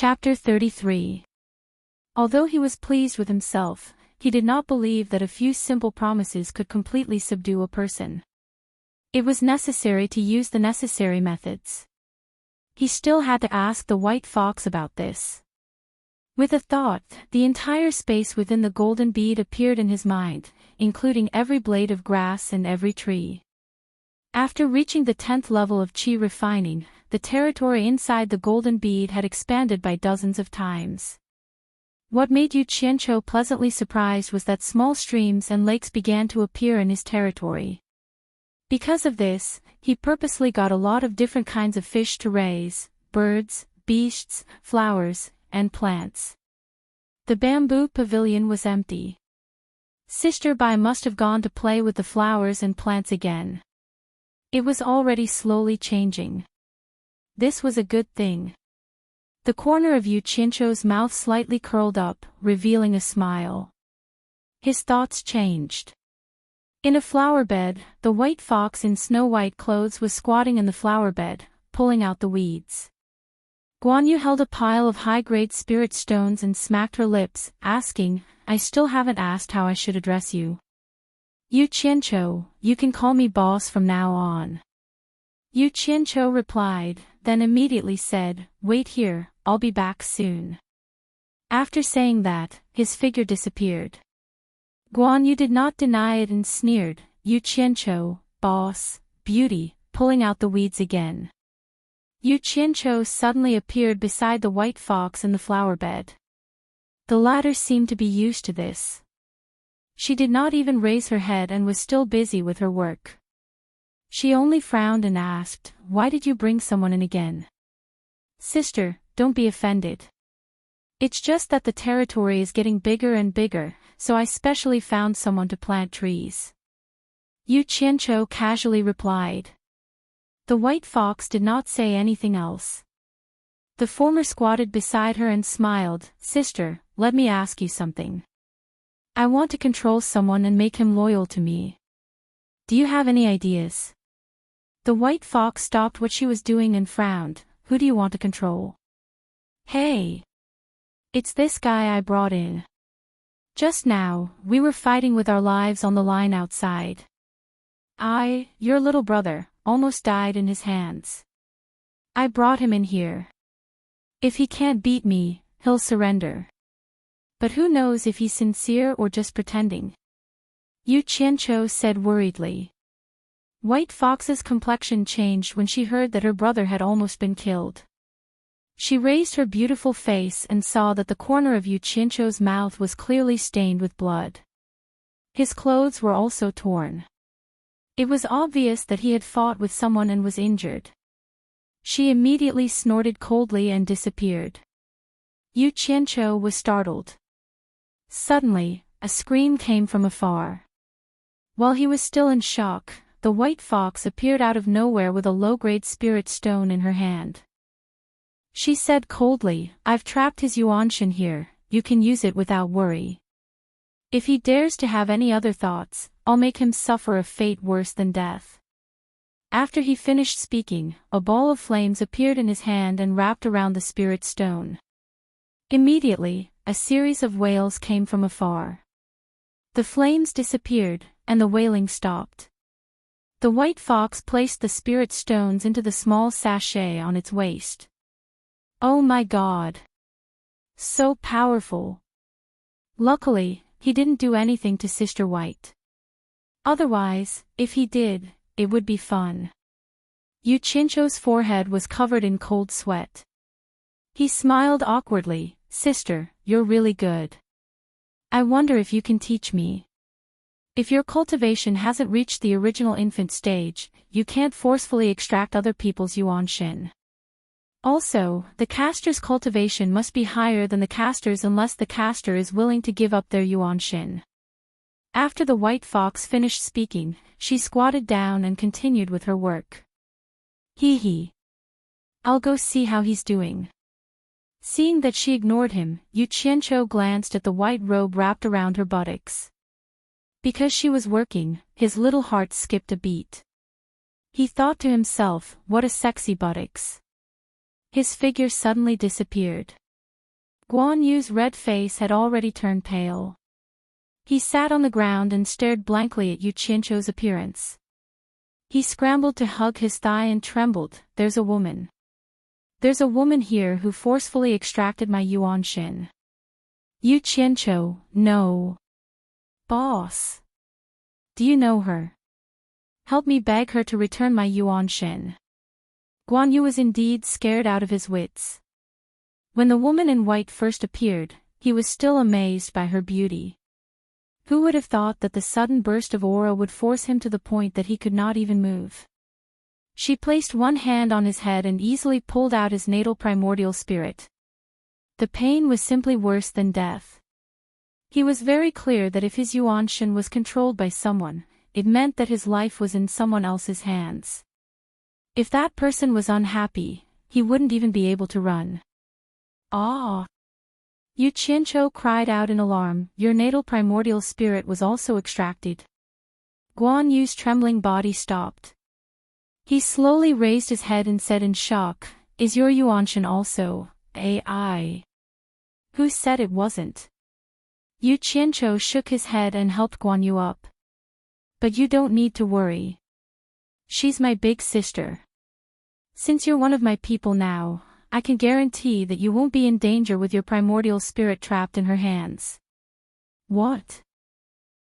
Chapter 33. Although he was pleased with himself, he did not believe that a few simple promises could completely subdue a person. It was necessary to use the necessary methods. He still had to ask the white fox about this. With a thought, the entire space within the golden bead appeared in his mind, including every blade of grass and every tree. After reaching the 10th level of chi refining, the territory inside the golden bead had expanded by dozens of times. What made Yu Qianqiu pleasantly surprised was that small streams and lakes began to appear in his territory. Because of this, he purposely got a lot of different kinds of fish to raise: birds, beasts, flowers, and plants. The bamboo pavilion was empty. Sister Bai must have gone to play with the flowers and plants again. It was already slowly changing. This was a good thing. The corner of Yu Qianqiu's mouth slightly curled up, revealing a smile. His thoughts changed. In a flower bed, the white fox in snow-white clothes was squatting in the flower bed, pulling out the weeds. Guan Yu held a pile of high-grade spirit stones and smacked her lips, asking, "I still haven't asked how I should address you." "Yu Qianqiu, you can call me boss from now on." Yu Qianqiu replied, then immediately said, "Wait here, I'll be back soon." After saying that, his figure disappeared. Guan Yu did not deny it and sneered, "Yu Qianqiu, boss, beauty," pulling out the weeds again. Yu Qianqiu suddenly appeared beside the white fox in the flower bed. The latter seemed to be used to this. She did not even raise her head and was still busy with her work. She only frowned and asked, "Why did you bring someone in again?" "Sister, don't be offended. It's just that the territory is getting bigger and bigger, so I specially found someone to plant trees." Yu Qianqiu casually replied. The white fox did not say anything else. The former squatted beside her and smiled, "Sister, let me ask you something. I want to control someone and make him loyal to me. Do you have any ideas?" The white fox stopped what she was doing and frowned. "Who do you want to control?" "Hey! It's this guy I brought in. Just now, we were fighting with our lives on the line outside. Your little brother, almost died in his hands. I brought him in here. If he can't beat me, he'll surrender. But who knows if he's sincere or just pretending?" Yu Qianqiu said worriedly. White Fox's complexion changed when she heard that her brother had almost been killed. She raised her beautiful face and saw that the corner of Yu Qianqiu's mouth was clearly stained with blood. His clothes were also torn. It was obvious that he had fought with someone and was injured. She immediately snorted coldly and disappeared. Yu Qianqiu was startled. Suddenly, a scream came from afar. While he was still in shock, the white fox appeared out of nowhere with a low-grade spirit stone in her hand. She said coldly, "I've trapped his yuanshan here, you can use it without worry. If he dares to have any other thoughts, I'll make him suffer a fate worse than death." After he finished speaking, a ball of flames appeared in his hand and wrapped around the spirit stone. Immediately, a series of wails came from afar. The flames disappeared, and the wailing stopped. The white fox placed the spirit stones into the small sachet on its waist. Oh my God! So powerful! Luckily, he didn't do anything to Sister White. Otherwise, if he did, it would be fun. Yu Qianqiu's forehead was covered in cold sweat. He smiled awkwardly, "Sister, you're really good. I wonder if you can teach me. If your cultivation hasn't reached the original infant stage, you can't forcefully extract other people's yuanshan. Also, the caster's cultivation must be higher than the caster's unless the caster is willing to give up their yuanshan." After the white fox finished speaking, she squatted down and continued with her work. Hee. I'll go see how he's doing." Seeing that she ignored him, Yu Qianqiu glanced at the white robe wrapped around her buttocks. Because she was working, his little heart skipped a beat. He thought to himself, "What a sexy buttocks." His figure suddenly disappeared. Guan Yu's red face had already turned pale. He sat on the ground and stared blankly at Yu Qianqiu's appearance. He scrambled to hug his thigh and trembled. There's a woman. There's a woman here who forcefully extracted my yuanshin. Yu Qianqiu, no. Boss. Do you know her? Help me beg her to return my yuanshin. Guan Yu was indeed scared out of his wits. When the woman in white first appeared, he was still amazed by her beauty. Who would have thought that the sudden burst of aura would force him to the point that he could not even move? She placed one hand on his head and easily pulled out his natal primordial spirit. The pain was simply worse than death. He was very clear that if his yuanshin was controlled by someone, it meant that his life was in someone else's hands. If that person was unhappy, he wouldn't even be able to run. Ah! Yu Qianqiu cried out in alarm. Your natal primordial spirit was also extracted. Guan Yu's trembling body stopped. He slowly raised his head and said in shock, Is your yuanshin also AI? Who said it wasn't? Yu Qianqiu shook his head and helped Guan Yu up. But you don't need to worry. She's my big sister. Since you're one of my people now, I can guarantee that you won't be in danger with your primordial spirit trapped in her hands. What?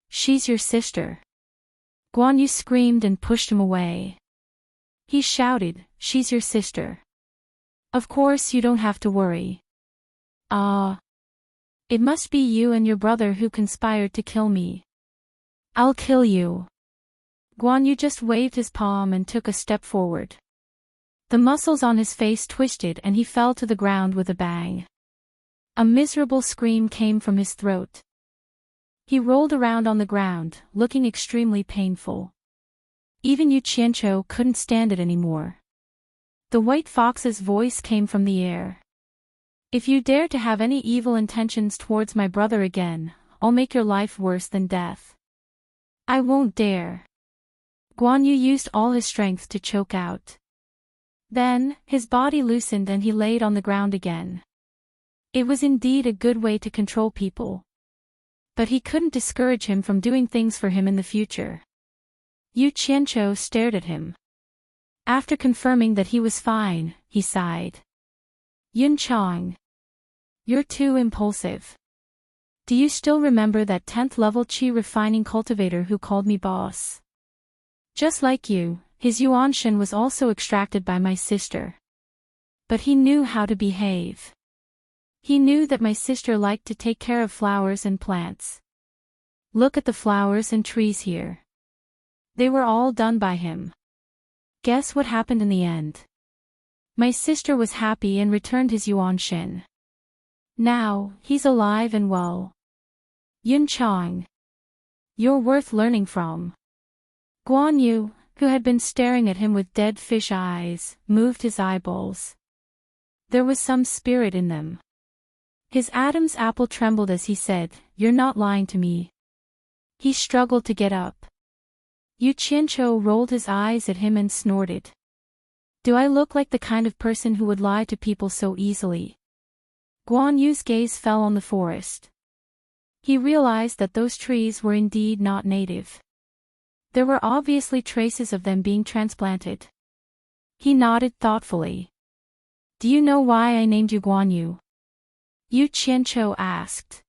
She's your sister. Guan Yu screamed and pushed him away. He shouted, She's your sister. Of course you don't have to worry. It must be you and your brother who conspired to kill me. I'll kill you. Guan Yu just waved his palm and took a step forward. The muscles on his face twisted and he fell to the ground with a bang. A miserable scream came from his throat. He rolled around on the ground, looking extremely painful. Even Yu Qianqiu couldn't stand it anymore. The white fox's voice came from the air. If you dare to have any evil intentions towards my brother again, I'll make your life worse than death. I won't dare. Guan Yu used all his strength to choke out. Then, his body loosened and he laid on the ground again. It was indeed a good way to control people. But he couldn't discourage him from doing things for him in the future. Yu Qianqiu stared at him. After confirming that he was fine, he sighed. Yun Chang. You're too impulsive. Do you still remember that 10th level Qi refining cultivator who called me boss? Just like you, his yuanshin was also extracted by my sister. But he knew how to behave. He knew that my sister liked to take care of flowers and plants. Look at the flowers and trees here. They were all done by him. Guess what happened in the end? My sister was happy and returned his yuanshin. Now, he's alive and well. Yun Chang. You're worth learning from. Guan Yu, who had been staring at him with dead fish eyes, moved his eyeballs. There was some spirit in them. His Adam's apple trembled as he said, You're not lying to me. He struggled to get up. Yu Qianqiu rolled his eyes at him and snorted. Do I look like the kind of person who would lie to people so easily? Guan Yu's gaze fell on the forest. He realized that those trees were indeed not native. There were obviously traces of them being transplanted. He nodded thoughtfully. Do you know why I named you Guan Yu? Yu Qianqiu asked.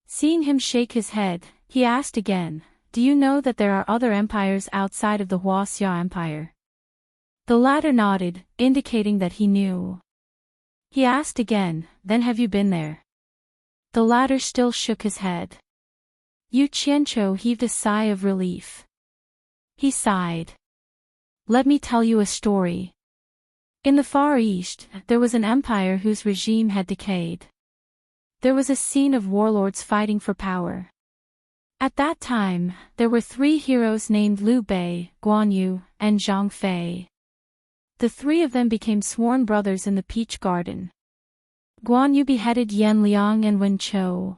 Seeing him shake his head, he asked again, Do you know that there are other empires outside of the Huaxia Empire? The latter nodded, indicating that he knew. He asked again, Then have you been there? The latter still shook his head. Yu Qianqiu heaved a sigh of relief. He sighed. Let me tell you a story. In the Far East, there was an empire whose regime had decayed. There was a scene of warlords fighting for power. At that time, there were 3 heroes named Liu Bei, Guan Yu, and Zhang Fei. The 3 of them became sworn brothers in the Peach Garden. Guan Yu beheaded Yan Liang and Wen Chou.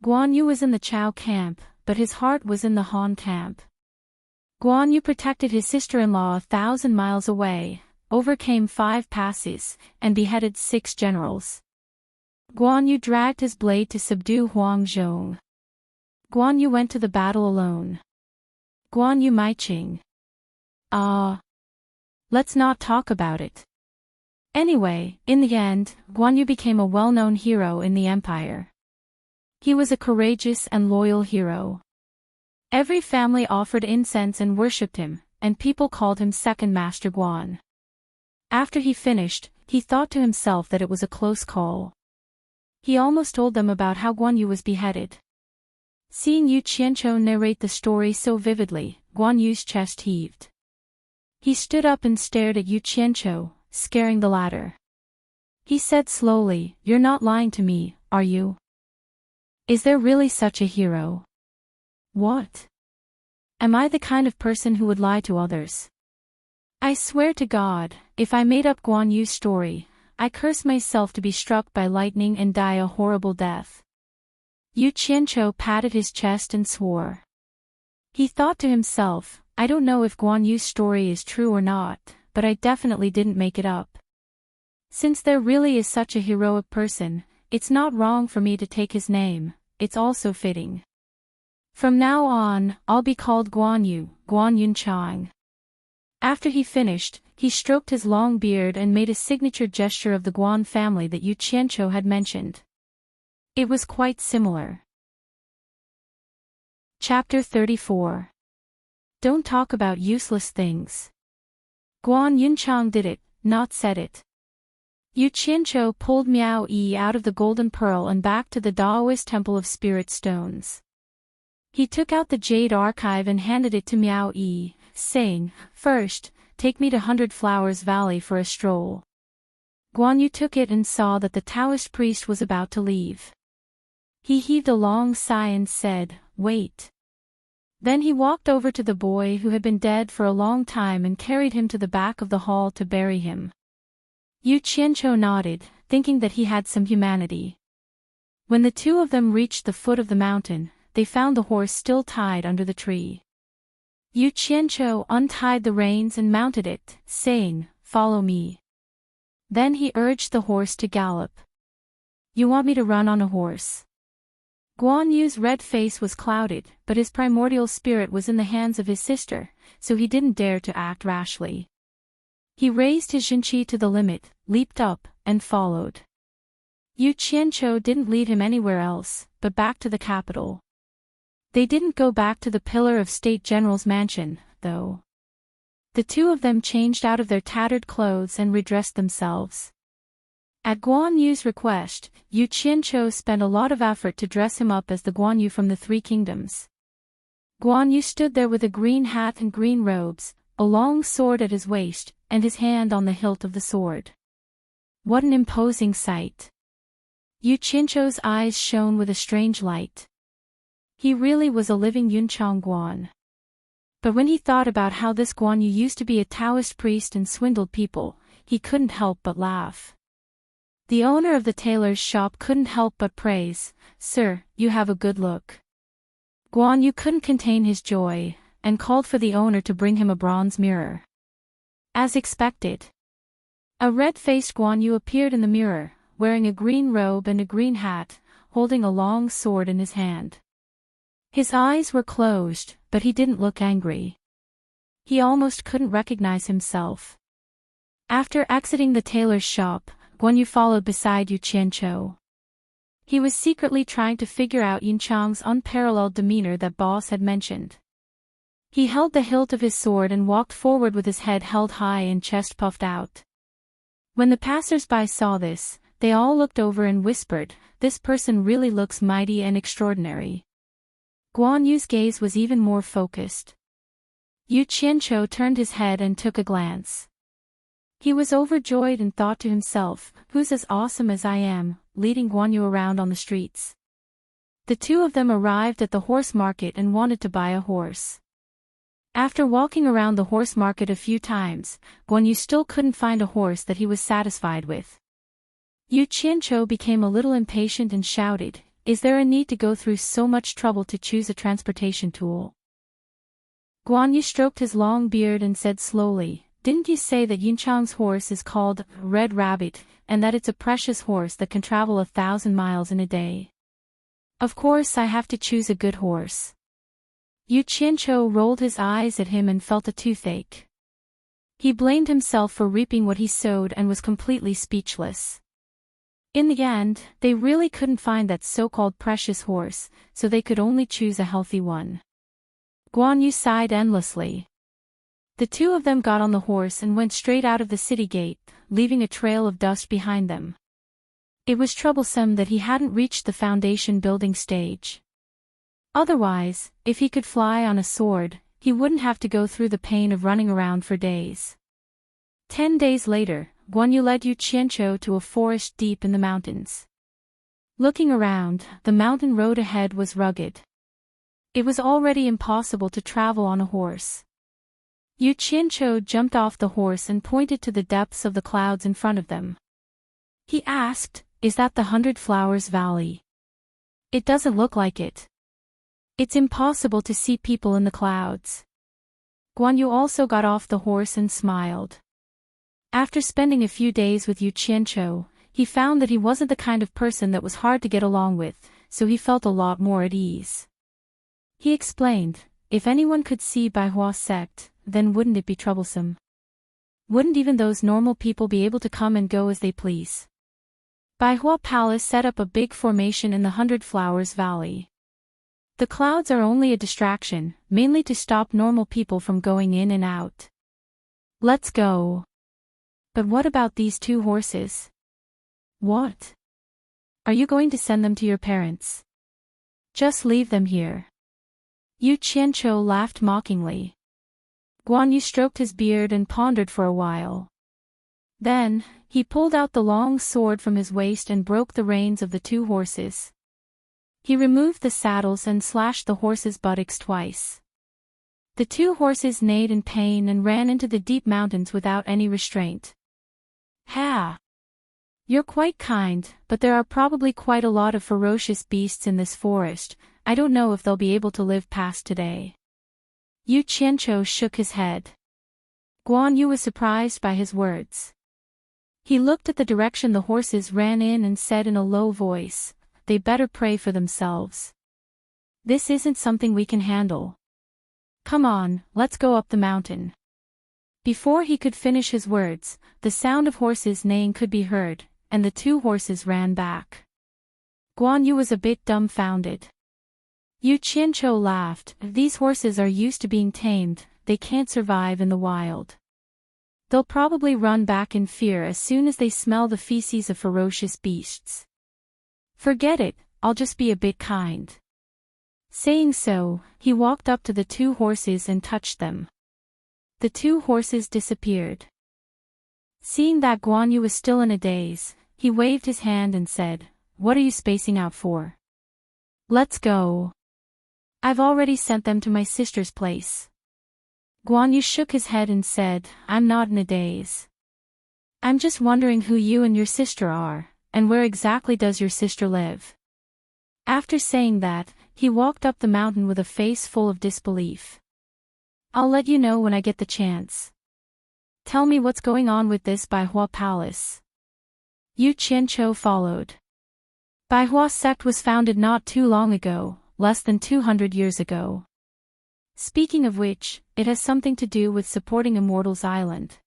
Guan Yu was in the Chao camp, but his heart was in the Han camp. Guan Yu protected his sister-in-law 1,000 miles away, overcame 5 passes, and beheaded 6 generals. Guan Yu dragged his blade to subdue Huang Zhong. Guan Yu went to the battle alone. Guan Yu Maiqing. Let's not talk about it. Anyway, in the end, Guan Yu became a well-known hero in the empire. He was a courageous and loyal hero. Every family offered incense and worshipped him, and people called him Second Master Guan. After he finished, he thought to himself that it was a close call. He almost told them about how Guan Yu was beheaded. Seeing Yu Qianqiu narrate the story so vividly, Guan Yu's chest heaved. He stood up and stared at Yu Qianqiu, scaring the latter. He said slowly, "You're not lying to me, are you? Is there really such a hero?" "What? Am I the kind of person who would lie to others? I swear to God, if I made up Guan Yu's story, I curse myself to be struck by lightning and die a horrible death." Yu Qianqiu patted his chest and swore. He thought to himself, "I don't know if Guan Yu's story is true or not, but I definitely didn't make it up. Since there really is such a heroic person, it's not wrong for me to take his name, it's also fitting. From now on, I'll be called Guan Yu, Guan Yunchang." After he finished, he stroked his long beard and made a signature gesture of the Guan family that Yu Qianqiu had mentioned. It was quite similar. Chapter 34. Don't talk about useless things. Guan Yunchang did it, not said it. Yu Qianqiu pulled Miao Yi out of the golden pearl and back to the Daoist temple of spirit stones. He took out the jade archive and handed it to Miao Yi, saying, "First, take me to 100 Flowers Valley for a stroll." Guan Yu took it and saw that the Taoist priest was about to leave. He heaved a long sigh and said, "Wait." Then he walked over to the boy who had been dead for a long time and carried him to the back of the hall to bury him. Yu Qianqiu nodded, thinking that he had some humanity. When the two of them reached the foot of the mountain, they found the horse still tied under the tree. Yu Qianqiu untied the reins and mounted it, saying, "Follow me." Then he urged the horse to gallop. "You want me to run on a horse?" Guan Yu's red face was clouded, but his primordial spirit was in the hands of his sister, so he didn't dare to act rashly. He raised his Jinqi to the limit, leaped up, and followed. Yu Qianqiu didn't lead him anywhere else, but back to the capital. They didn't go back to the Pillar of State General's mansion, though. The two of them changed out of their tattered clothes and redressed themselves. At Guan Yu's request, Yu Qianqiu spent a lot of effort to dress him up as the Guan Yu from the Three Kingdoms. Guan Yu stood there with a green hat and green robes, a long sword at his waist, and his hand on the hilt of the sword. What an imposing sight! Yu Qianqiu's eyes shone with a strange light. He really was a living Yunchang Guan. But when he thought about how this Guan Yu used to be a Taoist priest and swindled people, he couldn't help but laugh. The owner of the tailor's shop couldn't help but praise, "Sir, you have a good look." Guan Yu couldn't contain his joy, and called for the owner to bring him a bronze mirror. As expected, a red-faced Guan Yu appeared in the mirror, wearing a green robe and a green hat, holding a long sword in his hand. His eyes were closed, but he didn't look angry. He almost couldn't recognize himself. After exiting the tailor's shop, Guan Yu followed beside Yu Qianqiu. He was secretly trying to figure out Yunchang's unparalleled demeanor that boss had mentioned. He held the hilt of his sword and walked forward with his head held high and chest puffed out. When the passers-by saw this, they all looked over and whispered, "This person really looks mighty and extraordinary." Guan Yu's gaze was even more focused. Yu Qianqiu turned his head and took a glance. He was overjoyed and thought to himself, "Who's as awesome as I am, leading Guan Yu around on the streets?" The two of them arrived at the horse market and wanted to buy a horse. After walking around the horse market a few times, Guan Yu still couldn't find a horse that he was satisfied with. Yu Qianqiu became a little impatient and shouted, "Is there a need to go through so much trouble to choose a transportation tool?" Guan Yu stroked his long beard and said slowly, "Didn't you say that Yunchang's horse is called Red Rabbit, and that it's a precious horse that can travel 1,000 miles in a day. Of course I have to choose a good horse. Yu Qianqiu rolled his eyes at him and felt a toothache. He blamed himself for reaping what he sowed and was completely speechless. In the end, they really couldn't find that so-called precious horse, so they could only choose a healthy one. Guan Yu sighed endlessly. The two of them got on the horse and went straight out of the city gate, leaving a trail of dust behind them. It was troublesome that he hadn't reached the foundation building stage. Otherwise, if he could fly on a sword, he wouldn't have to go through the pain of running around for days. 10 days later, Guan Yu led Yu Qianqiu to a forest deep in the mountains. Looking around, the mountain road ahead was rugged. It was already impossible to travel on a horse. Yu Qianqiu jumped off the horse and pointed to the depths of the clouds in front of them. He asked, "Is that the 100 Flowers Valley?" "It doesn't look like it. It's impossible to see people in the clouds." Guan Yu also got off the horse and smiled. After spending a few days with Yu Qianqiu, he found that he wasn't the kind of person that was hard to get along with, so he felt a lot more at ease. He explained, "If anyone could see Baihua sect, then wouldn't it be troublesome? Wouldn't even those normal people be able to come and go as they please?" Baihua Palace set up a big formation in the 100 Flowers Valley. The clouds are only a distraction, mainly to stop normal people from going in and out. "Let's go." "But what about these 2 horses?" "What? Are you going to send them to your parents?" "Just leave them here." Yu Qianqiu laughed mockingly. Guan Yu stroked his beard and pondered for a while. Then, he pulled out the long sword from his waist and broke the reins of the 2 horses. He removed the saddles and slashed the horses' buttocks twice. The 2 horses neighed in pain and ran into the deep mountains without any restraint. "Ha! You're quite kind, but there are probably quite a lot of ferocious beasts in this forest. I don't know if they'll be able to live past today." Yu Qianqiu shook his head. Guan Yu was surprised by his words. He looked at the direction the horses ran in and said in a low voice, "They better pray for themselves. This isn't something we can handle. Come on, let's go up the mountain." Before he could finish his words, the sound of horses neighing could be heard, and the 2 horses ran back. Guan Yu was a bit dumbfounded. Yu Qianqiu laughed, "These horses are used to being tamed, they can't survive in the wild. They'll probably run back in fear as soon as they smell the feces of ferocious beasts. Forget it, I'll just be a bit kind." Saying so, he walked up to the 2 horses and touched them. The 2 horses disappeared. Seeing that Guan Yu was still in a daze, he waved his hand and said, "What are you spacing out for? Let's go. I've already sent them to my sister's place." Guan Yu shook his head and said, "I'm not in a daze. I'm just wondering who you and your sister are, and where exactly does your sister live?" After saying that, he walked up the mountain with a face full of disbelief. "I'll let you know when I get the chance. Tell me what's going on with this Baihua Palace." Yu Qianqiu followed. Baihua sect was founded not too long ago, less than 200 years ago. Speaking of which, it has something to do with supporting Immortals Island.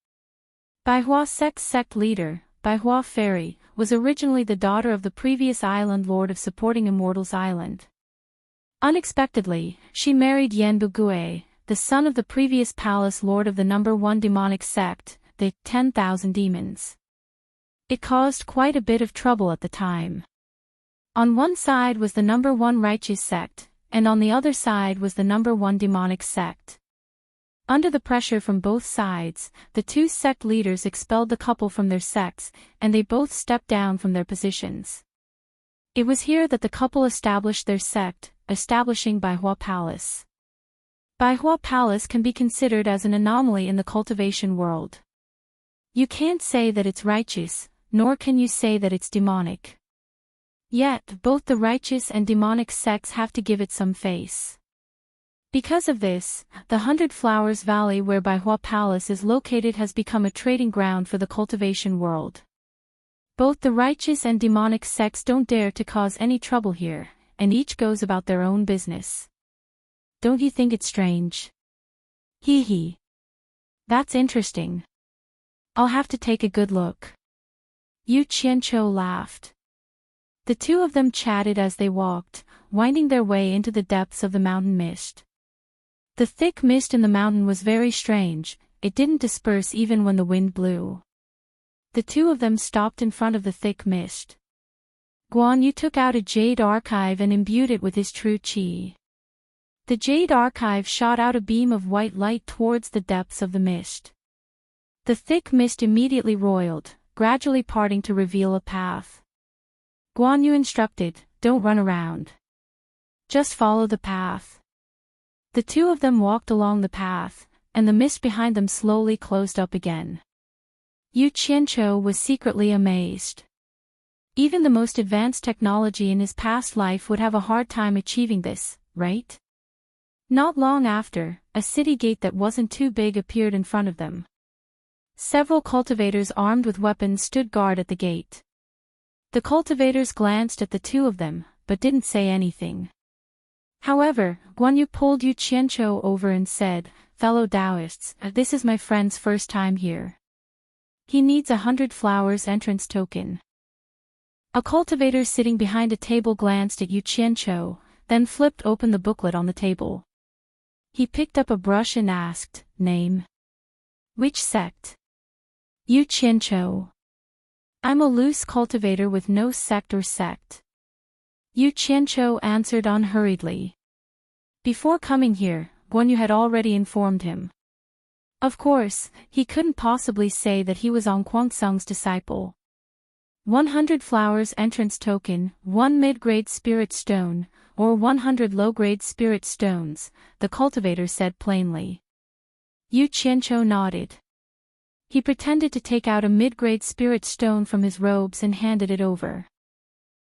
Baihua sect's sect leader, Baihua Fairy, was originally the daughter of the previous island lord of supporting Immortals Island. Unexpectedly, she married Yan Bugui, the son of the previous palace lord of the number 1 demonic sect, the 10,000 Demons. It caused quite a bit of trouble at the time. On one side was the number 1 righteous sect, and on the other side was the number 1 demonic sect. Under the pressure from both sides, the 2 sect leaders expelled the couple from their sects, and they both stepped down from their positions. It was here that the couple established their sect, establishing Baihua Palace. Baihua Palace can be considered as an anomaly in the cultivation world. You can't say that it's righteous, nor can you say that it's demonic. Yet, both the righteous and demonic sects have to give it some face. Because of this, the 100 Flowers Valley where Baihua Palace is located has become a trading ground for the cultivation world. Both the righteous and demonic sects don't dare to cause any trouble here, and each goes about their own business. Don't you think it's strange? Hee hee. That's interesting. I'll have to take a good look. Yu Qianqiu laughed. The two of them chatted as they walked, winding their way into the depths of the mountain mist. The thick mist in the mountain was very strange, it didn't disperse even when the wind blew. The two of them stopped in front of the thick mist. Guan Yu took out a jade archive and imbued it with his true qi. The jade archive shot out a beam of white light towards the depths of the mist. The thick mist immediately roiled, gradually parting to reveal a path. Guan Yu instructed, "Don't run around. Just follow the path." The two of them walked along the path, and the mist behind them slowly closed up again. Yu Qianqiu was secretly amazed. Even the most advanced technology in his past life would have a hard time achieving this, right? Not long after, a city gate that wasn't too big appeared in front of them. Several cultivators armed with weapons stood guard at the gate. The cultivators glanced at the two of them, but didn't say anything. However, Guan Yu pulled Yu Qianqiu over and said, "Fellow Taoists, this is my friend's first time here. He needs 100 flowers entrance token." A cultivator sitting behind a table glanced at Yu Qianqiu, then flipped open the booklet on the table. He picked up a brush and asked, "Name? Which sect?" Yu Qianqiu. "I'm a loose cultivator with no sect or sect." Yu Qianqiu answered unhurriedly. Before coming here, Guan Yu had already informed him. Of course, he couldn't possibly say that he was on Kuang-Sung's disciple. 100 flowers entrance token, 1 mid-grade spirit stone, or 100 low-grade spirit stones, the cultivator said plainly. Yu Qianqiu nodded. He pretended to take out a mid-grade spirit stone from his robes and handed it over.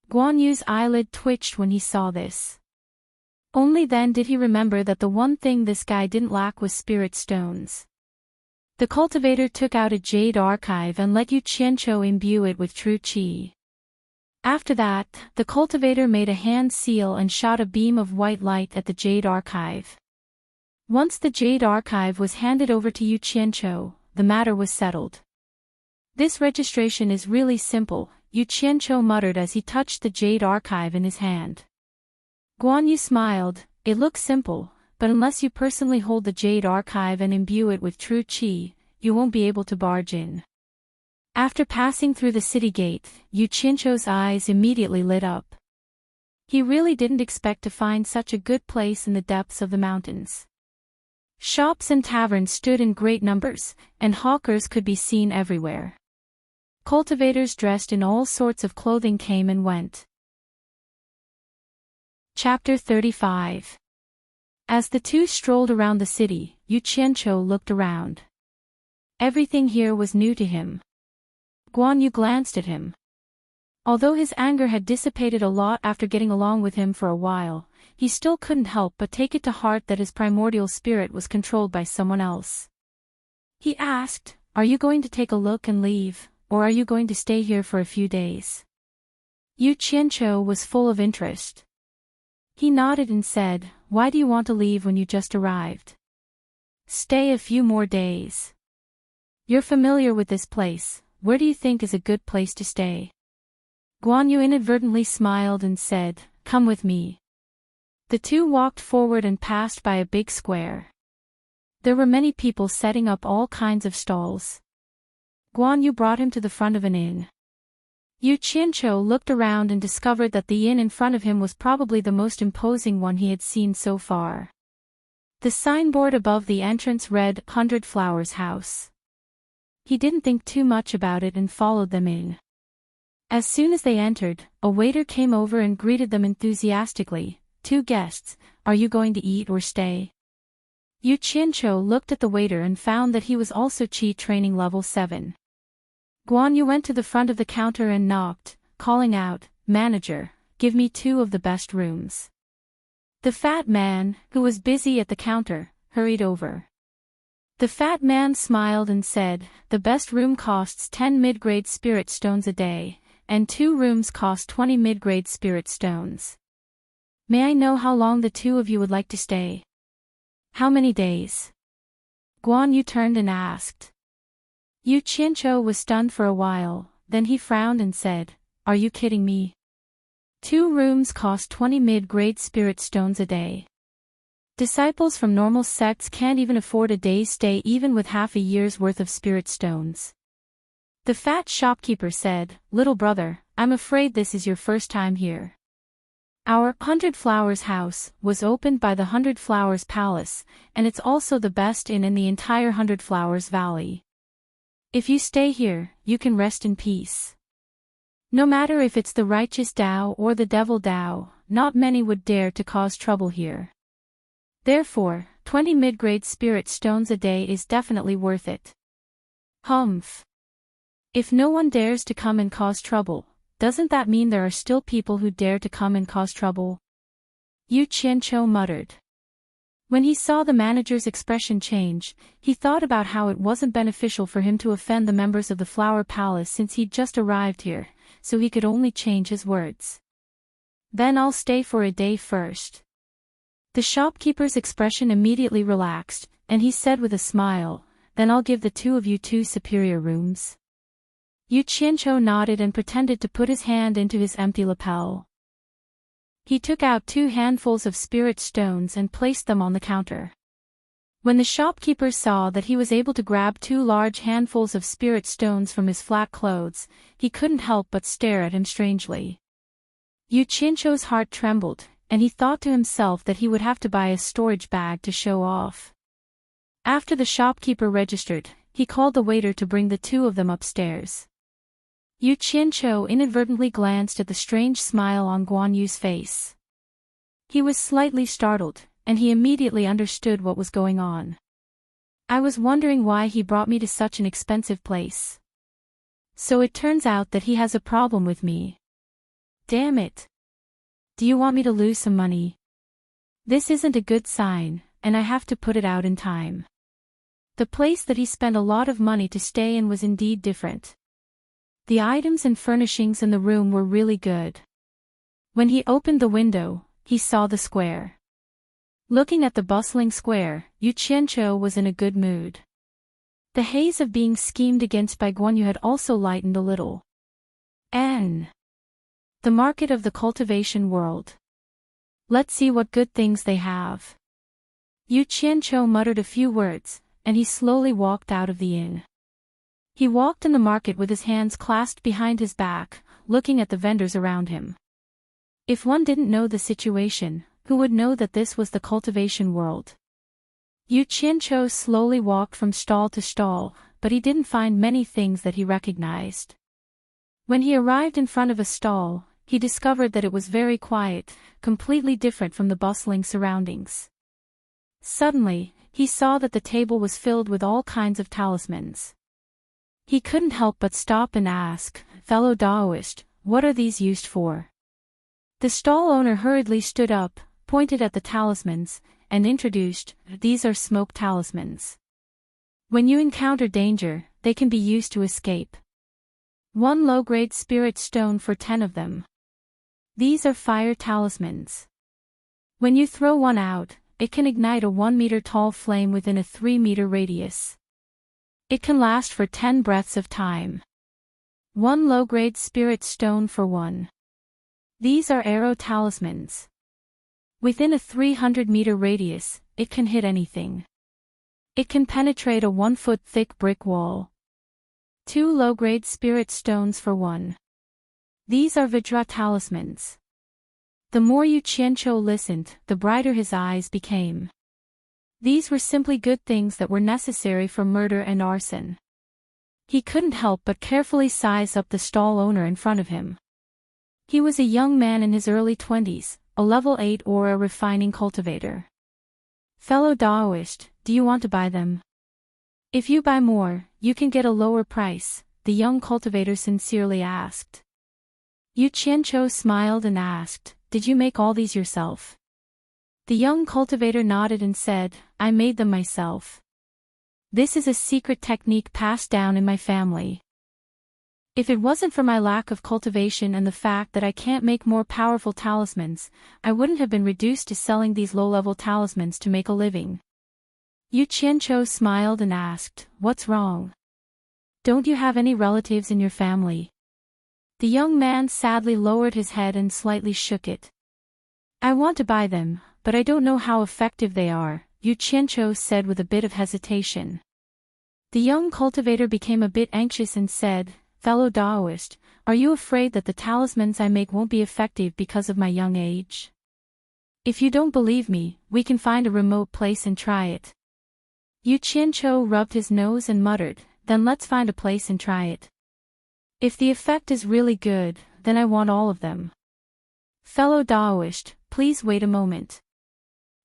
Guan Yu's eyelid twitched when he saw this. Only then did he remember that the one thing this guy didn't lack was spirit stones. The cultivator took out a jade archive and let Yu Qianqiu imbue it with true qi. After that, the cultivator made a hand seal and shot a beam of white light at the jade archive. Once the jade archive was handed over to Yu Qianqiu, the matter was settled. "This registration is really simple," Yu Qianqiu muttered as he touched the jade archive in his hand. Guan Yu smiled, "It looks simple, but unless you personally hold the jade archive and imbue it with true qi, you won't be able to barge in." After passing through the city gate, Yu Qianqiu's eyes immediately lit up. He really didn't expect to find such a good place in the depths of the mountains. Shops and taverns stood in great numbers, and hawkers could be seen everywhere. Cultivators dressed in all sorts of clothing came and went. Chapter 35. As the two strolled around the city, Yu Qianqiu looked around. Everything here was new to him. Guan Yu glanced at him. Although his anger had dissipated a lot after getting along with him for a while, he still couldn't help but take it to heart that his primordial spirit was controlled by someone else. He asked, "Are you going to take a look and leave, or are you going to stay here for a few days?" Yu Qianqiu was full of interest. He nodded and said, "Why do you want to leave when you just arrived? Stay a few more days. You're familiar with this place, where do you think is a good place to stay?" Guan Yu inadvertently smiled and said, "Come with me." The two walked forward and passed by a big square. There were many people setting up all kinds of stalls. Guan Yu brought him to the front of an inn. Yu Qianqiu looked around and discovered that the inn in front of him was probably the most imposing one he had seen so far. The signboard above the entrance read, "100 Flowers House." He didn't think too much about it and followed them in. As soon as they entered, a waiter came over and greeted them enthusiastically. "Two guests, are you going to eat or stay?" Yu Qianqiu looked at the waiter and found that he was also Qi training level 7. Guan Yu went to the front of the counter and knocked, calling out, "Manager, give me 2 of the best rooms." The fat man, who was busy at the counter, hurried over. The fat man smiled and said, "The best room costs 10 mid-grade spirit stones a day, and 2 rooms cost 20 mid-grade spirit stones. May I know how long the 2 of you would like to stay? How many days? Guan Yu turned and asked. Yu Qianzhou was stunned for a while, then he frowned and said, "Are you kidding me? 2 rooms cost 20 mid-grade spirit stones a day. Disciples from normal sects can't even afford a day's stay even with half a year's worth of spirit stones." The fat shopkeeper said, "Little brother, I'm afraid this is your first time here. Our 100 Flowers house was opened by the 100 Flowers Palace, and it's also the best inn in the entire 100 Flowers Valley. If you stay here, you can rest in peace. No matter if it's the righteous Tao or the devil Tao, not many would dare to cause trouble here. Therefore, 20 mid-grade spirit stones a day is definitely worth it." Humph. If no one dares to come and cause trouble, doesn't that mean there are still people who dare to come and cause trouble? Yu Qianzhou muttered. When he saw the manager's expression change, he thought about how it wasn't beneficial for him to offend the members of the Flower Palace since he'd just arrived here, so he could only change his words. "Then I'll stay for a day first." The shopkeeper's expression immediately relaxed, and he said with a smile, "Then I'll give the 2 of you 2 superior rooms." Yu Qianzhou nodded and pretended to put his hand into his empty lapel. He took out 2 handfuls of spirit stones and placed them on the counter. When the shopkeeper saw that he was able to grab 2 large handfuls of spirit stones from his flat clothes, he couldn't help but stare at him strangely. Yu Qianzhou's heart trembled, and he thought to himself that he would have to buy a storage bag to show off. After the shopkeeper registered, he called the waiter to bring the 2 of them upstairs. Yu Qianzhou inadvertently glanced at the strange smile on Guan Yu's face. He was slightly startled, and he immediately understood what was going on. "I was wondering why he brought me to such an expensive place. So it turns out that he has a problem with me. Damn it. Do you want me to lose some money? This isn't a good sign, and I have to put it out in time." The place that he spent a lot of money to stay in was indeed different. The items and furnishings in the room were really good. When he opened the window, he saw the square. Looking at the bustling square, Yu Qianzhou was in a good mood. The haze of being schemed against by Guan Yu had also lightened a little. The market of the cultivation world. Let's see what good things they have. Yu Qianzhou muttered a few words, and he slowly walked out of the inn. He walked in the market with his hands clasped behind his back, looking at the vendors around him. If one didn't know the situation, who would know that this was the cultivation world? Yu Qianzhou slowly walked from stall to stall, but he didn't find many things that he recognized. When he arrived in front of a stall, he discovered that it was very quiet, completely different from the bustling surroundings. Suddenly, he saw that the table was filled with all kinds of talismans. He couldn't help but stop and ask, "Fellow Taoist, what are these used for?" The stall owner hurriedly stood up, pointed at the talismans, and introduced, "These are smoke talismans. When you encounter danger, they can be used to escape. 1 low-grade spirit stone for 10 of them. These are fire talismans. When you throw one out, it can ignite a 1-meter-tall flame within a 3-meter radius. It can last for 10 breaths of time. 1 low-grade spirit stone for 1. These are arrow talismans. Within a 300-meter radius, it can hit anything. It can penetrate a 1-foot-thick brick wall. 2 low-grade spirit stones for 1. These are Vajra talismans." The more Yu Qianzhou listened, the brighter his eyes became. These were simply good things that were necessary for murder and arson. He couldn't help but carefully size up the stall owner in front of him. He was a young man in his early 20s, a level 8 or a refining cultivator. "Fellow Taoist, do you want to buy them? If you buy more, you can get a lower price," the young cultivator sincerely asked. Yu Qianzhou smiled and asked, "Did you make all these yourself?" The young cultivator nodded and said, "I made them myself. This is a secret technique passed down in my family." If it wasn't for my lack of cultivation and the fact that I can't make more powerful talismans, I wouldn't have been reduced to selling these low-level talismans to make a living. Yu Qianqiu smiled and asked, "What's wrong? Don't you have any relatives in your family?" The young man sadly lowered his head and slightly shook it. "I want to buy them, but I don't know how effective they are," Yu Qianqiu said with a bit of hesitation. The young cultivator became a bit anxious and said, "Fellow Taoist, are you afraid that the talismans I make won't be effective because of my young age? If you don't believe me, we can find a remote place and try it." Yu Qianqiu rubbed his nose and muttered, "Then let's find a place and try it. If the effect is really good, then I want all of them." "Fellow Taoist, please wait a moment."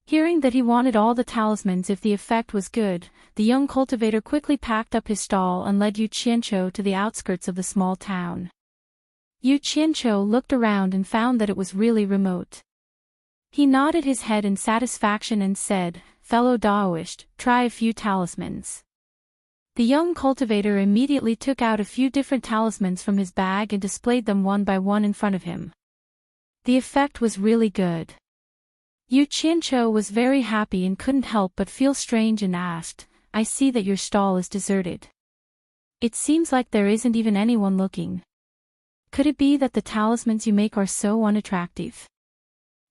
Hearing that he wanted all the talismans if the effect was good, the young cultivator quickly packed up his stall and led Yu Qianqiu to the outskirts of the small town. Yu Qianqiu looked around and found that it was really remote. He nodded his head in satisfaction and said, "Fellow Taoist, try a few talismans." The young cultivator immediately took out a few different talismans from his bag and displayed them one by one in front of him. The effect was really good. Yu Qianqiu was very happy and couldn't help but feel strange and asked, "I see that your stall is deserted. It seems like there isn't even anyone looking. Could it be that the talismans you make are so unattractive?"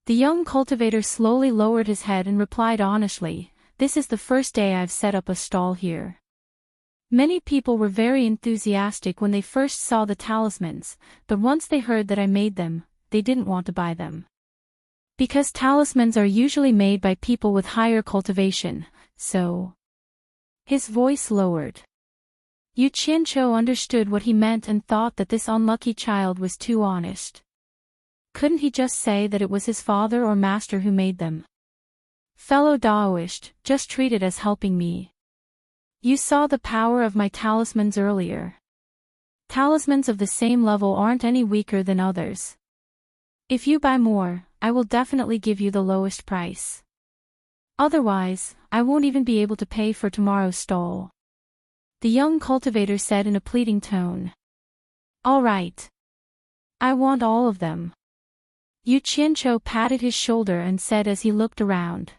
The young cultivator slowly lowered his head and replied honestly, "This is the first day I've set up a stall here. Many people were very enthusiastic when they first saw the talismans, but once they heard that I made them, they didn't want to buy them. Because talismans are usually made by people with higher cultivation, so..." His voice lowered. Yu Qianqiu understood what he meant and thought that this unlucky child was too honest. Couldn't he just say that it was his father or master who made them? "Fellow Taoist, just treat it as helping me. You saw the power of my talismans earlier. Talismans of the same level aren't any weaker than others. If you buy more, I will definitely give you the lowest price. Otherwise, I won't even be able to pay for tomorrow's stall," the young cultivator said in a pleading tone. "All right. I want all of them." Yu Qianqiu patted his shoulder and said as he looked around.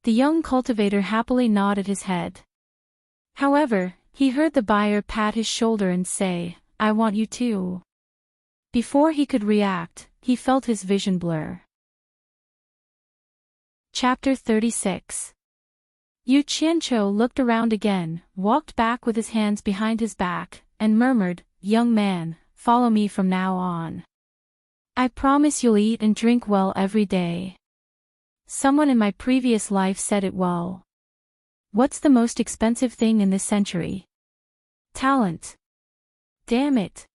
The young cultivator happily nodded his head. However, he heard the buyer pat his shoulder and say, "I want you too." Before he could react, he felt his vision blur. Chapter 36. Yu Qianqiu looked around again, walked back with his hands behind his back, and murmured, "Young man, follow me from now on. I promise you'll eat and drink well every day. Someone in my previous life said it well. What's the most expensive thing in this century? Talent. Damn it.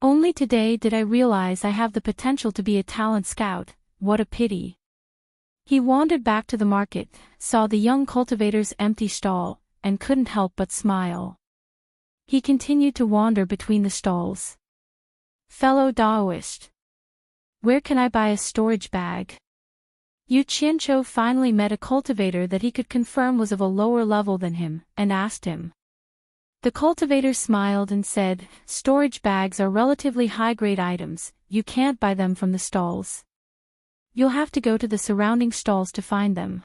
Only today did I realize I have the potential to be a talent scout, what a pity." He wandered back to the market, saw the young cultivator's empty stall, and couldn't help but smile. He continued to wander between the stalls. "Fellow Taoist, where can I buy a storage bag?" Yu Qianqiu finally met a cultivator that he could confirm was of a lower level than him, and asked him. The cultivator smiled and said, "Storage bags are relatively high-grade items, you can't buy them from the stalls. You'll have to go to the surrounding stalls to find them."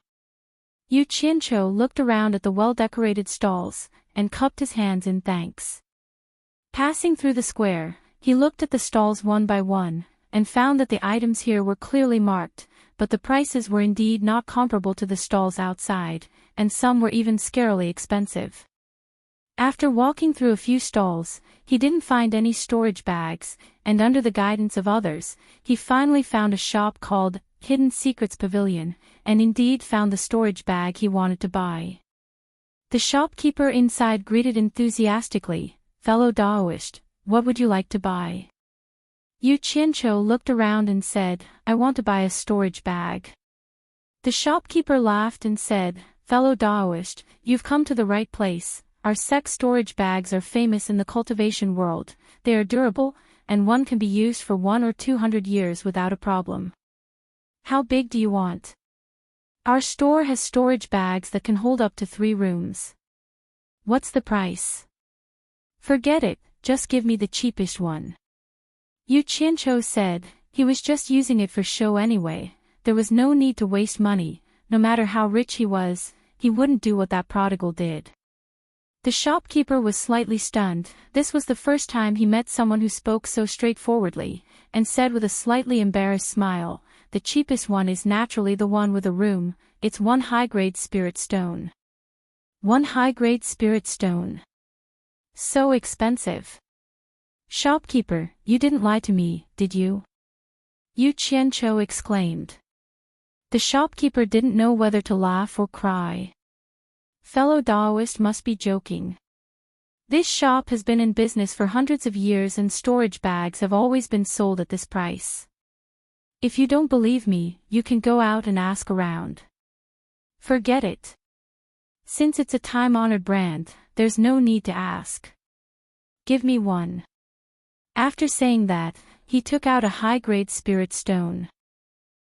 Yu Qianqiu looked around at the well-decorated stalls, and cupped his hands in thanks. Passing through the square, he looked at the stalls one by one, and found that the items here were clearly marked, but the prices were indeed not comparable to the stalls outside, and some were even scarily expensive. After walking through a few stalls, he didn't find any storage bags, and under the guidance of others, he finally found a shop called Hidden Secrets Pavilion, and indeed found the storage bag he wanted to buy. The shopkeeper inside greeted enthusiastically, "Fellow Taoist, what would you like to buy?" Yu Qianqiu looked around and said, "I want to buy a storage bag." The shopkeeper laughed and said, "Fellow Taoist, you've come to the right place. Our sex storage bags are famous in the cultivation world, they are durable, and one can be used for 100 or 200 years without a problem. How big do you want? Our store has storage bags that can hold up to 3 rooms. What's the price?" "Forget it, just give me the cheapest one. Yu Qianqiu said, he was just using it for show anyway, there was no need to waste money, no matter how rich he was, he wouldn't do what that prodigal did. The shopkeeper was slightly stunned, this was the first time he met someone who spoke so straightforwardly, and said with a slightly embarrassed smile, the cheapest one is naturally the one with a room, it's one high-grade spirit stone. One high-grade spirit stone. So expensive. Shopkeeper, you didn't lie to me, did you? Yu Qianqiu exclaimed. The shopkeeper didn't know whether to laugh or cry. Fellow Taoist must be joking. This shop has been in business for hundreds of years and storage bags have always been sold at this price. If you don't believe me, you can go out and ask around. Forget it. Since it's a time-honored brand, there's no need to ask. Give me one. After saying that, he took out a high-grade spirit stone.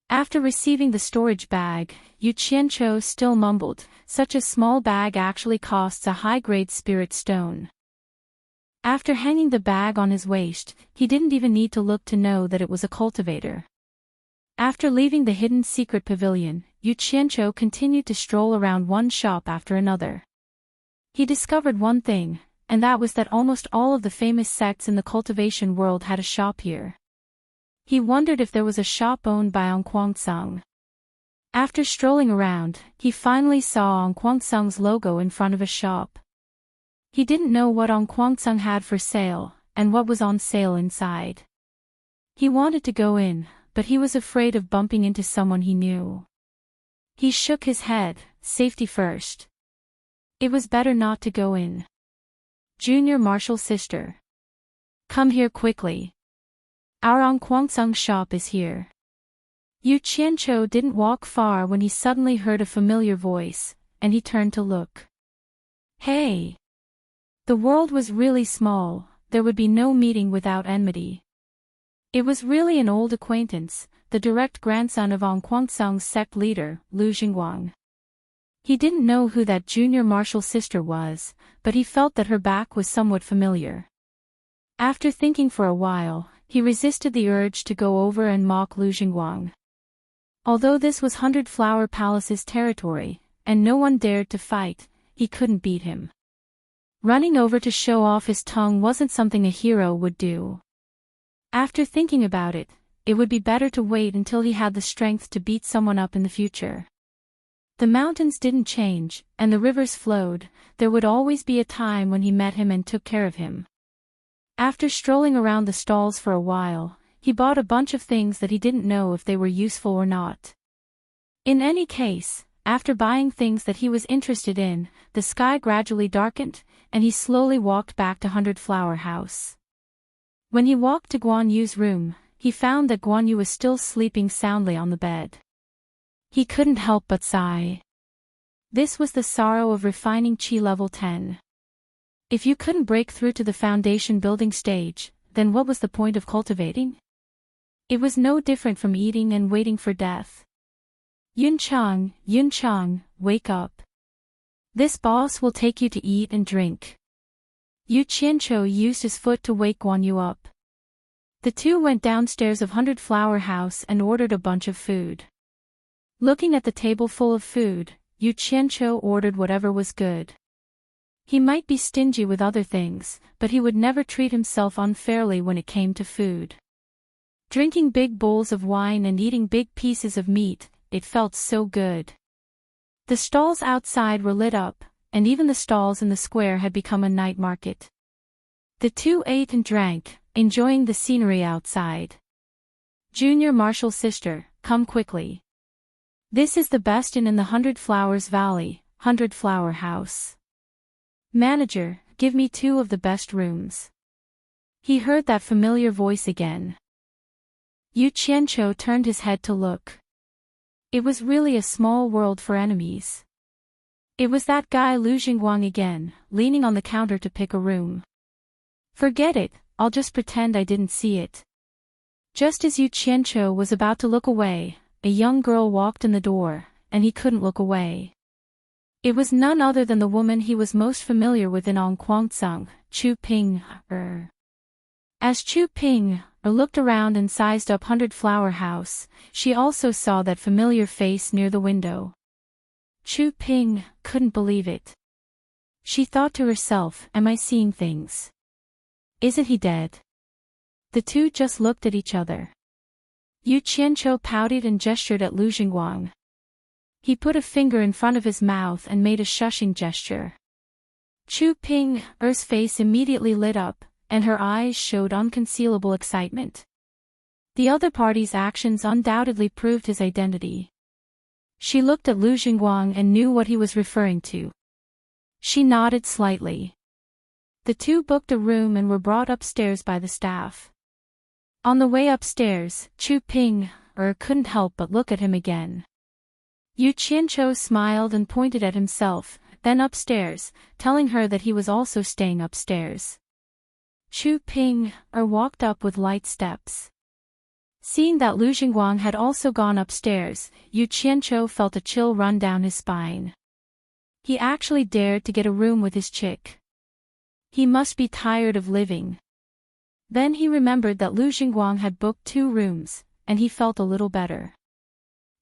After receiving the storage bag, Yu Qianqiu still mumbled, such a small bag actually costs a high-grade spirit stone. After hanging the bag on his waist, he didn't even need to look to know that it was a cultivator. After leaving the hidden secret pavilion, Yu Qianqiu continued to stroll around one shop after another. He discovered one thing, and that was that almost all of the famous sects in the cultivation world had a shop here. He wondered if there was a shop owned by Onquangsong. After strolling around, he finally saw Onquangsong's logo in front of a shop. He didn't know what Onquangsong had for sale, and what was on sale inside. He wanted to go in, but he was afraid of bumping into someone he knew. He shook his head, safety first. It was better not to go in. Junior Marshall sister. Come here quickly. Our Onquangsong shop is here. Yu Qianqiu didn't walk far when he suddenly heard a familiar voice, and he turned to look. Hey! The world was really small, there would be no meeting without enmity. It was really an old acquaintance, the direct grandson of Onquangsong's sect leader, Lu Jingguang. He didn't know who that junior Marshall sister was, but he felt that her back was somewhat familiar. After thinking for a while, he resisted the urge to go over and mock Lu Jingguang. Although this was 100 Flower Palace's territory, and no one dared to fight, he couldn't beat him. Running over to show off his tongue wasn't something a hero would do. After thinking about it, it would be better to wait until he had the strength to beat someone up in the future. The mountains didn't change, and the rivers flowed, there would always be a time when he met him and took care of him. After strolling around the stalls for a while, he bought a bunch of things that he didn't know if they were useful or not. In any case, after buying things that he was interested in, the sky gradually darkened, and he slowly walked back to 100 Flower House. When he walked to Guan Yu's room, he found that Guan Yu was still sleeping soundly on the bed. He couldn't help but sigh. This was the sorrow of refining Qi level 10. If you couldn't break through to the foundation building stage, then what was the point of cultivating? It was no different from eating and waiting for death. Yun Chang, wake up. This boss will take you to eat and drink. Yu Qianqiu used his foot to wake Guan Yu up. The two went downstairs of 100 Flower House and ordered a bunch of food. Looking at the table full of food, Yu Qianqiu ordered whatever was good. He might be stingy with other things, but he would never treat himself unfairly when it came to food. Drinking big bowls of wine and eating big pieces of meat, it felt so good. The stalls outside were lit up, and even the stalls in the square had become a night market. The two ate and drank, enjoying the scenery outside. Junior Marshall sister, come quickly. This is the best inn in the 100 Flowers Valley, 100 Flower House. Manager, give me 2 of the best rooms. He heard that familiar voice again. Yu Qianqiu turned his head to look. It was really a small world for enemies. It was that guy Lu Jingguang again, leaning on the counter to pick a room. Forget it, I'll just pretend I didn't see it. Just as Yu Qianqiu was about to look away, a young girl walked in the door, and he couldn't look away. It was none other than the woman he was most familiar with in Onquangsong, Chu Ping. As Chu Ping looked around and sized up 100-flower house, she also saw that familiar face near the window. Chu Ping couldn't believe it. She thought to herself, am I seeing things? Isn't he dead? The two just looked at each other. Yu Qianqiu pouted and gestured at Lu Jingguang. He put a finger in front of his mouth and made a shushing gesture. Chu Ping's face immediately lit up, and her eyes showed unconcealable excitement. The other party's actions undoubtedly proved his identity. She looked at Lu Jingguang and knew what he was referring to. She nodded slightly. The two booked a room and were brought upstairs by the staff. On the way upstairs, Chu Ping couldn't help but look at him again. Yu Qianqiu smiled and pointed at himself, then upstairs, telling her that he was also staying upstairs. Chu Ping walked up with light steps. Seeing that Lu Jingguang had also gone upstairs, Yu Qianqiu felt a chill run down his spine. He actually dared to get a room with his chick. He must be tired of living. Then he remembered that Lu Jingguang had booked 2 rooms, and he felt a little better.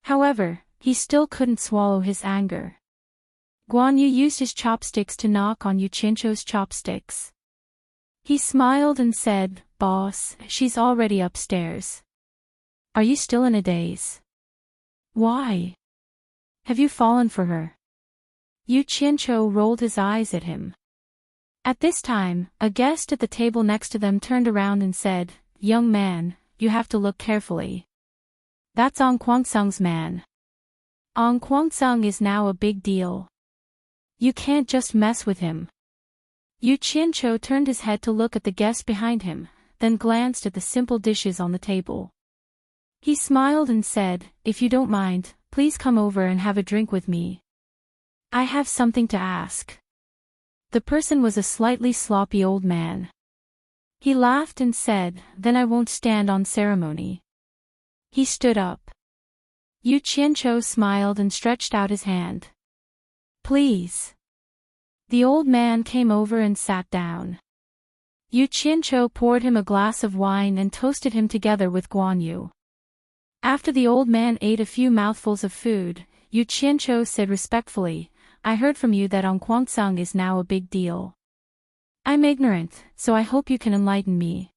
However, he still couldn't swallow his anger. Guan Yu used his chopsticks to knock on Yu Qianqiu's chopsticks. He smiled and said, "Boss, she's already upstairs. Are you still in a daze? Why? Have you fallen for her?" Yu Qianqiu rolled his eyes at him. At this time, a guest at the table next to them turned around and said, "Young man, you have to look carefully. That's Ong Guangsung's man. Ong Guangsung is now a big deal. You can't just mess with him." Yu Qianqiu turned his head to look at the guest behind him, then glanced at the simple dishes on the table. He smiled and said, "If you don't mind, please come over and have a drink with me. I have something to ask." The person was a slightly sloppy old man. He laughed and said, "Then I won't stand on ceremony." He stood up. Yu Qianqiu smiled and stretched out his hand. "Please." The old man came over and sat down. Yu Qianqiu poured him a glass of wine and toasted him together with Guan Yu. After the old man ate a few mouthfuls of food, Yu Qianqiu said respectfully, "I heard from you that Ong Guangsung is now a big deal. I'm ignorant, so I hope you can enlighten me."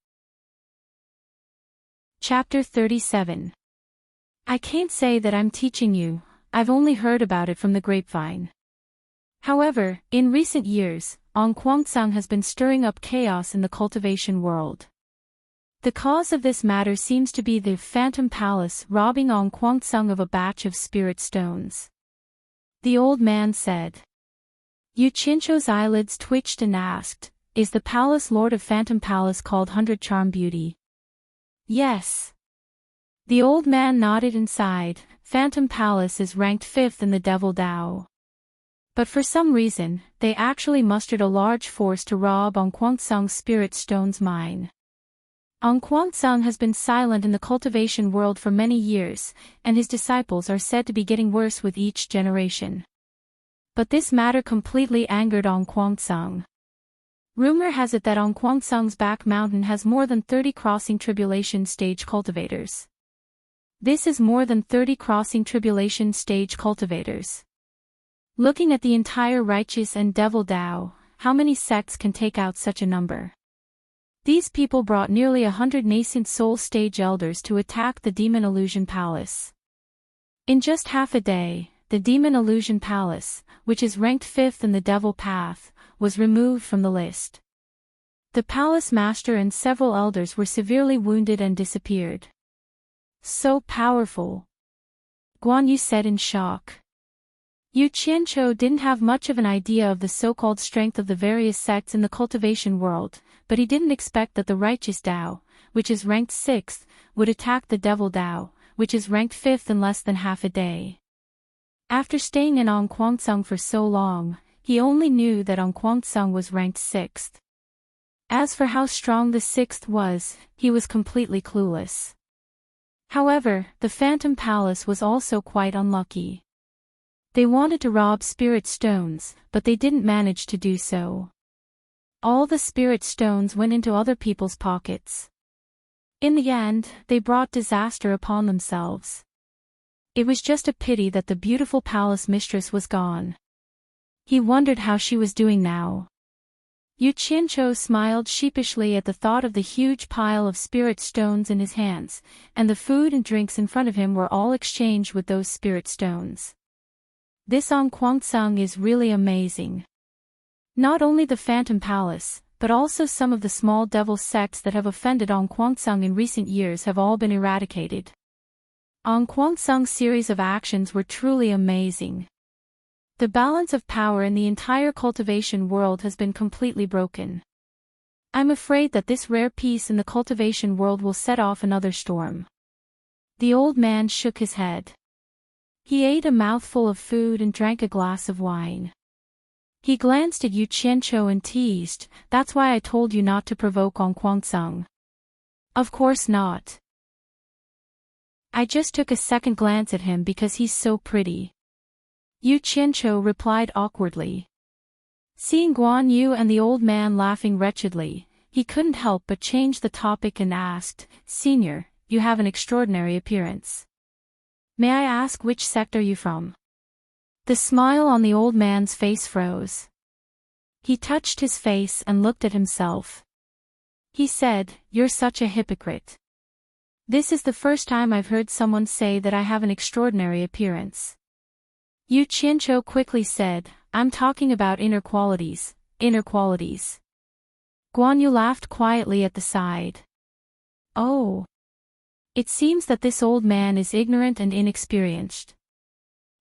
Chapter 37. I can't say that I'm teaching you, I've only heard about it from the grapevine. However, in recent years, Ong Guangsung has been stirring up chaos in the cultivation world. The cause of this matter seems to be the Phantom Palace robbing Ong Guangsung of a batch of spirit stones. The old man said. Yu Qianqiu's eyelids twitched and asked, "Is the palace lord of Phantom Palace called 100 Charm Beauty?" "Yes." The old man nodded and sighed. Phantom Palace is ranked 5th in the Devil Dao. But for some reason, they actually mustered a large force to rob Ong Guangsung's spirit stones mine. Ong Guangsung has been silent in the cultivation world for many years, and his disciples are said to be getting worse with each generation. But this matter completely angered Ong Guangsung. Rumor has it that Ong Guangsung's back mountain has more than 30 crossing tribulation stage cultivators. This is more than 30 crossing tribulation stage cultivators. Looking at the entire righteous and devil Dao, how many sects can take out such a number? These people brought nearly 100 nascent soul stage elders to attack the Demon Illusion Palace. In just half a day, the Demon Illusion Palace, which is ranked 5th in the Devil Path, was removed from the list. The palace master and several elders were severely wounded and disappeared. So powerful, Guan Yu said in shock. Yu Qianqiu didn't have much of an idea of the so-called strength of the various sects in the cultivation world, but he didn't expect that the righteous Dao, which is ranked 6th, would attack the devil Dao, which is ranked 5th in less than half a day. After staying in Ong Guangsung for so long, he only knew that Ong Guangsung was ranked 6th. As for how strong the 6th was, he was completely clueless. However, the Phantom Palace was also quite unlucky. They wanted to rob spirit stones, but they didn't manage to do so. All the spirit stones went into other people's pockets. In the end, they brought disaster upon themselves. It was just a pity that the beautiful palace mistress was gone. He wondered how she was doing now. Yu Qianqiu smiled sheepishly at the thought of the huge pile of spirit stones in his hands, and the food and drinks in front of him were all exchanged with those spirit stones. This Kuangsung is really amazing. Not only the Phantom Palace, but also some of the small devil sects that have offended Kuangsung in recent years have all been eradicated. Kuangsung's series of actions were truly amazing. The balance of power in the entire cultivation world has been completely broken. I'm afraid that this rare peace in the cultivation world will set off another storm. The old man shook his head. He ate a mouthful of food and drank a glass of wine. He glanced at Yu Qianqiu and teased, "That's why I told you not to provoke Kuangsung." "Of course not. I just took a second glance at him because he's so pretty." Yu Qianqiu replied awkwardly. Seeing Guan Yu and the old man laughing wretchedly, he couldn't help but change the topic and asked, "Senior, you have an extraordinary appearance. May I ask which sect are you from?" The smile on the old man's face froze. He touched his face and looked at himself. He said, "You're such a hypocrite. This is the first time I've heard someone say that I have an extraordinary appearance." Yu Qianqiu quickly said, "I'm talking about inner qualities, inner qualities." Guan Yu laughed quietly at the side. "Oh. It seems that this old man is ignorant and inexperienced.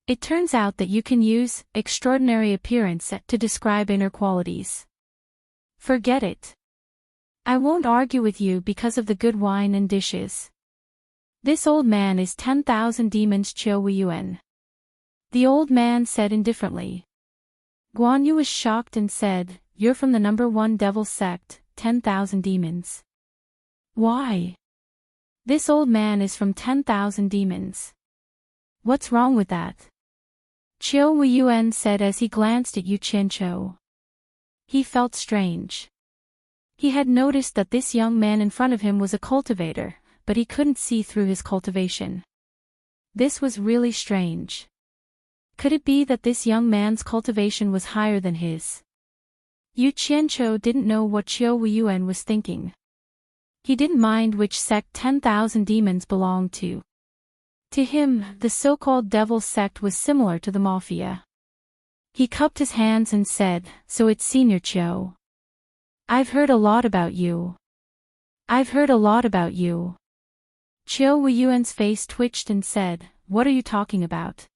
It turns out that you can use extraordinary appearance to describe inner qualities. Forget it. I won't argue with you because of the good wine and dishes. This old man is 10,000 demons Qiu Weiyuan." The old man said indifferently. Guan Yu was shocked and said, "You're from the number 1 devil sect, 10,000 demons. Why? This old man is from 10,000 demons. What's wrong with that?" Qiu Weiyuan said as he glanced at Yu Qianqiu. He felt strange. He had noticed that this young man in front of him was a cultivator, but he couldn't see through his cultivation. This was really strange. Could it be that this young man's cultivation was higher than his? Yu Qianqiu didn't know what Qiu Weiyuan was thinking. He didn't mind which sect 10,000 demons belonged to. To him, the so-called devil sect was similar to the mafia. He cupped his hands and said, "So it's Senior Qiu. I've heard a lot about you. I've heard a lot about you." Qiu Weiyuan's face twitched and said, "What are you talking about?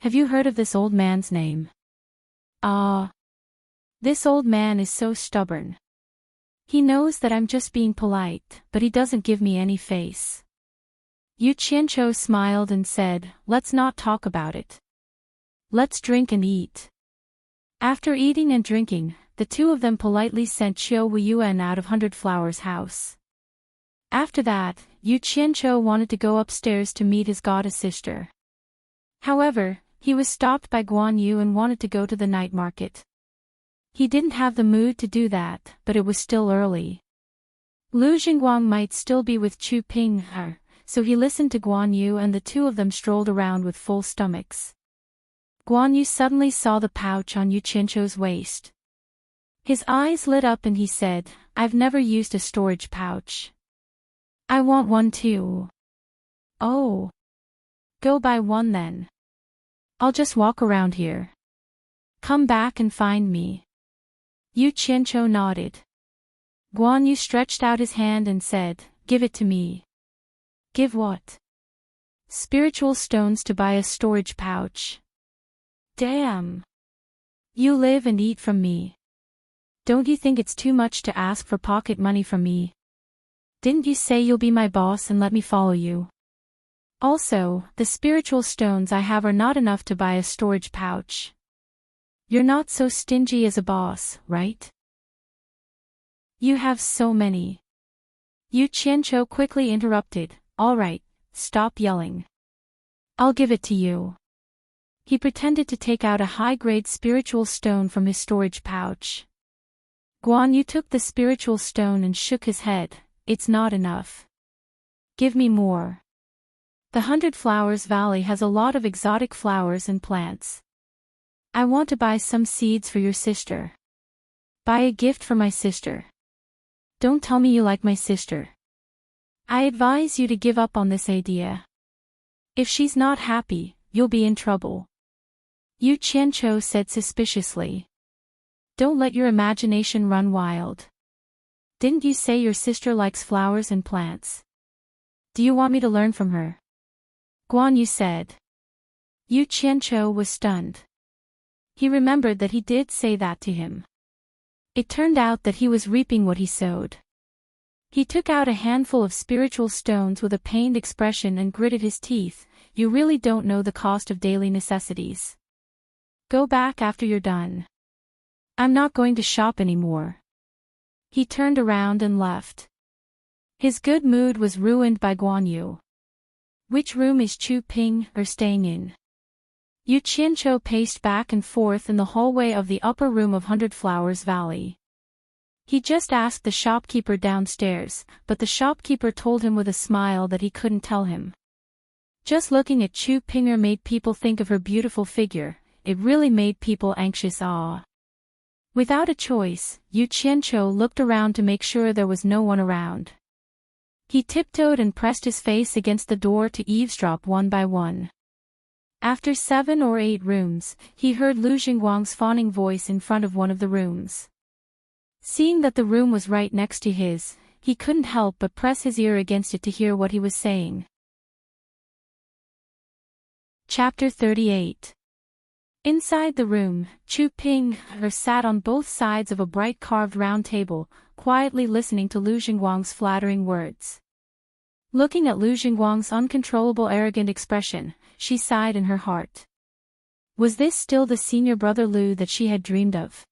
Have you heard of this old man's name?" This old man is so stubborn. He knows that I'm just being polite, but he doesn't give me any face." Yu Qianqiu smiled and said, "Let's not talk about it. Let's drink and eat." After eating and drinking, the two of them politely sent Qiu Weiyuan out of 100 Flowers' house. After that, Yu Qianqiu wanted to go upstairs to meet his goddess sister. However, he was stopped by Guan Yu and wanted to go to the night market. He didn't have the mood to do that, but it was still early. Lu Jingguang might still be with Chu Ping, so he listened to Guan Yu and the two of them strolled around with full stomachs. Guan Yu suddenly saw the pouch on Yu Qianqiu's waist. His eyes lit up and he said, "I've never used a storage pouch. I want one too." "Oh. Go buy one then. I'll just walk around here. Come back and find me." Yu Qianqiu nodded. Guan Yu stretched out his hand and said, "Give it to me." "Give what?" "Spiritual stones to buy a storage pouch." "Damn. You live and eat from me. Don't you think it's too much to ask for pocket money from me? Didn't you say you'll be my boss and let me follow you? Also, the spiritual stones I have are not enough to buy a storage pouch. You're not so stingy as a boss, right? You have so many." Yu Qianqiu quickly interrupted, "All right, stop yelling. I'll give it to you." He pretended to take out a high-grade spiritual stone from his storage pouch. Guan Yu took the spiritual stone and shook his head. It's not enough. Give me more. The 100 Flowers Valley has a lot of exotic flowers and plants. I want to buy some seeds for your sister. Buy a gift for my sister. Don't tell me you like my sister. I advise you to give up on this idea. If she's not happy, you'll be in trouble. Yu Qianqiu said suspiciously. Don't let your imagination run wild. Didn't you say your sister likes flowers and plants? Do you want me to learn from her? Guan Yu said. Yu Qianqiu was stunned. He remembered that he did say that to him. It turned out that he was reaping what he sowed. He took out a handful of spiritual stones with a pained expression and gritted his teeth. You really don't know the cost of daily necessities. Go back after you're done. I'm not going to shop anymore. He turned around and left. His good mood was ruined by Guan Yu. Which room is Chu Ping staying in? Yu Qianqiu paced back and forth in the hallway of the upper room of 100 Flowers Valley. He just asked the shopkeeper downstairs, but the shopkeeper told him with a smile that he couldn't tell him. Just looking at Chu Pinger made people think of her beautiful figure. It really made people anxious. Without a choice, Yu Qianqiu looked around to make sure there was no one around. He tiptoed and pressed his face against the door to eavesdrop one by one. After 7 or 8 rooms, he heard Lu Jingguang's fawning voice in front of one of the rooms. Seeing that the room was right next to his, he couldn't help but press his ear against it to hear what he was saying. Chapter 38. Inside the room, Chu Ping sat on both sides of a bright carved round table, quietly listening to Lu Jingguang's flattering words. Looking at Lu Jingguang's uncontrollable arrogant expression, she sighed in her heart. Was this still the senior brother Lu that she had dreamed of?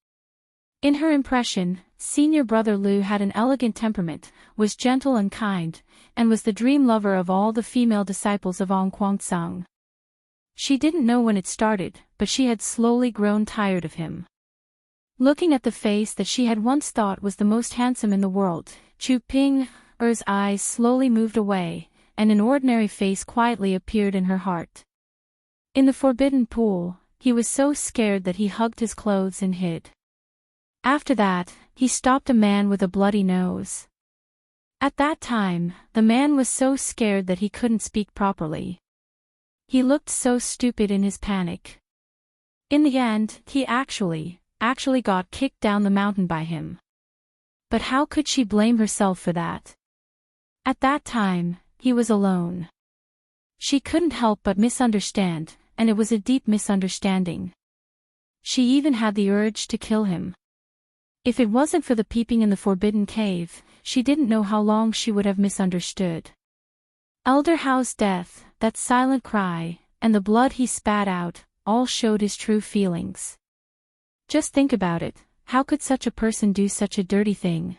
In her impression, senior brother Lu had an elegant temperament, was gentle and kind, and was the dream lover of all the female disciples of Ong Kuang-tsung. She didn't know when it started, but she had slowly grown tired of him. Looking at the face that she had once thought was the most handsome in the world, Chu Ping's eyes slowly moved away, and an ordinary face quietly appeared in her heart. In the forbidden pool, he was so scared that he hugged his clothes and hid. After that, he stopped a man with a bloody nose. At that time, the man was so scared that he couldn't speak properly. He looked so stupid in his panic. In the end, he actually got kicked down the mountain by him. But how could she blame herself for that? At that time, he was alone. She couldn't help but misunderstand, and it was a deep misunderstanding. She even had the urge to kill him. If it wasn't for the peeping in the forbidden cave, she didn't know how long she would have misunderstood. Elder Hao's death, that silent cry, and the blood he spat out, all showed his true feelings. Just think about it, how could such a person do such a dirty thing?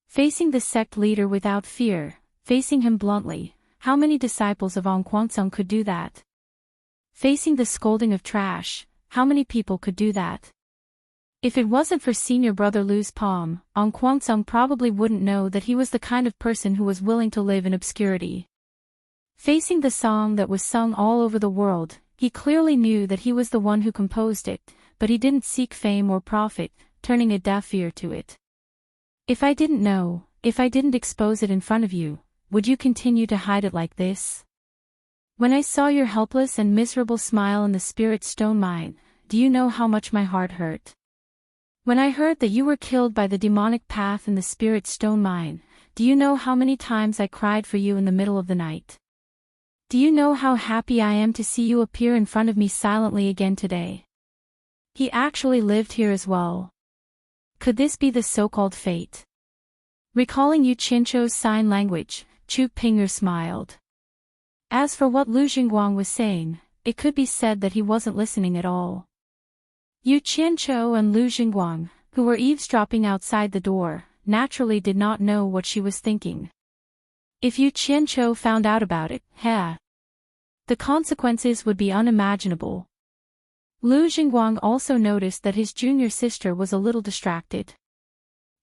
Facing the sect leader without fear, facing him bluntly, how many disciples of Ong Kuang-tsung could do that? Facing the scolding of trash, how many people could do that? If it wasn't for senior brother Lu's palm, Ong Kuang-tsung probably wouldn't know that he was the kind of person who was willing to live in obscurity. Facing the song that was sung all over the world, he clearly knew that he was the one who composed it, but he didn't seek fame or profit, turning a deaf ear to it. If I didn't know, if I didn't expose it in front of you, would you continue to hide it like this? When I saw your helpless and miserable smile in the spirit stone mine, do you know how much my heart hurt? When I heard that you were killed by the demonic path in the spirit stone mine, do you know how many times I cried for you in the middle of the night? Do you know how happy I am to see you appear in front of me silently again today? He actually lived here as well. Could this be the so-called fate? Recalling Yu Qianqiu's sign language, Chu Pinger smiled. As for what Lu Jingguang was saying, it could be said that he wasn't listening at all. Yu Qianqiu and Lu Jingguang, who were eavesdropping outside the door, naturally did not know what she was thinking. If Yu Qianqiu found out about it, the consequences would be unimaginable. Lu Jingguang also noticed that his junior sister was a little distracted.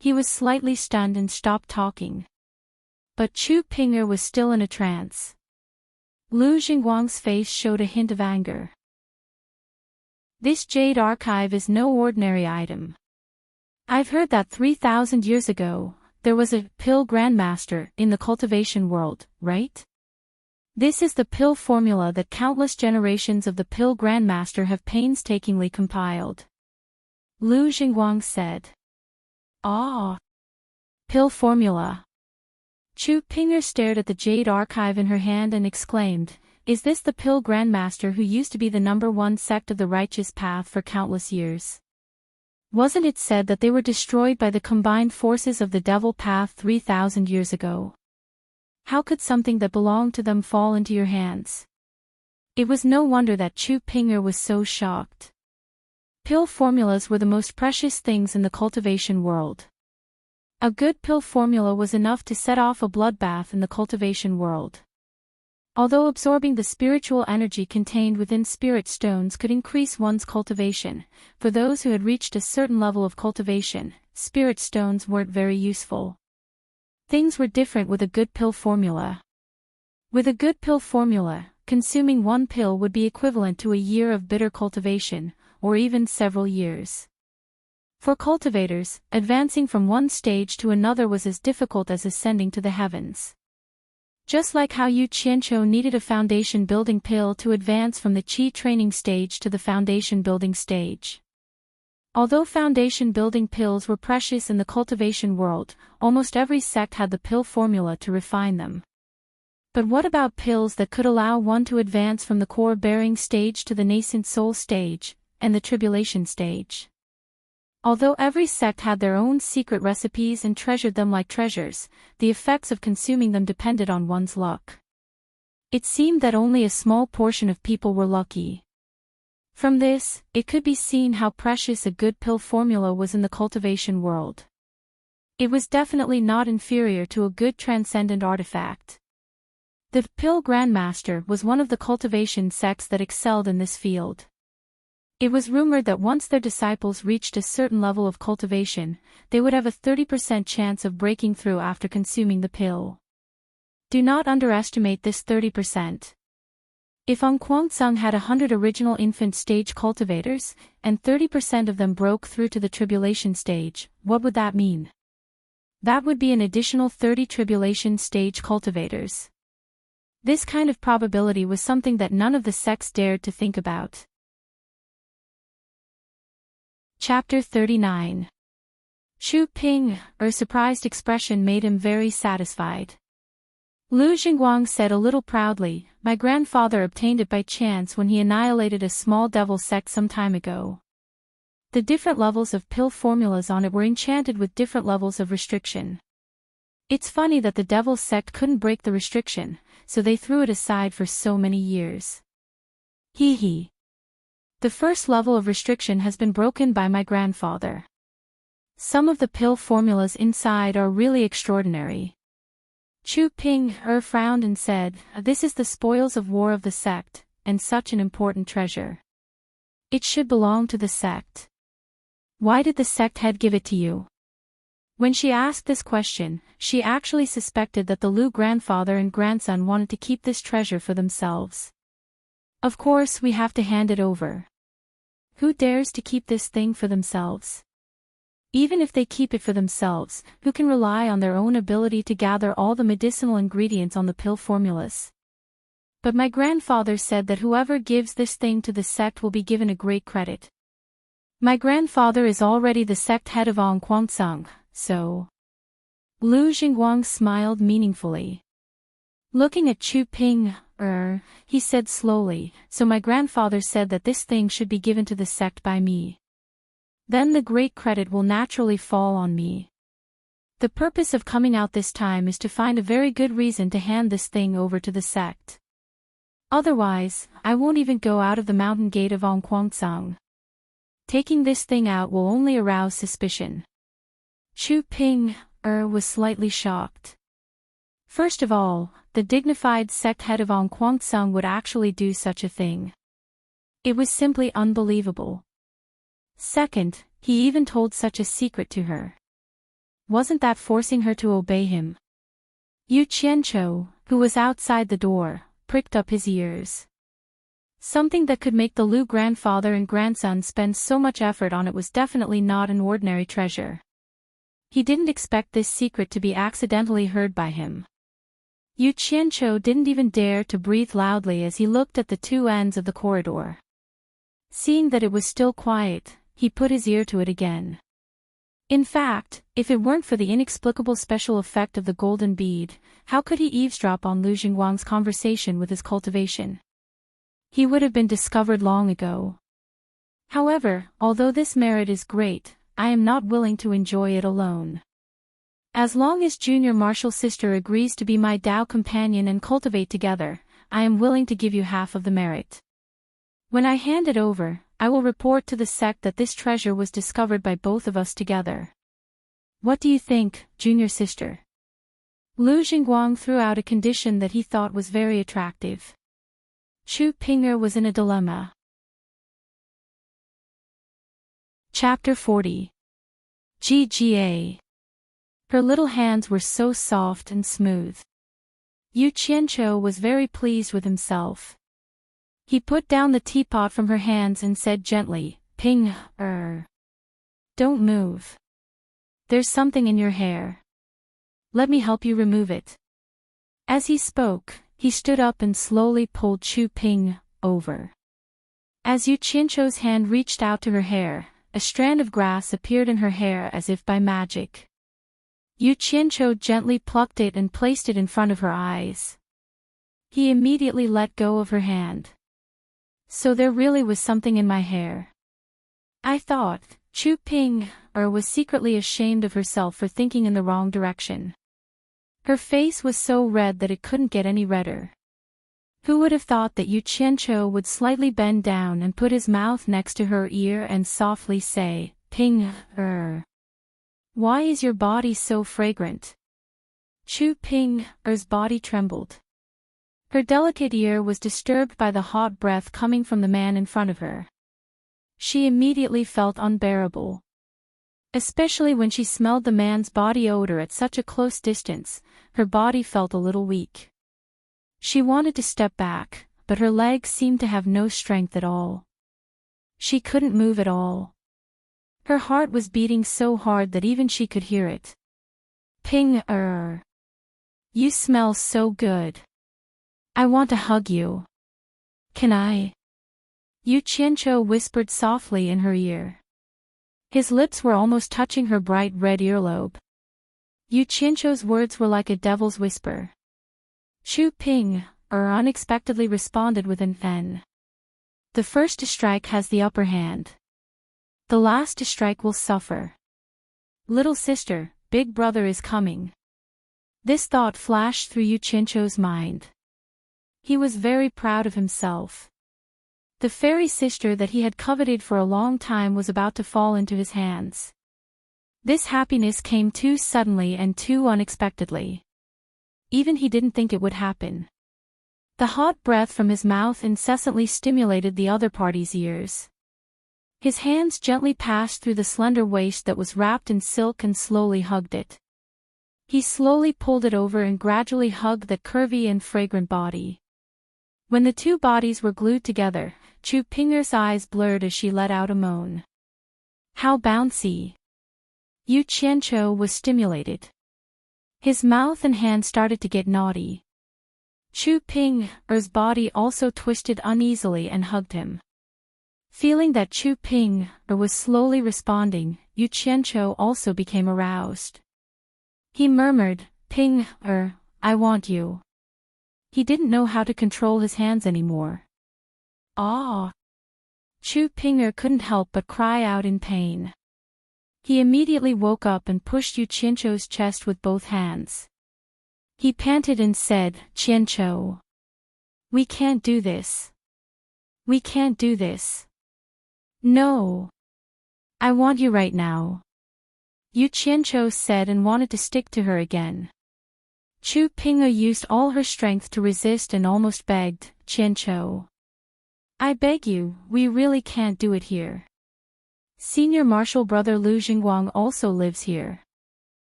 He was slightly stunned and stopped talking. But Chu Ping'er was still in a trance. Lu Jingguang's face showed a hint of anger. This jade archive is no ordinary item. I've heard that 3,000 years ago, there was a pill grandmaster in the cultivation world, right? This is the pill formula that countless generations of the pill grandmaster have painstakingly compiled. Lu Jingguang said. Ah. Pill formula. Chu Ping'er stared at the jade archive in her hand and exclaimed, "Is this the pill grandmaster who used to be the #1 sect of the righteous path for countless years? Wasn't it said that they were destroyed by the combined forces of the devil path 3,000 years ago? How could something that belonged to them fall into your hands?" It was no wonder that Chu Ping'er was so shocked. Pill formulas were the most precious things in the cultivation world. A good pill formula was enough to set off a bloodbath in the cultivation world. Although absorbing the spiritual energy contained within spirit stones could increase one's cultivation, for those who had reached a certain level of cultivation, spirit stones weren't very useful. Things were different with a good pill formula. With a good pill formula, consuming one pill would be equivalent to a year of bitter cultivation, or even several years. For cultivators, advancing from one stage to another was as difficult as ascending to the heavens. Just like how Yu Qianqiu needed a foundation-building pill to advance from the qi training stage to the foundation-building stage. Although foundation-building pills were precious in the cultivation world, almost every sect had the pill formula to refine them. But what about pills that could allow one to advance from the core-bearing stage to the nascent soul stage, and the tribulation stage? Although every sect had their own secret recipes and treasured them like treasures, the effects of consuming them depended on one's luck. It seemed that only a small portion of people were lucky. From this, it could be seen how precious a good pill formula was in the cultivation world. It was definitely not inferior to a good transcendent artifact. The pill grandmaster was one of the cultivation sects that excelled in this field. It was rumored that once their disciples reached a certain level of cultivation, they would have a 30% chance of breaking through after consuming the pill. Do not underestimate this 30%. If Kuang-tsung had 100 original infant stage cultivators, and 30% of them broke through to the tribulation stage, what would that mean? That would be an additional 30 tribulation stage cultivators. This kind of probability was something that none of the sects dared to think about. Chapter 39. Chu Ping'er's surprised expression made him very satisfied. Lu Jingguang said a little proudly, "My grandfather obtained it by chance when he annihilated a small devil sect some time ago. The different levels of pill formulas on it were enchanted with different levels of restriction. It's funny that the devil sect couldn't break the restriction, so they threw it aside for so many years. Hee hee. The first level of restriction has been broken by my grandfather. Some of the pill formulas inside are really extraordinary." Chu Ping'er frowned and said, "This is the spoils of war of the sect, and such an important treasure. It should belong to the sect. Why did the sect head give it to you?" When she asked this question, she actually suspected that the Lu grandfather and grandson wanted to keep this treasure for themselves. "Of course we have to hand it over. Who dares to keep this thing for themselves? Even if they keep it for themselves, who can rely on their own ability to gather all the medicinal ingredients on the pill formulas? But my grandfather said that whoever gives this thing to the sect will be given a great credit. My grandfather is already the sect head of Kuang-tsung, so..." Lu Jingguang smiled meaningfully. Looking at Chu Ping'er, he said slowly, "So my grandfather said that this thing should be given to the sect by me. Then the great credit will naturally fall on me. The purpose of coming out this time is to find a very good reason to hand this thing over to the sect. Otherwise, I won't even go out of the mountain gate of Kuang-tsung. Taking this thing out will only arouse suspicion." Chu Ping'er was slightly shocked. First of all, the dignified sect head of Kuang-tsung would actually do such a thing. It was simply unbelievable. Second, he even told such a secret to her. wasn't that forcing her to obey him? Yu Qianqiu, who was outside the door, pricked up his ears. Something that could make the Lu grandfather and grandson spend so much effort on it was definitely not an ordinary treasure. He didn't expect this secret to be accidentally heard by him. Yu Qianqiu didn't even dare to breathe loudly as he looked at the two ends of the corridor. Seeing that it was still quiet, he put his ear to it again. In fact, if it weren't for the inexplicable special effect of the golden bead, how could he eavesdrop on Lu Jingguang's conversation with his cultivation? He would have been discovered long ago. However, although this merit is great, I am not willing to enjoy it alone. As long as junior martial sister agrees to be my Tao companion and cultivate together, I am willing to give you half of the merit. When I hand it over, I will report to the sect that this treasure was discovered by both of us together. What do you think, junior sister? Lu Jingguang threw out a condition that he thought was very attractive. Chu Ping'er was in a dilemma. Chapter 40. GGA. Her little hands were so soft and smooth. Yu Qianqiu was very pleased with himself. He put down the teapot from her hands and said gently, Ping-er. Don't move. There's something in your hair. Let me help you remove it. As he spoke, he stood up and slowly pulled Chu Ping over. As Yu Qianqiu's hand reached out to her hair, a strand of grass appeared in her hair as if by magic. Yu Qianqiu gently plucked it and placed it in front of her eyes. He immediately let go of her hand. So there really was something in my hair. I thought. Chu Ping-er was secretly ashamed of herself for thinking in the wrong direction. Her face was so red that it couldn't get any redder. Who would have thought that Yu Qianqiu would slightly bend down and put his mouth next to her ear and softly say, Ping-er. Why is your body so fragrant? Chu Ping-er's body trembled. Her delicate ear was disturbed by the hot breath coming from the man in front of her. She immediately felt unbearable. Especially when she smelled the man's body odor at such a close distance, her body felt a little weak. She wanted to step back, but her legs seemed to have no strength at all. She couldn't move at all. Her heart was beating so hard that even she could hear it. Ping-er. You smell so good. I want to hug you. Can I? Yu Qianqiu whispered softly in her ear. His lips were almost touching her bright red earlobe. Yu Qianqiu's words were like a devil's whisper. Chu Ping-er unexpectedly responded with an N. The first to strike has the upper hand. The last to strike will suffer. Little sister, big brother is coming. This thought flashed through Yu Qianqiu's mind. He was very proud of himself. The fairy sister that he had coveted for a long time was about to fall into his hands. This happiness came too suddenly and too unexpectedly. Even he didn't think it would happen. The hot breath from his mouth incessantly stimulated the other party's ears. His hands gently passed through the slender waist that was wrapped in silk and slowly hugged it. He slowly pulled it over and gradually hugged that curvy and fragrant body. When the two bodies were glued together, Chu Ping'er's eyes blurred as she let out a moan. How bouncy! Yu Qianqiu was stimulated. His mouth and hands started to get naughty. Chu Ping'er's body also twisted uneasily and hugged him. Feeling that Chu Ping'er was slowly responding, Yu Qianqiu also became aroused. He murmured, Ping'er, I want you. He didn't know how to control his hands anymore. Ah! Chu Ping'er couldn't help but cry out in pain. He immediately woke up and pushed Yu Qianqiu's chest with both hands. He panted and said, Qianqiu. We can't do this. We can't do this. No. I want you right now. Yu Qianqiu said and wanted to stick to her again. Chu Ping'er used all her strength to resist and almost begged, Qianqiu. I beg you, we really can't do it here. Senior martial brother Lu Jingguang also lives here.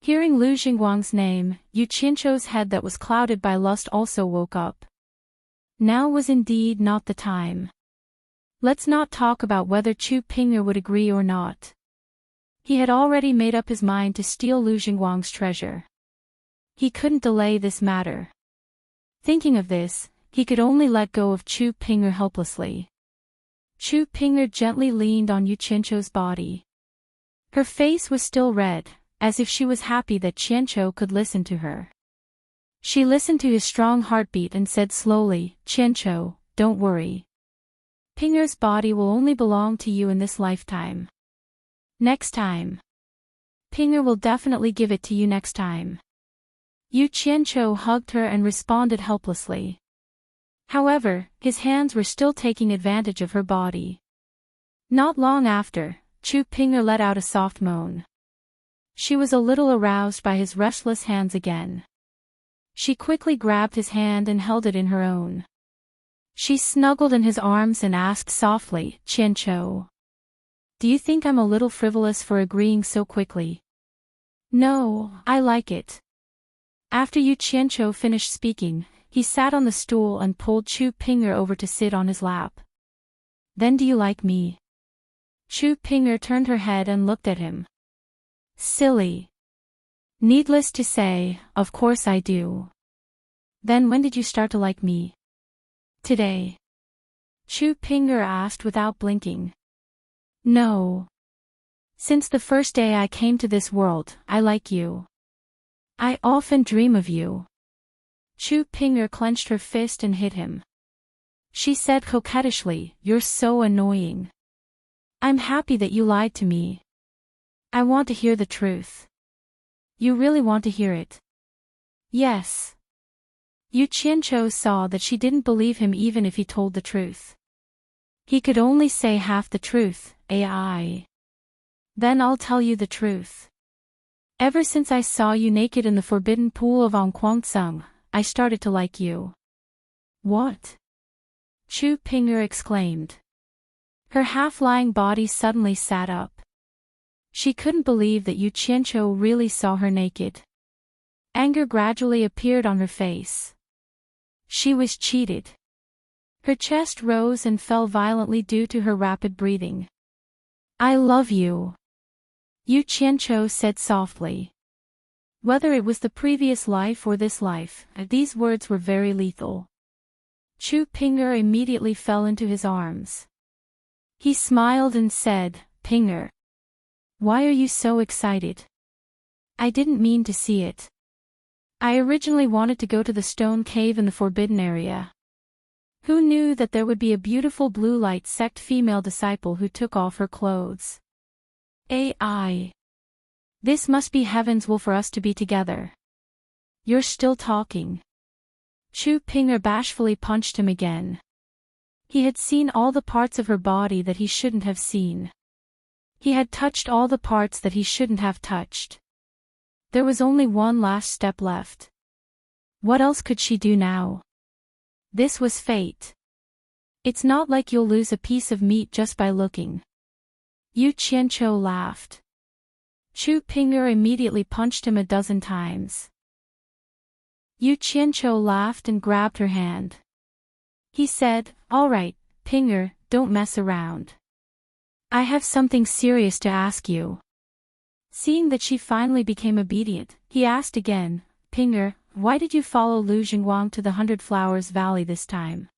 Hearing Lu Jingguang's name, Yu Qianzhou's head that was clouded by lust also woke up. Now was indeed not the time. Let's not talk about whether Chu Ping'er would agree or not. He had already made up his mind to steal Lu Jingguang's treasure. He couldn't delay this matter. Thinking of this, he could only let go of Chu Ping'er helplessly. Chu Ping'er gently leaned on Yu Qianzhou's body. Her face was still red, as if she was happy that Qianzhou could listen to her. She listened to his strong heartbeat and said slowly, "Qianzhou, don't worry. Ping'er's body will only belong to you in this lifetime. Next time. Ping'er will definitely give it to you next time." Yu Qianzhou hugged her and responded helplessly. However, his hands were still taking advantage of her body. Not long after, Chu Ping'er let out a soft moan. She was a little aroused by his restless hands again. She quickly grabbed his hand and held it in her own. She snuggled in his arms and asked softly, "Qianzhou, do you think I'm a little frivolous for agreeing so quickly?" "No, I like it." After Yu Qianzhou finished speaking, he sat on the stool and pulled Chu Ping'er over to sit on his lap. "Then do you like me?" Chu Ping'er turned her head and looked at him. "Silly. Needless to say, of course I do." "Then when did you start to like me?" "Today." Chu Ping'er asked without blinking. "No. Since the first day I came to this world, I like you. I often dream of you." Chu Ping'er clenched her fist and hit him. She said coquettishly, "You're so annoying. I'm happy that you lied to me. I want to hear the truth." "You really want to hear it?" "Yes." Yu Qianzhou saw that she didn't believe him even if he told the truth. He could only say half the truth, "AI. Then I'll tell you the truth. Ever since I saw you naked in the forbidden pool of Anquangsung, I started to like you." "What?" Chu Ping'er exclaimed. Her half-lying body suddenly sat up. She couldn't believe that Yu Qianzhou really saw her naked. Anger gradually appeared on her face. She was cheated. Her chest rose and fell violently due to her rapid breathing. "I love you," Yu Qianzhou said softly. Whether it was the previous life or this life, these words were very lethal. Chu Ping'er immediately fell into his arms. He smiled and said, "Ping'er, why are you so excited? I didn't mean to see it. I originally wanted to go to the stone cave in the forbidden area. Who knew that there would be a beautiful blue light sect female disciple who took off her clothes? AI. This must be heaven's will for us to be together." "You're still talking." Chu Ping'er bashfully punched him again. He had seen all the parts of her body that he shouldn't have seen. He had touched all the parts that he shouldn't have touched. There was only one last step left. What else could she do now? This was fate. "It's not like you'll lose a piece of meat just by looking." Yu Qianzhou laughed. Chu Ping'er immediately punched him 12 times. Yu Qianzhou laughed and grabbed her hand. He said, "All right, Ping'er, don't mess around. I have something serious to ask you." Seeing that she finally became obedient, he asked again, "Ping'er, why did you follow Lu Jingguang to the 100 Flowers Valley this time?"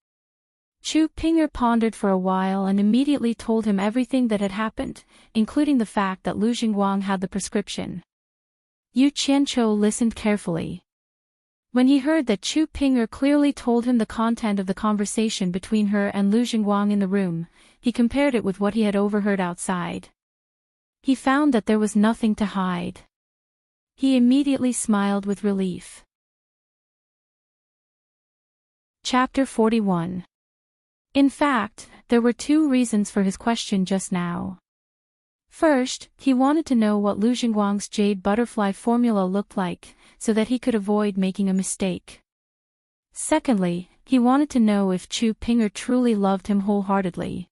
Chu Ping'er pondered for a while and immediately told him everything that had happened, including the fact that Lu Jingguang had the prescription. Yu Qianzhou listened carefully. When he heard that Chu Ping'er clearly told him the content of the conversation between her and Lu Jingguang in the room, he compared it with what he had overheard outside. He found that there was nothing to hide. He immediately smiled with relief. Chapter 41. In fact, there were 2 reasons for his question just now. First, he wanted to know what Lu Jingguang's jade butterfly formula looked like, so that he could avoid making a mistake. Secondly, he wanted to know if Chu Ping'er truly loved him wholeheartedly.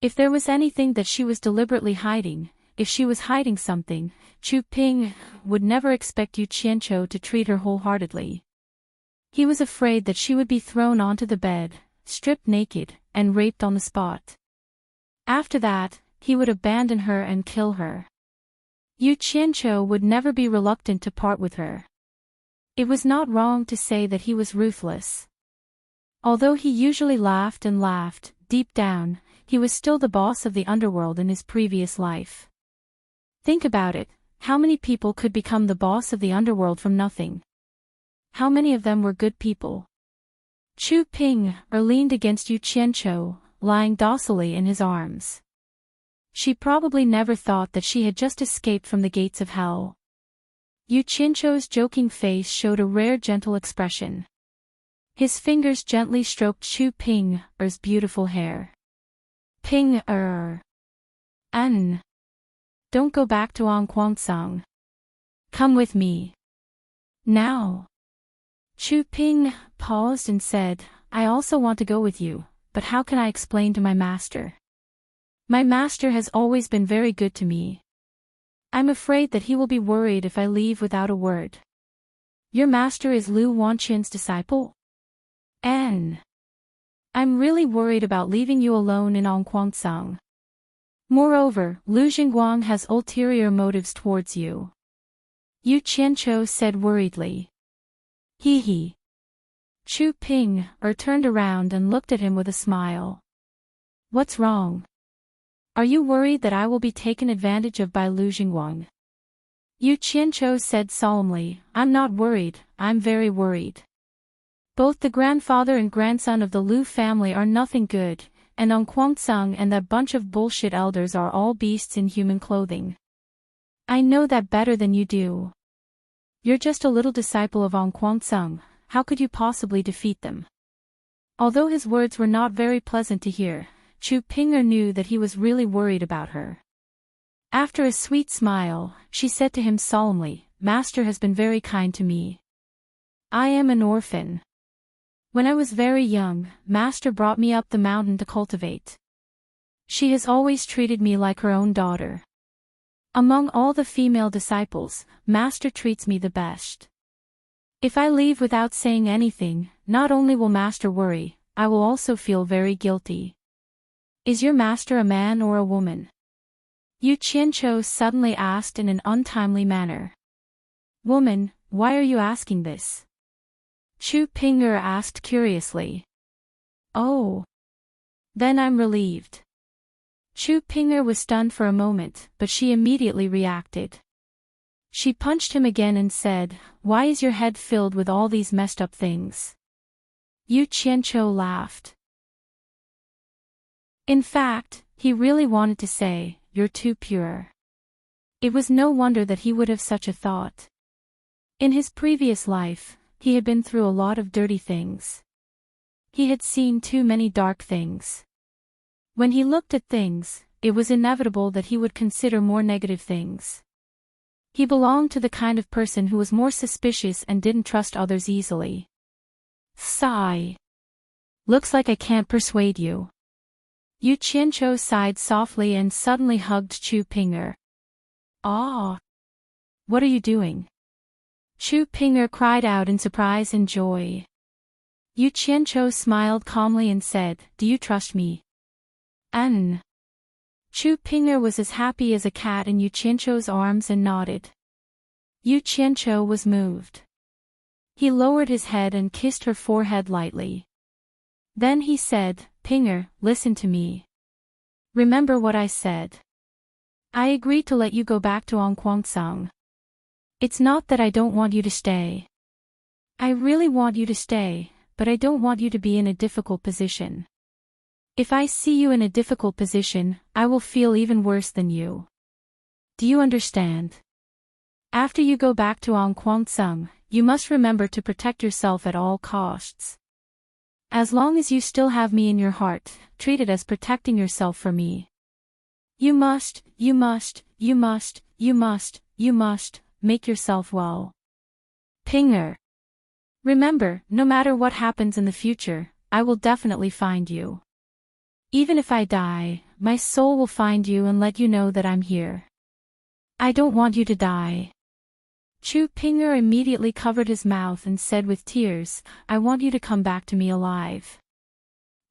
If there was anything that she was deliberately hiding, if she was hiding something, Chu Ping would never expect Yu Qianqiu to treat her wholeheartedly. He was afraid that she would be thrown onto the bed, stripped naked, and raped on the spot. After that, he would abandon her and kill her. Yu Qianqiu would never be reluctant to part with her. It was not wrong to say that he was ruthless. Although he usually laughed and laughed, deep down, he was still the boss of the underworld in his previous life. Think about it, how many people could become the boss of the underworld from nothing? How many of them were good people? Chu Ping leaned against Yu Qianqiu, lying docilely in his arms. She probably never thought that she had just escaped from the gates of hell. Yu Qianqiu's joking face showed a rare gentle expression. His fingers gently stroked Chu Ping's beautiful hair. Ping-er. Don't go back to Angquangsang. Come with me. Now. Chu Ping paused and said, I also want to go with you, but how can I explain to my master? My master has always been very good to me. I'm afraid that he will be worried if I leave without a word. Your master is Lu Wanqian's disciple? I'm really worried about leaving you alone in Angquangsang. Moreover, Lu Jingguang has ulterior motives towards you. Yu Qianqiu said worriedly. He. Chu Ping turned around and looked at him with a smile. What's wrong? Are you worried that I will be taken advantage of by Lu Jingguang? Yu Qianqiu said solemnly, I'm not worried, I'm very worried. Both the grandfather and grandson of the Lu family are nothing good, and Angquangsang and that bunch of bullshit elders are all beasts in human clothing. I know that better than you do. You're just a little disciple of Angquangsang, how could you possibly defeat them? Although his words were not very pleasant to hear, Chu Ping knew that he was really worried about her. After a sweet smile, she said to him solemnly, Master has been very kind to me. I am an orphan. When I was very young, Master brought me up the mountain to cultivate. She has always treated me like her own daughter. Among all the female disciples, Master treats me the best. If I leave without saying anything, not only will Master worry, I will also feel very guilty. Is your master a man or a woman? Yu Qianqiu suddenly asked in an untimely manner. Woman, why are you asking this? Chu Ping asked curiously. Oh. Then I'm relieved. Chu Ping was stunned for a moment, but she immediately reacted. She punched him again and said, Why is your head filled with all these messed up things? Yu Qianqiu laughed. In fact, he really wanted to say, You're too pure. It was no wonder that he would have such a thought. In his previous life, he had been through a lot of dirty things. He had seen too many dark things. When he looked at things, it was inevitable that he would consider more negative things. He belonged to the kind of person who was more suspicious and didn't trust others easily. Sigh. Looks like I can't persuade you. Yu Qianqiu sighed softly and suddenly hugged Chu Ping. Ah! What are you doing? Chu Ping cried out in surprise and joy. Yu Qianqiu smiled calmly and said, Do you trust me? Chu Ping was as happy as a cat in Yu Qianqiu's arms and nodded. Yu Qianqiu was moved. He lowered his head and kissed her forehead lightly. Then he said, Ping, listen to me. Remember what I said. I agreed to let you go back to Angquangsang. It's not that I don't want you to stay. I really want you to stay, but I don't want you to be in a difficult position. If I see you in a difficult position, I will feel even worse than you. Do you understand? After you go back to Angquangsang, you must remember to protect yourself at all costs. As long as you still have me in your heart, treat it as protecting yourself for me. You must make yourself well. Ping. Remember, no matter what happens in the future, I will definitely find you. Even if I die, my soul will find you and let you know that I'm here. I don't want you to die. Chu Ping'er immediately covered his mouth and said with tears, I want you to come back to me alive.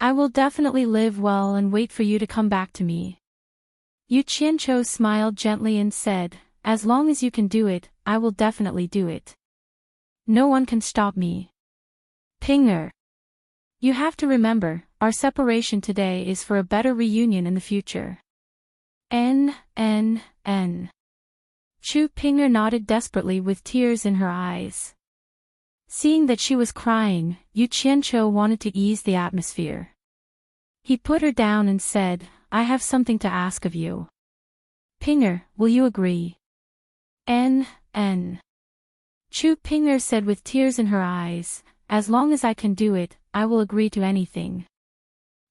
I will definitely live well and wait for you to come back to me. Yu Qianqiu smiled gently and said, as long as you can do it, I will definitely do it. No one can stop me. Ping'er. You have to remember, our separation today is for a better reunion in the future. N. Chu Ping'er nodded desperately with tears in her eyes. Seeing that she was crying, Yu Qianqiu wanted to ease the atmosphere. He put her down and said, I have something to ask of you. Ping'er, will you agree? N. Chu Ping'er said with tears in her eyes, as long as I can do it, I will agree to anything.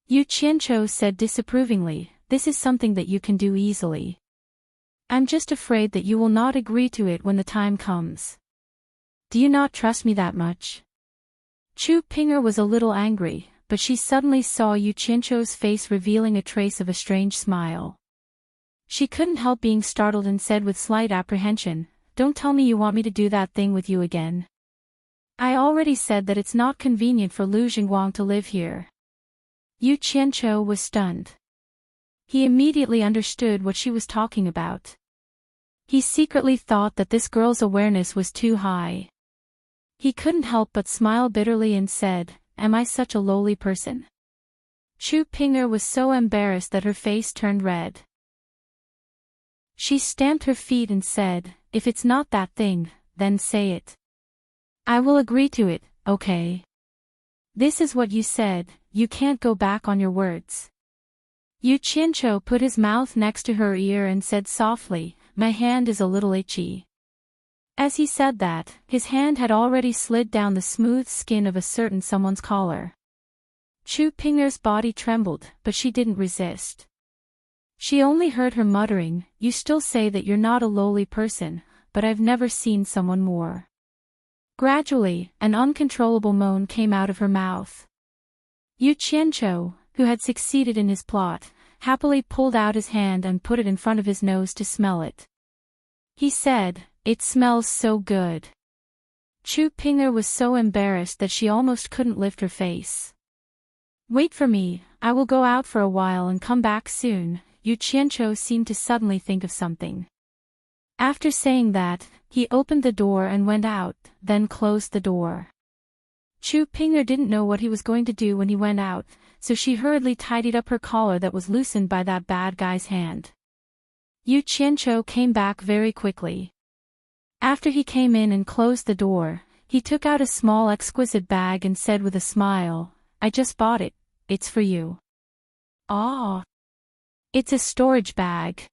Yu Qianqiu said disapprovingly, this is something that you can do easily. I'm just afraid that you will not agree to it when the time comes. Do you not trust me that much? Chu Ping'er was a little angry, but she suddenly saw Yu Qianqiu's face revealing a trace of a strange smile. She couldn't help being startled and said with slight apprehension, don't tell me you want me to do that thing with you again. I already said that it's not convenient for Lu Jingguang to live here. Yu Qianqiu was stunned. He immediately understood what she was talking about. He secretly thought that this girl's awareness was too high. He couldn't help but smile bitterly and said, am I such a lowly person? Chu Ping'er was so embarrassed that her face turned red. She stamped her feet and said, if it's not that thing, then say it. I will agree to it, okay? This is what you said, you can't go back on your words. Yu Qianqiu put his mouth next to her ear and said softly, my hand is a little itchy. As he said that, his hand had already slid down the smooth skin of a certain someone's collar. Chu Ping'er's body trembled, but she didn't resist. She only heard her muttering, you still say that you're not a lowly person, but I've never seen someone more. Gradually, an uncontrollable moan came out of her mouth. Yu Qianqiu, who had succeeded in his plot, happily pulled out his hand and put it in front of his nose to smell it. He said, it smells so good. Chu Ping'er was so embarrassed that she almost couldn't lift her face. Wait for me, I will go out for a while and come back soon. Yu Qianqiu seemed to suddenly think of something. After saying that, he opened the door and went out, then closed the door. Chu Ping'er didn't know what he was going to do when he went out, so she hurriedly tidied up her collar that was loosened by that bad guy's hand. Yu Qianqiu came back very quickly. After he came in and closed the door, he took out a small exquisite bag and said with a smile, I just bought it, it's for you. Ah! It's a storage bag.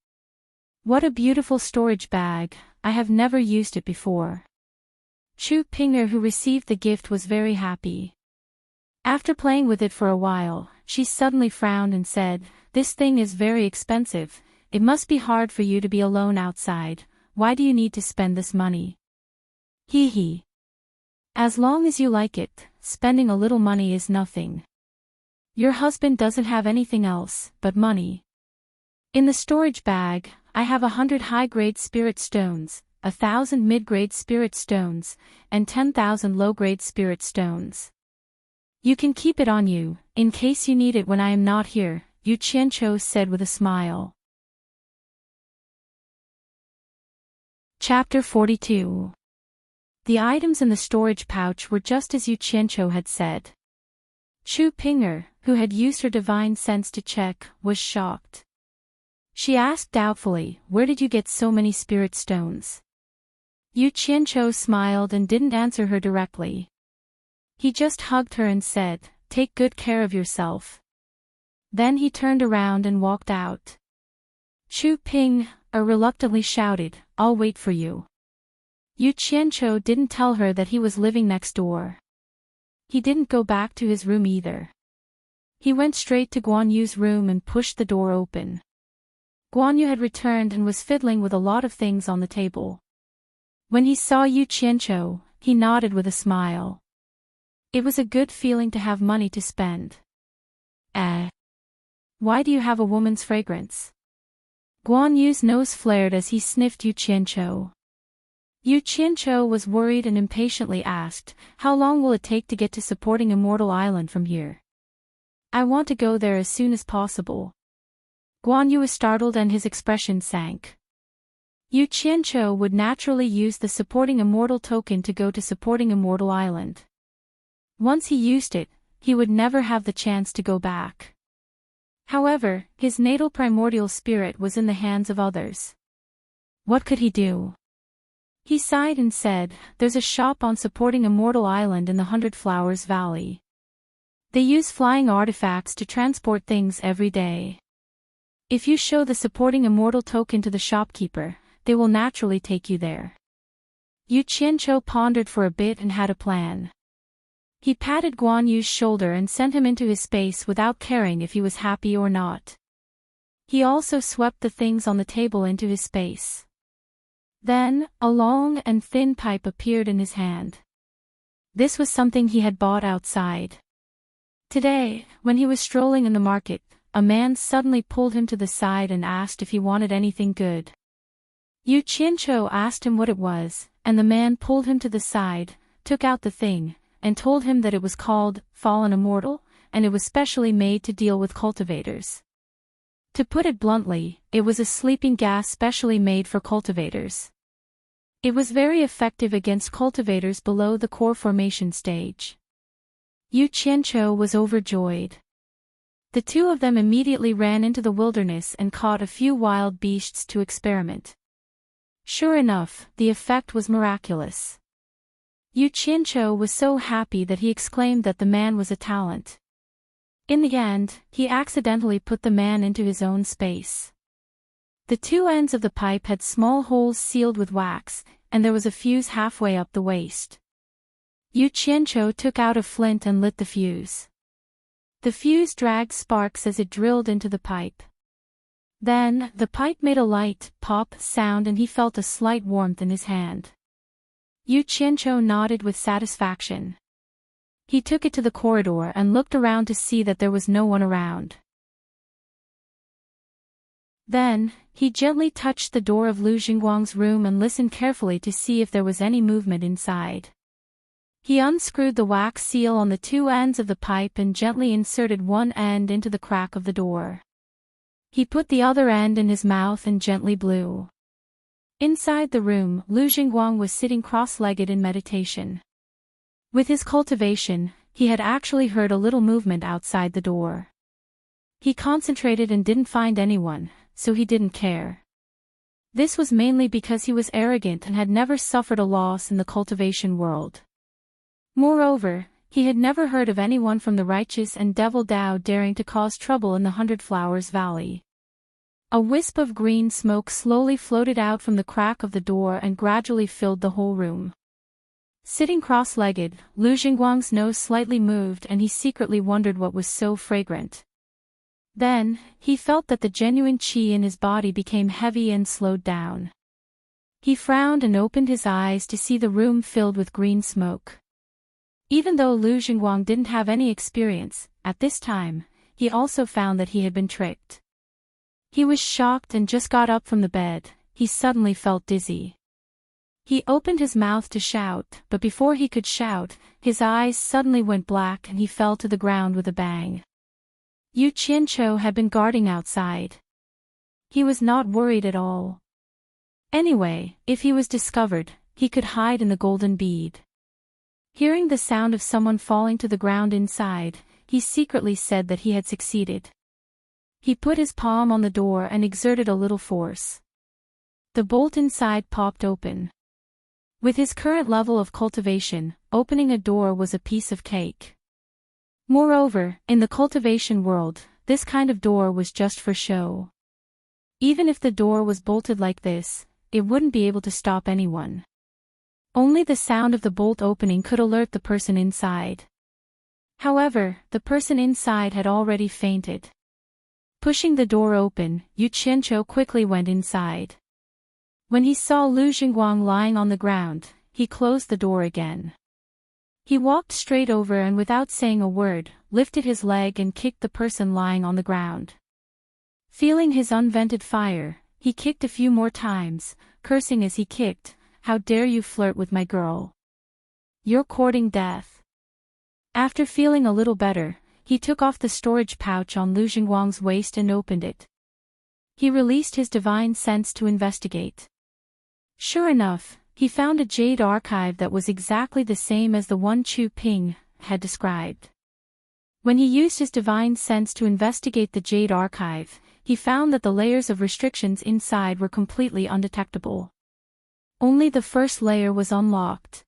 What a beautiful storage bag, I have never used it before. Chu Ping'er, who received the gift, was very happy. After playing with it for a while, she suddenly frowned and said, this thing is very expensive, it must be hard for you to be alone outside, why do you need to spend this money? Hee hee. As long as you like it, spending a little money is nothing. Your husband doesn't have anything else but money. In the storage bag, I have 100 high-grade spirit stones, 1,000 mid-grade spirit stones, and 10,000 low-grade spirit stones. You can keep it on you, in case you need it when I am not here, Yu Qianqiu said with a smile. Chapter 42. The items in the storage pouch were just as Yu Qianqiu had said. Chu Ping'er, who had used her divine sense to check, was shocked. She asked doubtfully, where did you get so many spirit stones? Yu Qianqiu smiled and didn't answer her directly. He just hugged her and said, take good care of yourself. Then he turned around and walked out. Chu Ping'er reluctantly shouted, I'll wait for you. Yu Qianqiu didn't tell her that he was living next door. He didn't go back to his room either. He went straight to Guan Yu's room and pushed the door open. Guan Yu had returned and was fiddling with a lot of things on the table. When he saw Yu Qianqiu, he nodded with a smile. It was a good feeling to have money to spend. Why do you have a woman's fragrance? Guan Yu's nose flared as he sniffed Yu Qianqiu. Yu Qianqiu was worried and impatiently asked, "How long will it take to get to Supporting Immortal Island from here? I want to go there as soon as possible." Guan Yu was startled and his expression sank. Yu Qianqiu would naturally use the Supporting Immortal token to go to Supporting Immortal Island. Once he used it, he would never have the chance to go back. However, his natal primordial spirit was in the hands of others. What could he do? He sighed and said, "There's a shop on Supporting Immortal Island in the 100 Flowers Valley. They use flying artifacts to transport things every day. If you show the Supporting Immortal token to the shopkeeper, they will naturally take you there." Yu Qianqiu pondered for a bit and had a plan. He patted Guan Yu's shoulder and sent him into his space without caring if he was happy or not. He also swept the things on the table into his space. Then, a long and thin pipe appeared in his hand. This was something he had bought outside. Today, when he was strolling in the market, a man suddenly pulled him to the side and asked if he wanted anything good. Yu Qianqiu asked him what it was, and the man pulled him to the side, took out the thing, and told him that it was called Fallen Immortal, and it was specially made to deal with cultivators. To put it bluntly, it was a sleeping gas specially made for cultivators. It was very effective against cultivators below the core formation stage. Yu Qianqiu was overjoyed. The two of them immediately ran into the wilderness and caught a few wild beasts to experiment. Sure enough, the effect was miraculous. Yu Qianqiu was so happy that he exclaimed that the man was a talent. In the end, he accidentally put the man into his own space. The two ends of the pipe had small holes sealed with wax, and there was a fuse halfway up the waist. Yu Qianqiu took out a flint and lit the fuse. The fuse dragged sparks as it drilled into the pipe. Then, the pipe made a light, pop sound and he felt a slight warmth in his hand. Yu Qianqiu nodded with satisfaction. He took it to the corridor and looked around to see that there was no one around. Then, he gently touched the door of Lu Jingguang's room and listened carefully to see if there was any movement inside. He unscrewed the wax seal on the two ends of the pipe and gently inserted one end into the crack of the door. He put the other end in his mouth and gently blew. Inside the room, Lu Jingguang was sitting cross-legged in meditation. With his cultivation, he had actually heard a little movement outside the door. He concentrated and didn't find anyone, so he didn't care. This was mainly because he was arrogant and had never suffered a loss in the cultivation world. Moreover, he had never heard of anyone from the righteous and devil Dao daring to cause trouble in the 100 Flowers Valley. A wisp of green smoke slowly floated out from the crack of the door and gradually filled the whole room. Sitting cross-legged, Lu Jingguang's nose slightly moved and he secretly wondered what was so fragrant. Then, he felt that the genuine qi in his body became heavy and slowed down. He frowned and opened his eyes to see the room filled with green smoke. Even though Lu Jingguang didn't have any experience, at this time, he also found that he had been tricked. He was shocked and just got up from the bed. He suddenly felt dizzy. He opened his mouth to shout, but before he could shout, his eyes suddenly went black and he fell to the ground with a bang. Yu Qianqiu had been guarding outside. He was not worried at all. Anyway, if he was discovered, he could hide in the golden bead. Hearing the sound of someone falling to the ground inside, he secretly said that he had succeeded. He put his palm on the door and exerted a little force. The bolt inside popped open. With his current level of cultivation, opening a door was a piece of cake. Moreover, in the cultivation world, this kind of door was just for show. Even if the door was bolted like this, it wouldn't be able to stop anyone. Only the sound of the bolt opening could alert the person inside. However, the person inside had already fainted. Pushing the door open, Yu Qianqiu quickly went inside. When he saw Lu Jingguang lying on the ground, he closed the door again. He walked straight over and without saying a word, lifted his leg and kicked the person lying on the ground. Feeling his unvented fire, He kicked a few more times, cursing as he kicked. How dare you flirt with my girl? You're courting death. After feeling a little better, he took off the storage pouch on Lu Jingguang's waist and opened it. He released his divine sense to investigate. Sure enough, he found a jade archive that was exactly the same as the one Chu Ping had described. When he used his divine sense to investigate the jade archive, he found that the layers of restrictions inside were completely undetectable. Only the first layer was unlocked.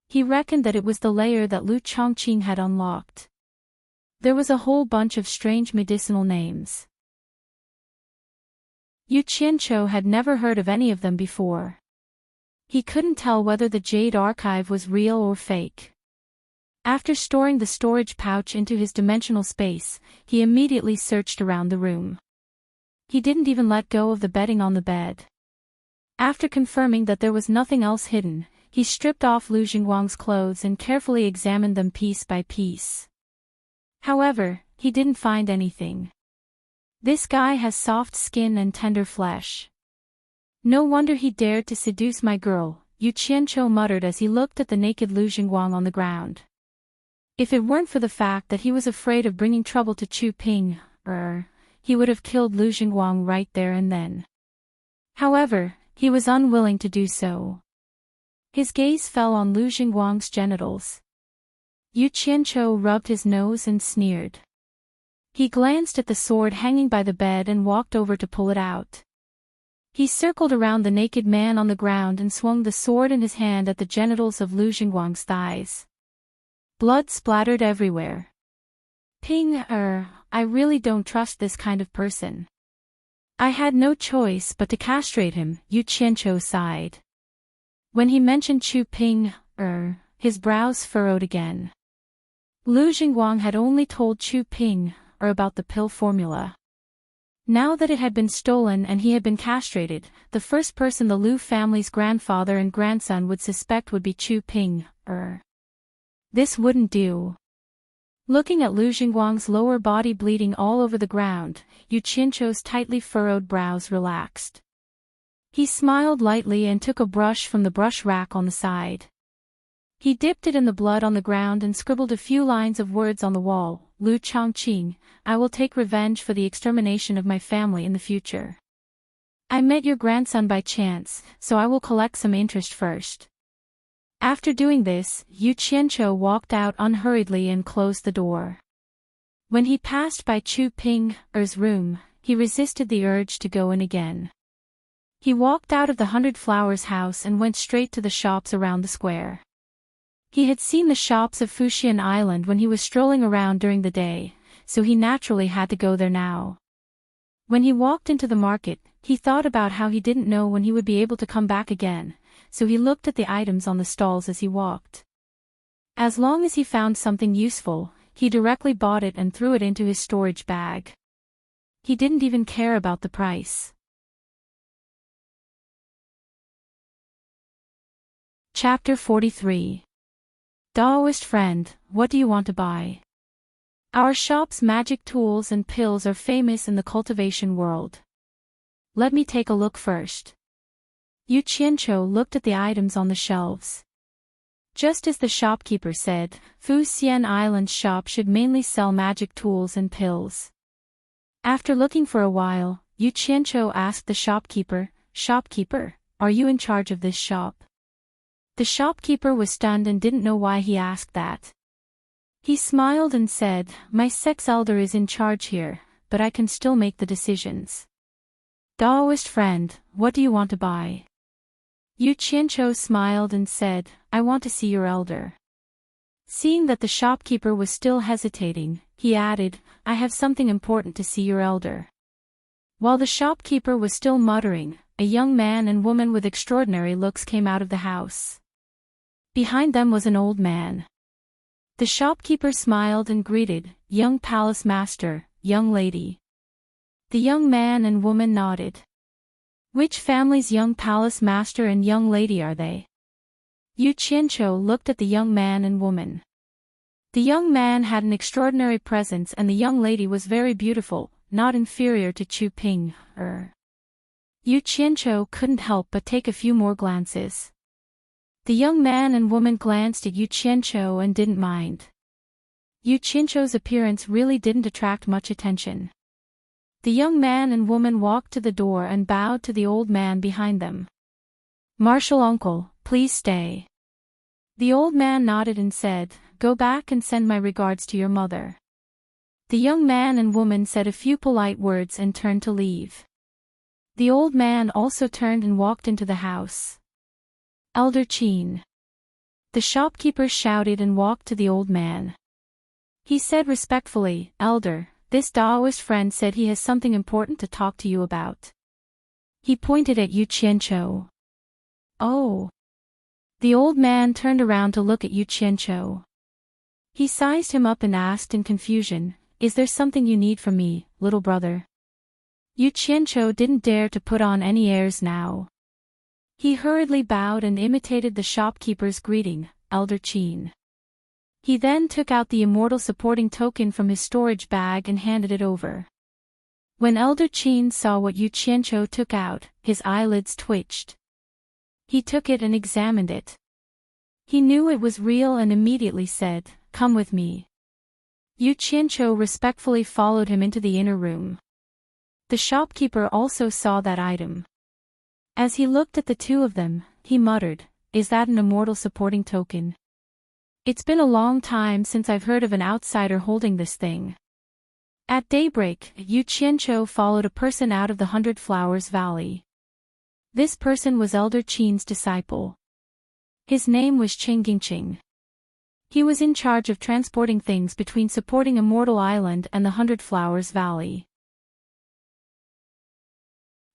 He reckoned that it was the layer that Lu Chongqing had unlocked. There was a whole bunch of strange medicinal names. Yu Qianqiu had never heard of any of them before. He couldn't tell whether the jade archive was real or fake. After storing the storage pouch into his dimensional space, he immediately searched around the room. He didn't even let go of the bedding on the bed. After confirming that there was nothing else hidden, he stripped off Lu Jingguang's clothes and carefully examined them piece by piece. However, he didn't find anything. This guy has soft skin and tender flesh. No wonder he dared to seduce my girl, Yu Qianqiu muttered as he looked at the naked Lu Jingguang on the ground. If it weren't for the fact that he was afraid of bringing trouble to Chu Ping, he would have killed Lu Jingguang right there and then. However, he was unwilling to do so. His gaze fell on Lu Jingguang's genitals. Yu Qianqiu rubbed his nose and sneered. He glanced at the sword hanging by the bed and walked over to pull it out. He circled around the naked man on the ground and swung the sword in his hand at the genitals of Lu Jingguang's thighs. Blood splattered everywhere. Ping, I really don't trust this kind of person. I had no choice but to castrate him, Yu Qianqiu sighed. When he mentioned Chu Ping, his brows furrowed again. Lu Jingguang had only told Chu Ping, about the pill formula. Now that it had been stolen and he had been castrated, the first person the Lu family's grandfather and grandson would suspect would be Chu Ping, This wouldn't do. Looking at Lu Jingguang's lower body bleeding all over the ground, Yu Qianqiu's tightly furrowed brows relaxed. He smiled lightly and took a brush from the brush rack on the side. He dipped it in the blood on the ground and scribbled a few lines of words on the wall. Lu Chongqing, I will take revenge for the extermination of my family in the future. I met your grandson by chance, so I will collect some interest first. After doing this, Yu Qianqiu walked out unhurriedly and closed the door. When he passed by Chu Ping's room, he resisted the urge to go in again. He walked out of the 100 Flowers house and went straight to the shops around the square. He had seen the shops of Fuxian Island when he was strolling around during the day, so he naturally had to go there now. When he walked into the market, he thought about how he didn't know when he would be able to come back again, so he looked at the items on the stalls as he walked. As long as he found something useful, he directly bought it and threw it into his storage bag. He didn't even care about the price. Chapter 43. Taoist friend, what do you want to buy? Our shop's magic tools and pills are famous in the cultivation world. Let me take a look first. Yu Qianqiu looked at the items on the shelves. Just as the shopkeeper said, Fuxian Island's shop should mainly sell magic tools and pills. After looking for a while, Yu Qianqiu asked the shopkeeper, Shopkeeper, are you in charge of this shop? The shopkeeper was stunned and didn't know why he asked that. He smiled and said, My sex elder is in charge here, but I can still make the decisions. Taoist friend, what do you want to buy? Yu Qianqiu smiled and said, I want to see your elder. Seeing that the shopkeeper was still hesitating, he added, I have something important to see your elder. While the shopkeeper was still muttering, a young man and woman with extraordinary looks came out of the house. Behind them was an old man. The shopkeeper smiled and greeted, Young palace master, young lady. The young man and woman nodded. Which family's young palace master and young lady are they? Yu Qianqiu looked at the young man and woman. The young man had an extraordinary presence and the young lady was very beautiful, not inferior to Chu Ping. Yu Qianzhou couldn't help but take a few more glances. The young man and woman glanced at Yu Qianzhou and didn't mind. Yu Qianzhou's appearance really didn't attract much attention. The young man and woman walked to the door and bowed to the old man behind them. "Martial uncle, please stay." The old man nodded and said, "Go back and send my regards to your mother." The young man and woman said a few polite words and turned to leave. The old man also turned and walked into the house. "Elder Qin." The shopkeeper shouted and walked to the old man. He said respectfully, "Elder, this Taoist friend said he has something important to talk to you about." He pointed at Yu Qianzhou. "Oh." The old man turned around to look at Yu Qianzhou. He sized him up and asked in confusion, "Is there something you need from me, little brother?" Yu Qianzhou didn't dare to put on any airs now. He hurriedly bowed and imitated the shopkeeper's greeting, "Elder Qin." He then took out the immortal supporting token from his storage bag and handed it over. When Elder Qin saw what Yu Qianzhou took out, his eyelids twitched. He took it and examined it. He knew it was real and immediately said, "Come with me." Yu Qianzhou respectfully followed him into the inner room. The shopkeeper also saw that item. As he looked at the two of them, he muttered, "Is that an immortal supporting token? It's been a long time since I've heard of an outsider holding this thing." At daybreak, Yu Qianzhou followed a person out of the 100 Flowers Valley. This person was Elder Qin's disciple. His name was Qing. He was in charge of transporting things between supporting Immortal Island and the 100 Flowers Valley.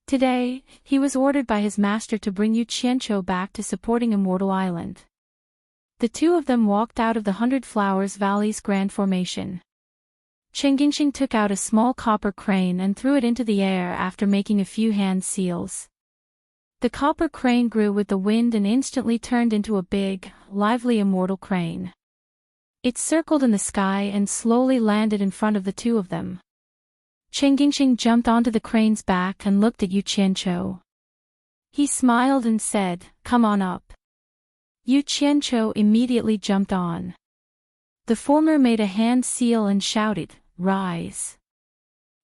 Today, he was ordered by his master to bring Yu Qianzhou back to supporting Immortal Island. The two of them walked out of the 100 Flowers Valley's grand formation. Qing took out a small copper crane and threw it into the air after making a few hand seals. The copper crane grew with the wind and instantly turned into a big, lively immortal crane. It circled in the sky and slowly landed in front of the two of them. Qing jumped onto the crane's back and looked at Yu Qianzhou. He smiled and said, "Come on up." Yu Qianzhou immediately jumped on. The former made a hand seal and shouted, "Rise."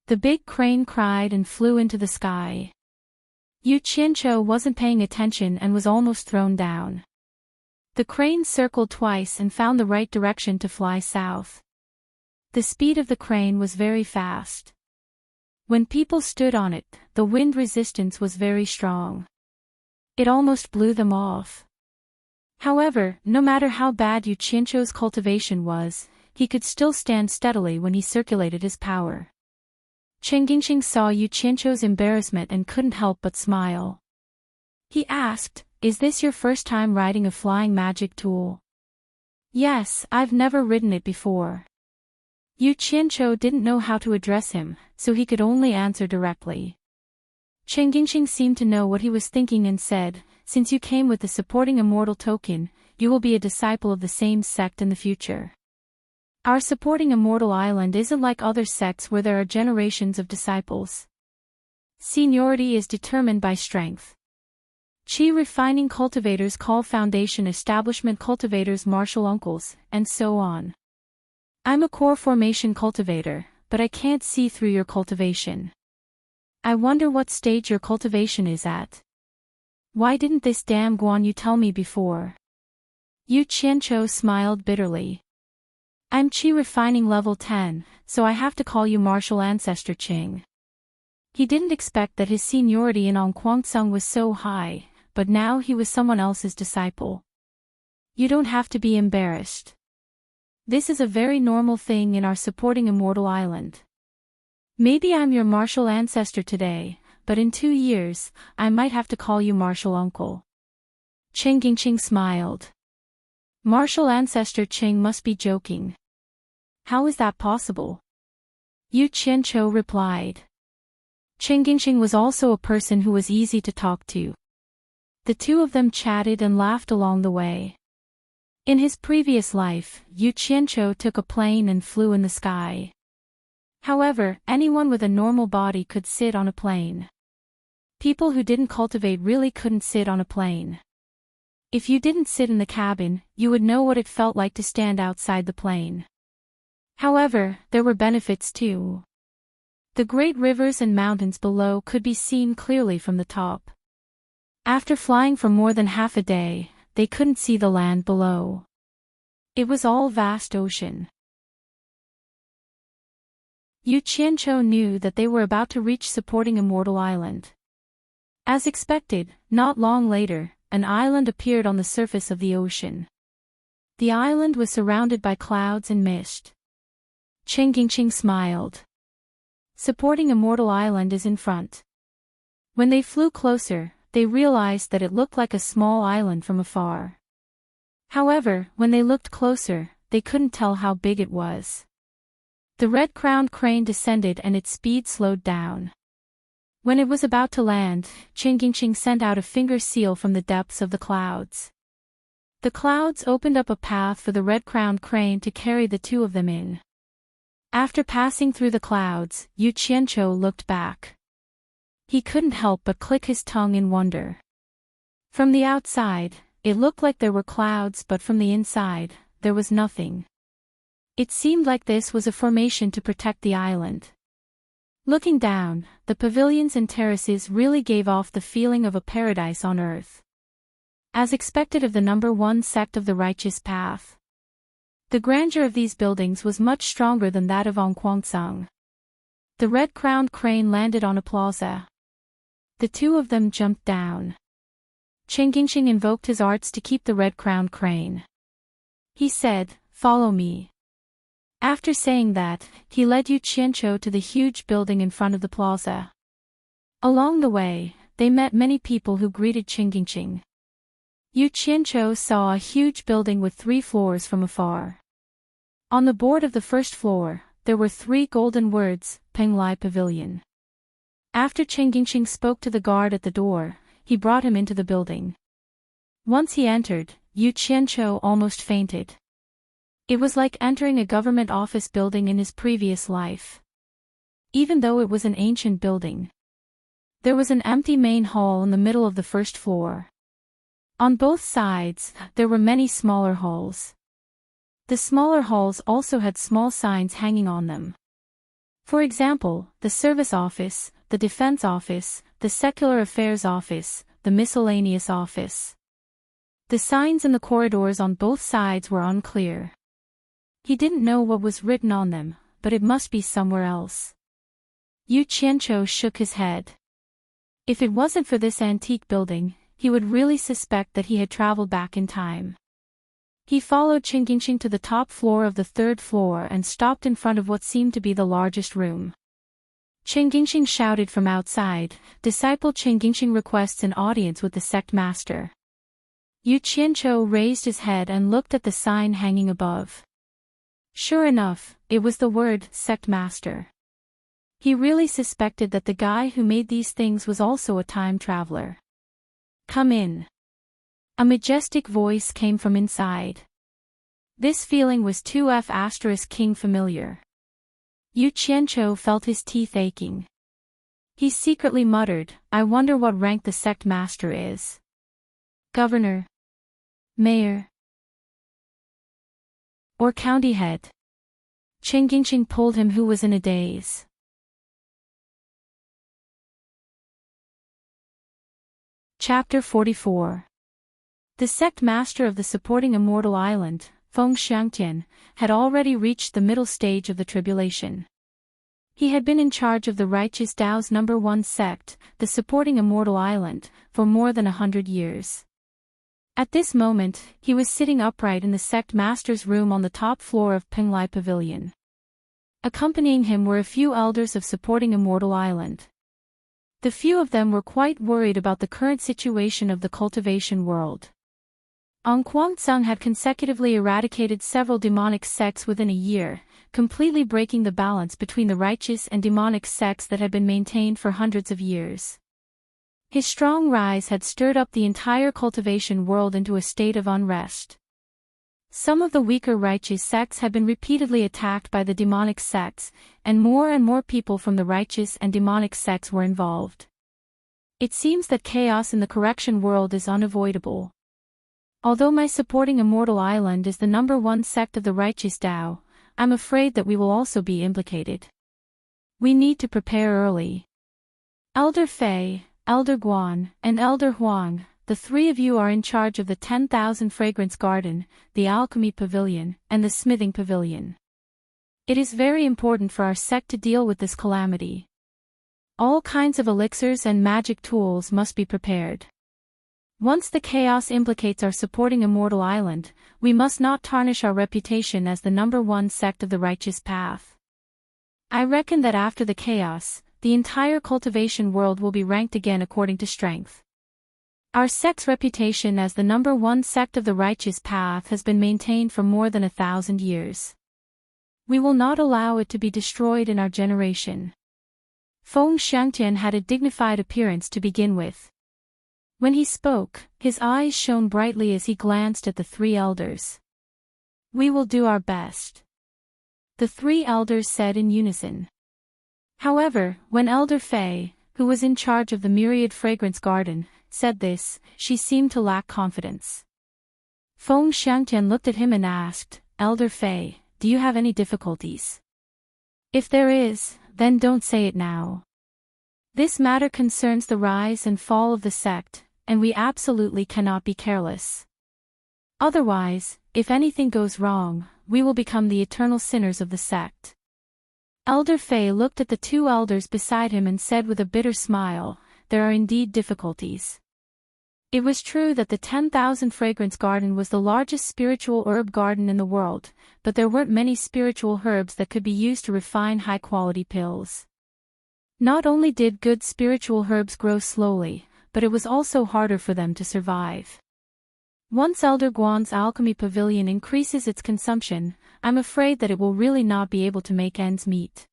The big crane cried and flew into the sky. Yu Qianzhou wasn't paying attention and was almost thrown down. The crane circled twice and found the right direction to fly south. The speed of the crane was very fast. When people stood on it, the wind resistance was very strong. It almost blew them off. However, no matter how bad Yu Qianzhou's cultivation was, he could still stand steadily when he circulated his power. Qing saw Yu Qianzhou's embarrassment and couldn't help but smile. He asked, "Is this your first time riding a flying magic tool?" "Yes, I've never ridden it before." Yu Qianzhou didn't know how to address him, so he could only answer directly. Qing seemed to know what he was thinking and said, "Since you came with the supporting immortal token, you will be a disciple of the same sect in the future. Our supporting Immortal Island isn't like other sects where there are generations of disciples. Seniority is determined by strength. Qi refining cultivators call foundation establishment cultivators martial uncles, and so on. I'm a core formation cultivator, but I can't see through your cultivation. I wonder what stage your cultivation is at. Why didn't this damn Guan Yu tell me before?" Yu Qianzhou smiled bitterly. "I'm Qi refining level 10, so I have to call you martial ancestor Qing." He didn't expect that his seniority in Onquangsong was so high, but now he was someone else's disciple. "You don't have to be embarrassed. This is a very normal thing in our supporting Immortal Island. Maybe I'm your martial ancestor today, but in 2 years, I might have to call you martial uncle." Qing smiled. Martial ancestor Qing must be joking. How is that possible? Yu Qianzhou replied. Qing was also a person who was easy to talk to. The two of them chatted and laughed along the way. In his previous life, Yu Qianzhou took a plane and flew in the sky. However, anyone with a normal body could sit on a plane. People who didn't cultivate really couldn't sit on a plane. If you didn't sit in the cabin, you would know what it felt like to stand outside the plane. However, there were benefits too. The great rivers and mountains below could be seen clearly from the top. After flying for more than half a day, they couldn't see the land below. It was all vast ocean. Yu Qianqiu knew that they were about to reach supporting Immortal Island. As expected, not long later, an island appeared on the surface of the ocean. The island was surrounded by clouds and mist. Chen Qingqing smiled. Supporting Immortal Island is in front. When they flew closer, they realized that it looked like a small island from afar. However, when they looked closer, they couldn't tell how big it was. The red-crowned crane descended and its speed slowed down. When it was about to land, Chen Qingqing sent out a finger seal from the depths of the clouds. The clouds opened up a path for the red-crowned crane to carry the two of them in. After passing through the clouds, Yu Qianqiu looked back. He couldn't help but click his tongue in wonder. From the outside, it looked like there were clouds, but from the inside, there was nothing. It seemed like this was a formation to protect the island. Looking down, the pavilions and terraces really gave off the feeling of a paradise on earth. As expected of the number one sect of the righteous path. The grandeur of these buildings was much stronger than that of Anquangsang. The red-crowned crane landed on a plaza. The two of them jumped down. Chen Qingqing invoked his arts to keep the red-crowned crane. He said, "Follow me." After saying that, he led Yu Qianqiu to the huge building in front of the plaza. Along the way, they met many people who greeted Chen Qingqing. Yu Qianqiu saw a huge building with 3 floors from afar. On the board of the first floor, there were 3 golden words, Peng Lai Pavilion. After Chen Qingqing spoke to the guard at the door, he brought him into the building. Once he entered, Yu Qianqiu almost fainted. It was like entering a government office building in his previous life. Even though it was an ancient building. There was an empty main hall in the middle of the first floor. On both sides, there were many smaller halls. The smaller halls also had small signs hanging on them. For example, the service office, the defense office, the secular affairs office, the miscellaneous office. The signs in the corridors on both sides were unclear. He didn't know what was written on them, but it must be somewhere else. Yu Qianqiu shook his head. If it wasn't for this antique building, he would really suspect that he had traveled back in time. He followed Chen Qingqing to the top floor of the 3rd floor and stopped in front of what seemed to be the largest room. Chen Qingqing shouted from outside, "Disciple Chen Qingqing requests an audience with the sect master." Yu Qianqiu raised his head and looked at the sign hanging above. Sure enough, it was the word, sect master. He really suspected that the guy who made these things was also a time traveler. "Come in." A majestic voice came from inside. This feeling was 2F*King familiar. Yu Qianqiu felt his teeth aching. He secretly muttered, "I wonder what rank the sect master is. Governor? Mayor? Or county head?" Chen Qingqing told him who was in a daze. Chapter 44. The sect master of the supporting Immortal Island, Feng Xiangtian, had already reached the middle stage of the tribulation. He had been in charge of the righteous Tao's number 1 sect, the supporting Immortal Island, for more than 100 years. At this moment, he was sitting upright in the sect master's room on the top floor of Peng Lai Pavilion. Accompanying him were a few elders of supporting Immortal Island. The few of them were quite worried about the current situation of the cultivation world. Anquangsang had consecutively eradicated several demonic sects within a year, completely breaking the balance between the righteous and demonic sects that had been maintained for hundreds of years. His strong rise had stirred up the entire cultivation world into a state of unrest. Some of the weaker righteous sects had been repeatedly attacked by the demonic sects, and more people from the righteous and demonic sects were involved. It seems that chaos in the correction world is unavoidable. Although my supporting Immortal Island is the #1 sect of the righteous Tao, I'm afraid that we will also be implicated. We need to prepare early. Elder Fei, Elder Guan, and Elder Huang, the three of you are in charge of the 10,000 Fragrance Garden, the Alchemy Pavilion, and the Smithing Pavilion. It is very important for our sect to deal with this calamity. All kinds of elixirs and magic tools must be prepared. Once the chaos implicates our supporting Immortal Island, we must not tarnish our reputation as the #1 sect of the righteous path. I reckon that after the chaos, the entire cultivation world will be ranked again according to strength. Our sect's reputation as the #1 sect of the righteous path has been maintained for more than 1,000 years. We will not allow it to be destroyed in our generation. Feng Xiangtian had a dignified appearance to begin with. When he spoke, his eyes shone brightly as he glanced at the three elders. We will do our best, the three elders said in unison. However, when Elder Fei, who was in charge of the Myriad Fragrance Garden, said this, she seemed to lack confidence. Feng Xiangtian looked at him and asked, Elder Fei, do you have any difficulties? If there is, then don't say it now. This matter concerns the rise and fall of the sect, and we absolutely cannot be careless. Otherwise, if anything goes wrong, we will become the eternal sinners of the sect. Elder Fei looked at the two elders beside him and said with a bitter smile, there are indeed difficulties. It was true that the 10,000 Fragrance Garden was the largest spiritual herb garden in the world, but there weren't many spiritual herbs that could be used to refine high-quality pills. Not only did good spiritual herbs grow slowly, but it was also harder for them to survive. Once Elder Guan's Alchemy Pavilion increases its consumption, I'm afraid that it will really not be able to make ends meet.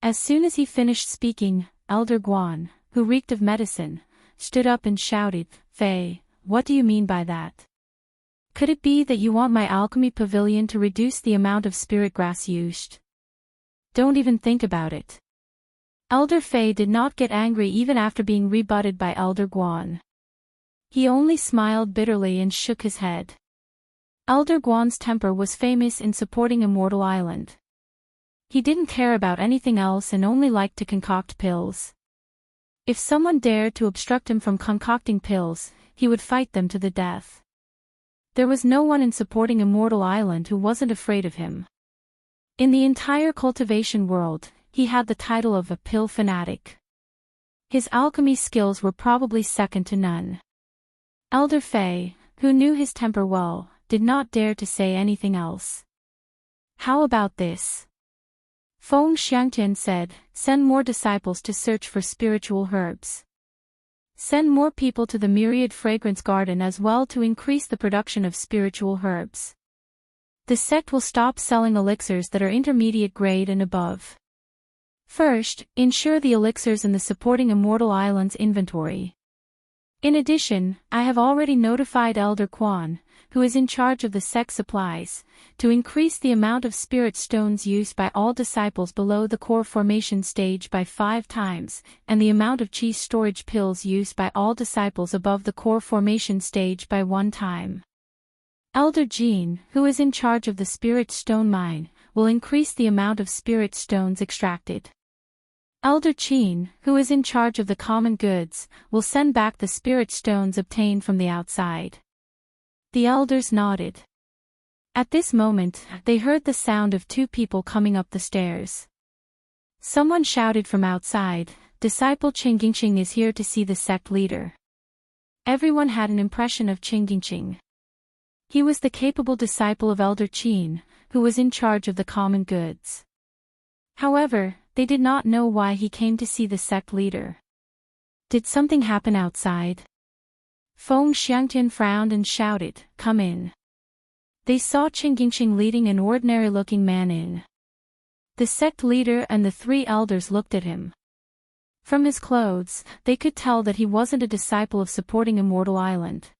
As soon as he finished speaking, Elder Guan, who reeked of medicine, stood up and shouted, Fei, what do you mean by that? Could it be that you want my Alchemy Pavilion to reduce the amount of spirit grass used? Don't even think about it. Elder Fei did not get angry even after being rebutted by Elder Guan. He only smiled bitterly and shook his head. Elder Guan's temper was famous in supporting Immortal Island. He didn't care about anything else and only liked to concoct pills. If someone dared to obstruct him from concocting pills, he would fight them to the death. There was no one in supporting Immortal Island who wasn't afraid of him. In the entire cultivation world, he had the title of a pill fanatic. His alchemy skills were probably second to none. Elder Fei, who knew his temper well, did not dare to say anything else. How about this? Feng Xiangtian said, send more disciples to search for spiritual herbs. Send more people to the Myriad Fragrance Garden as well to increase the production of spiritual herbs. The sect will stop selling elixirs that are intermediate grade and above. First, ensure the elixirs in the supporting Immortal Island's inventory. In addition, I have already notified Elder Quan, who is in charge of the sect supplies, to increase the amount of spirit stones used by all disciples below the core formation stage by 5 times, and the amount of chi storage pills used by all disciples above the core formation stage by 1 time. Elder Jean, who is in charge of the spirit stone mine, will increase the amount of spirit stones extracted. Elder Qin, who is in charge of the common goods, will send back the spirit stones obtained from the outside. The elders nodded. At this moment, they heard the sound of 2 people coming up the stairs. Someone shouted from outside, Disciple Qingjingqing is here to see the sect leader. Everyone had an impression of Qingjingqing. He was the capable disciple of Elder Qin, who was in charge of the common goods. However, they did not know why he came to see the sect leader. Did something happen outside? Feng Xiangtian frowned and shouted, Come in. They saw Qingjingqing leading an ordinary-looking man in. The sect leader and the 3 elders looked at him. From his clothes, they could tell that he wasn't a disciple of supporting Immortal Island.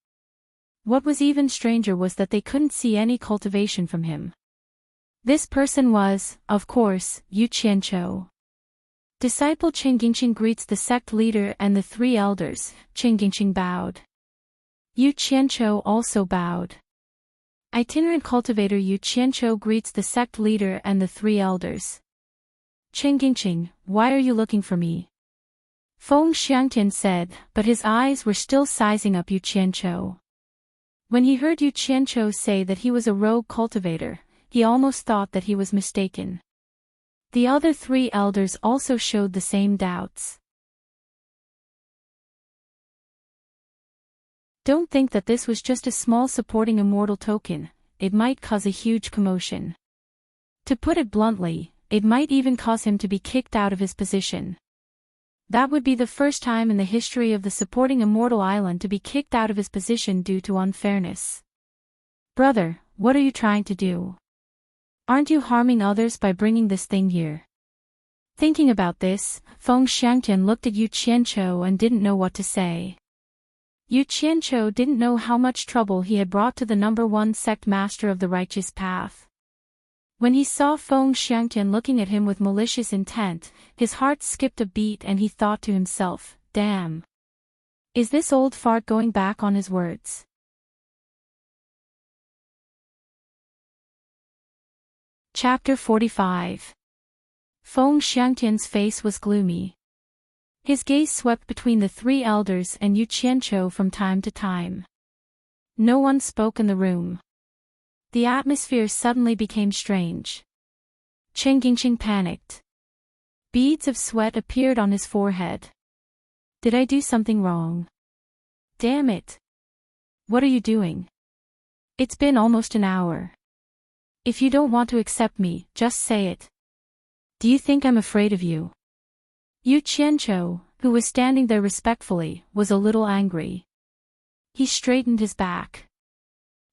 What was even stranger was that they couldn't see any cultivation from him. This person was, of course, Yu Qianqiu. Disciple Chengjingqing greets the sect leader and the three elders. Chengjingqing bowed. Yu Qianqiu also bowed. Itinerant cultivator Yu Qianqiu greets the sect leader and the three elders. Chengjingqing, why are you looking for me? Feng Xiangtian said, but his eyes were still sizing up Yu Qianqiu. When he heard Yu Qianqiu say that he was a rogue cultivator, he almost thought that he was mistaken. The other three elders also showed the same doubts. Don't think that this was just a small supporting immortal token, it might cause a huge commotion. To put it bluntly, it might even cause him to be kicked out of his position. That would be the first time in the history of the supporting immortal island to be kicked out of his position due to unfairness. Brother, what are you trying to do? Aren't you harming others by bringing this thing here? Thinking about this, Feng Xiangtian looked at Yu Qianqiu and didn't know what to say. Yu Qianqiu didn't know how much trouble he had brought to the number one sect master of the righteous path. When he saw Feng Xiangtian looking at him with malicious intent, his heart skipped a beat and he thought to himself, damn. Is this old fart going back on his words? Chapter 45. Feng Xiangtian's face was gloomy. His gaze swept between the three elders and Yu Qianqiu from time to time. No one spoke in the room. The atmosphere suddenly became strange. Chengjingqing panicked. Beads of sweat appeared on his forehead. Did I do something wrong? Damn it. What are you doing? It's been almost an hour. If you don't want to accept me, just say it. Do you think I'm afraid of you? Yu Qianqiu, who was standing there respectfully, was a little angry. He straightened his back.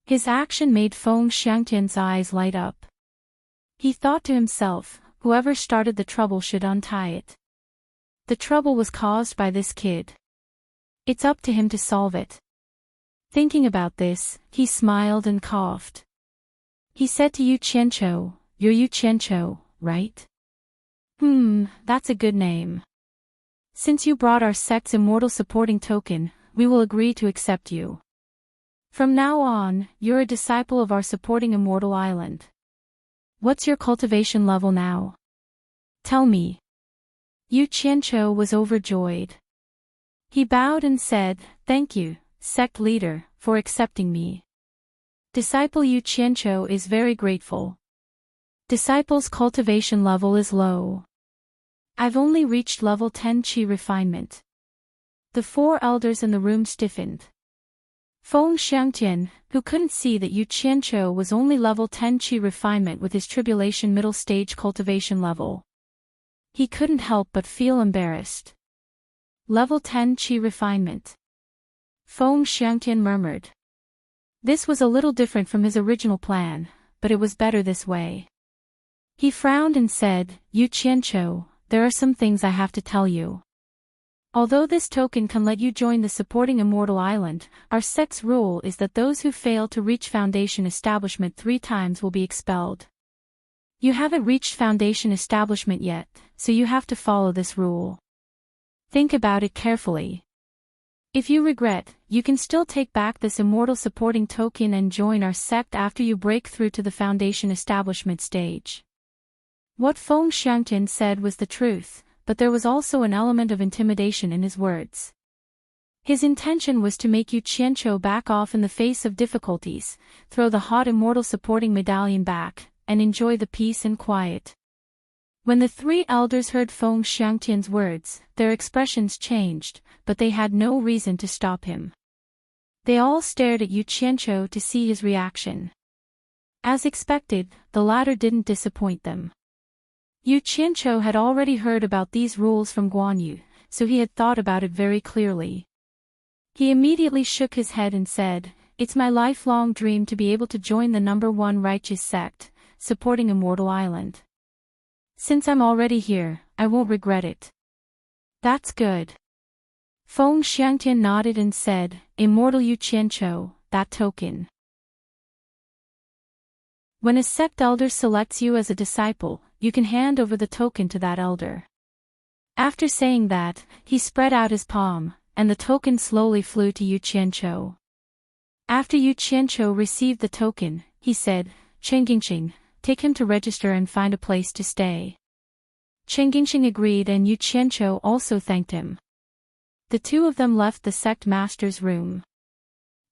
His action made Feng Xiangtian's eyes light up. He thought to himself, whoever started the trouble should untie it. The trouble was caused by this kid. It's up to him to solve it. Thinking about this, he smiled and coughed. He said to Yu Qianqiu, "You're Yu Qianqiu, right? That's a good name. Since you brought our sect's immortal supporting token, we will agree to accept you. From now on, you're a disciple of our supporting immortal island. What's your cultivation level now? Tell me." Yu Qianqiu was overjoyed. He bowed and said, "Thank you, sect leader, for accepting me. Disciple Yu Qianqiu is very grateful. Disciple's cultivation level is low. I've only reached level 10 Qi refinement." The four elders in the room stiffened. Feng Xiangtian, who couldn't see that Yu Qianqiu was only level 10 Qi refinement with his tribulation middle stage cultivation level. He couldn't help but feel embarrassed. Level 10 Qi refinement. Feng Xiangtian murmured. This was a little different from his original plan, but it was better this way. He frowned and said, "Yu Qianqiu, there are some things I have to tell you. Although this token can let you join the supporting immortal island, our sect's rule is that those who fail to reach foundation establishment 3 times will be expelled. You haven't reached foundation establishment yet, so you have to follow this rule. Think about it carefully. If you regret, you can still take back this immortal supporting token and join our sect after you break through to the foundation establishment stage." What Feng Xiangtian said was the truth, but there was also an element of intimidation in his words. His intention was to make Yu Qianqiu back off in the face of difficulties, throw the hot immortal supporting medallion back, and enjoy the peace and quiet. When the 3 elders heard Feng Xiangtian's words, their expressions changed, but they had no reason to stop him. They all stared at Yu Qianqiu to see his reaction. As expected, the latter didn't disappoint them. Yu Qianqiu had already heard about these rules from Guan Yu, so he had thought about it very clearly. He immediately shook his head and said, "It's my lifelong dream to be able to join the number 1 righteous sect, supporting Immortal Island. Since I'm already here, I won't regret it." "That's good." Feng Xiangtian nodded and said, "Immortal Yu Qianqiu, that token. When a sect elder selects you as a disciple, you can hand over the token to that elder. After saying that, he spread out his palm, and the token slowly flew to Yu Qianqiu. After Yu Qianqiu received the token, he said, "Chengjingxing, take him to register and find a place to stay." Chengjingxing agreed and Yu Qianqiu also thanked him. The two of them left the sect master's room.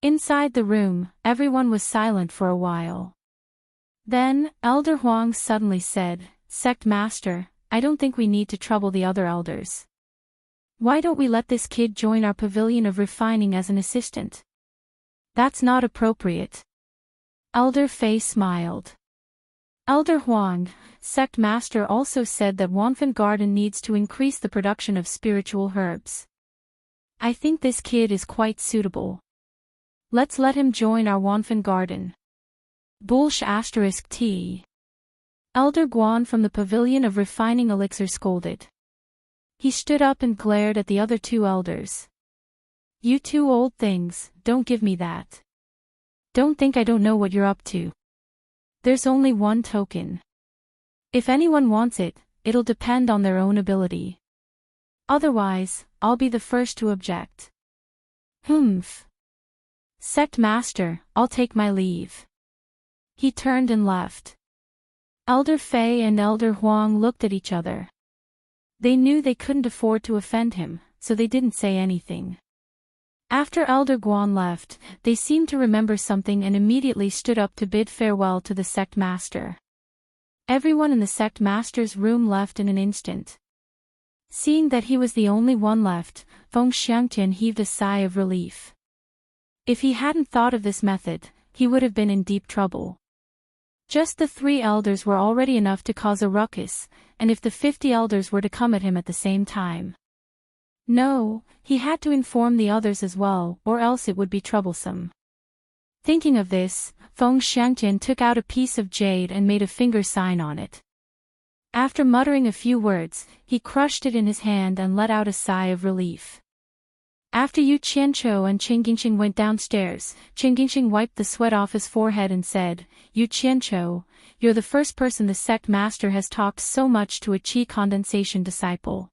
Inside the room, everyone was silent for a while. Then, Elder Huang suddenly said, "Sect master, I don't think we need to trouble the other elders. Why don't we let this kid join our pavilion of refining as an assistant?" "That's not appropriate." Elder Fei smiled. Elder Huang, sect master, also said that Wanfen Garden needs to increase the production of spiritual herbs. "I think this kid is quite suitable. Let's let him join our Wanfen Garden." Bulsh *T. Elder Guan from the Pavilion of Refining Elixir scolded. He stood up and glared at the other two elders. "You two old things, don't give me that. Don't think I don't know what you're up to. There's only one token. If anyone wants it, it'll depend on their own ability. Otherwise, I'll be the first to object." "Humph. Sect master, I'll take my leave." He turned and left. Elder Fei and Elder Huang looked at each other. They knew they couldn't afford to offend him, so they didn't say anything. After Elder Guan left, they seemed to remember something and immediately stood up to bid farewell to the sect master. Everyone in the sect master's room left in an instant. Seeing that he was the only one left, Feng Xiangtian heaved a sigh of relief. If he hadn't thought of this method, he would have been in deep trouble. Just the 3 elders were already enough to cause a ruckus, and if the 50 elders were to come at him at the same time. No, he had to inform the others as well, or else it would be troublesome. Thinking of this, Feng Xiangtian took out a piece of jade and made a finger sign on it. After muttering a few words, he crushed it in his hand and let out a sigh of relief. After Yu Qianqiu and Chengjingxing went downstairs, Chengjingxing wiped the sweat off his forehead and said, "Yu Qianqiu, you're the first person the sect master has talked so much to a qi condensation disciple.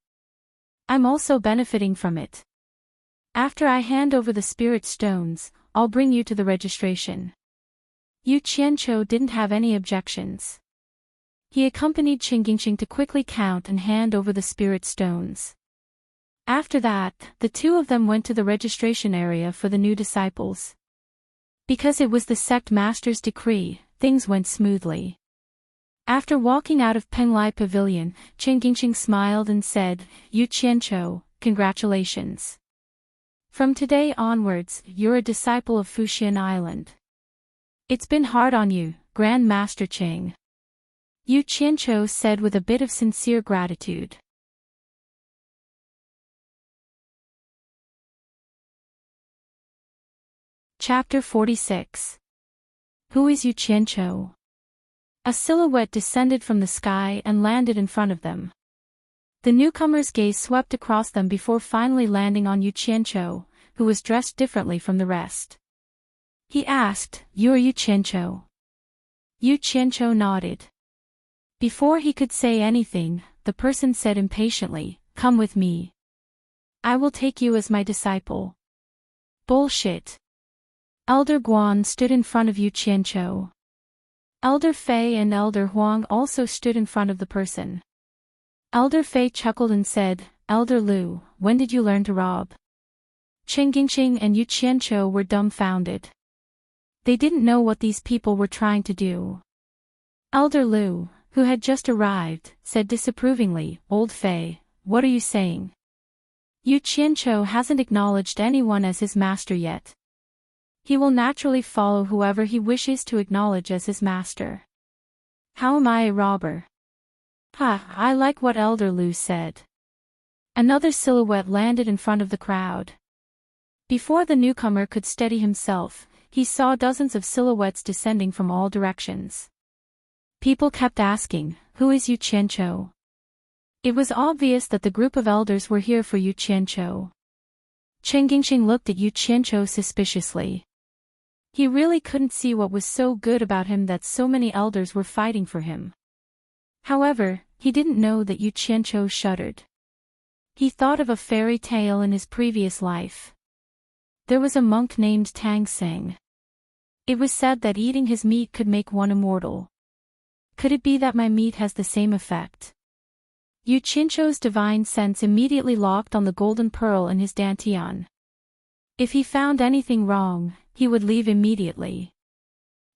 I'm also benefiting from it. After I hand over the spirit stones, I'll bring you to the registration." Yu Qianqiu didn't have any objections. He accompanied Chengjingxing to quickly count and hand over the spirit stones. After that, the two of them went to the registration area for the new disciples. Because it was the sect master's decree, things went smoothly. After walking out of Penglai Pavilion, Chengjingxing smiled and said, "Yu Qianqiu, congratulations. From today onwards, you're a disciple of Fuxian Island. It's been hard on you, Grand Master Cheng." Yu Qianqiu said with a bit of sincere gratitude. Chapter 46. Who is Yu Qianqiu? A silhouette descended from the sky and landed in front of them. The newcomer's gaze swept across them before finally landing on Yu Qianqiu, who was dressed differently from the rest. He asked, "You're Yu Qianqiu?" Yu Qianqiu nodded. Before he could say anything, the person said impatiently, "Come with me. I will take you as my disciple." "Bullshit." Elder Guan stood in front of Yu Qianqiu. Elder Fei and Elder Huang also stood in front of the person. Elder Fei chuckled and said, "Elder Lu, when did you learn to rob?" Chengjingxing and Yu Qianqiu were dumbfounded. They didn't know what these people were trying to do. Elder Lu, who had just arrived, said disapprovingly, "Old Fei, what are you saying? Yu Qianqiu hasn't acknowledged anyone as his master yet. He will naturally follow whoever he wishes to acknowledge as his master. How am I a robber?" "Ha, I like what Elder Lu said." Another silhouette landed in front of the crowd. Before the newcomer could steady himself, he saw dozens of silhouettes descending from all directions. People kept asking, "Who is Yu Qianqiu?" It was obvious that the group of elders were here for Yu Qianqiu. Chengjingxing looked at Yu Qianqiu suspiciously. He really couldn't see what was so good about him that so many elders were fighting for him. However, he didn't know that Yu Qianqiu shuddered. He thought of a fairy tale in his previous life. There was a monk named Tang Seng. It was said that eating his meat could make one immortal. Could it be that my meat has the same effect? Yu Qianzhou's divine sense immediately locked on the golden pearl in his dantian. If he found anything wrong, he would leave immediately.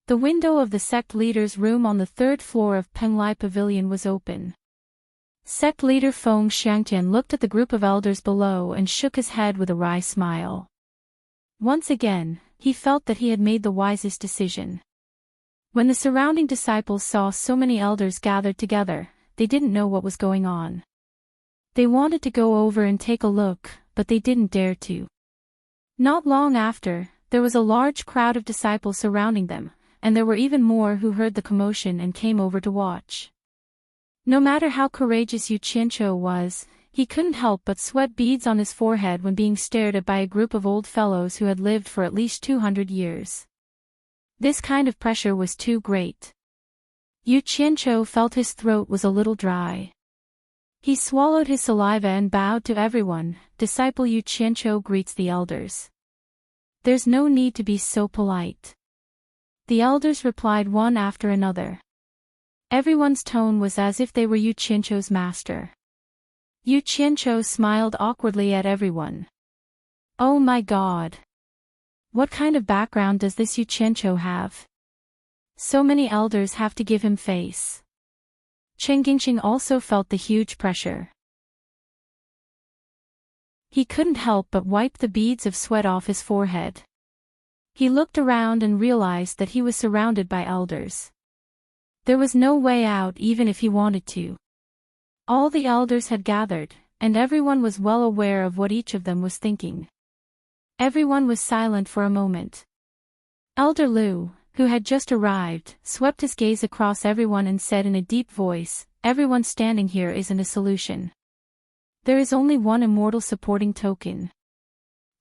The window of the sect leader's room on the third floor of Penglai Pavilion was open. Sect leader Feng Xiangtian looked at the group of elders below and shook his head with a wry smile. Once again, he felt that he had made the wisest decision. When the surrounding disciples saw so many elders gathered together, they didn't know what was going on. They wanted to go over and take a look, but they didn't dare to. Not long after, there was a large crowd of disciples surrounding them, and there were even more who heard the commotion and came over to watch. No matter how courageous Yu Qianzhou was, he couldn't help but sweat beads on his forehead when being stared at by a group of old fellows who had lived for at least 200 years. This kind of pressure was too great. Yu Qianzhou felt his throat was a little dry. He swallowed his saliva and bowed to everyone. Disciple Yu Qianzhou greets the elders. There's no need to be so polite. The elders replied one after another. Everyone's tone was as if they were Yu Qianzhou's master. Yu Qianzhou smiled awkwardly at everyone. Oh my God! What kind of background does this Yu Qianzhou have? So many elders have to give him face. Chen Gingxing also felt the huge pressure. He couldn't help but wipe the beads of sweat off his forehead. He looked around and realized that he was surrounded by elders. There was no way out even if he wanted to. All the elders had gathered, and everyone was well aware of what each of them was thinking. Everyone was silent for a moment. Elder Lu, who had just arrived, swept his gaze across everyone and said in a deep voice, "Everyone standing here isn't a solution. There is only one immortal supporting token.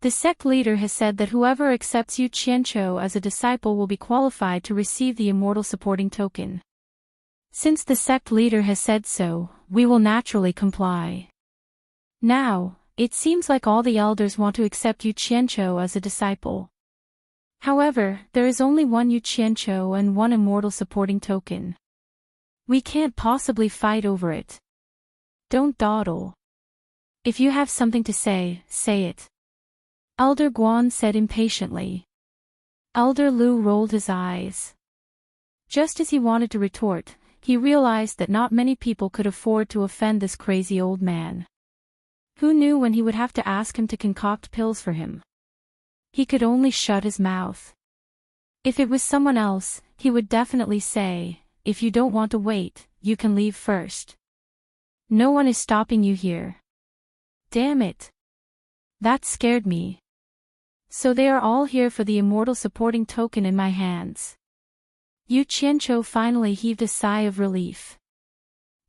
The sect leader has said that whoever accepts Yu Qianzhou as a disciple will be qualified to receive the immortal supporting token. Since the sect leader has said so, we will naturally comply. Now, it seems like all the elders want to accept Yu Qianzhou as a disciple. However, there is only one Yu Qianzhou and one immortal supporting token. We can't possibly fight over it. Don't dawdle. If you have something to say, say it." Elder Guan said impatiently. Elder Lu rolled his eyes. Just as he wanted to retort, he realized that not many people could afford to offend this crazy old man. Who knew when he would have to ask him to concoct pills for him? He could only shut his mouth. If it was someone else, he would definitely say, "If you don't want to wait, you can leave first. No one is stopping you here." Damn it. That scared me. So they are all here for the immortal supporting token in my hands. Yu Qianzhou finally heaved a sigh of relief.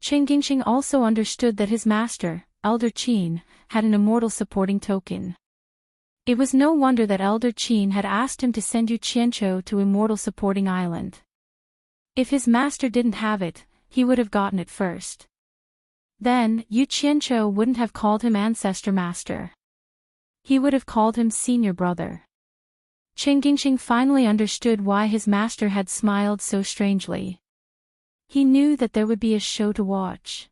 Chen Gingxing also understood that his master, Elder Qin, had an immortal supporting token. It was no wonder that Elder Qin had asked him to send Yu Qianzhou to Immortal Supporting Island. If his master didn't have it, he would have gotten it first. Then, Yu Qianzhou wouldn't have called him Ancestor Master. He would have called him Senior Brother. Chen Gingxing finally understood why his master had smiled so strangely. He knew that there would be a show to watch.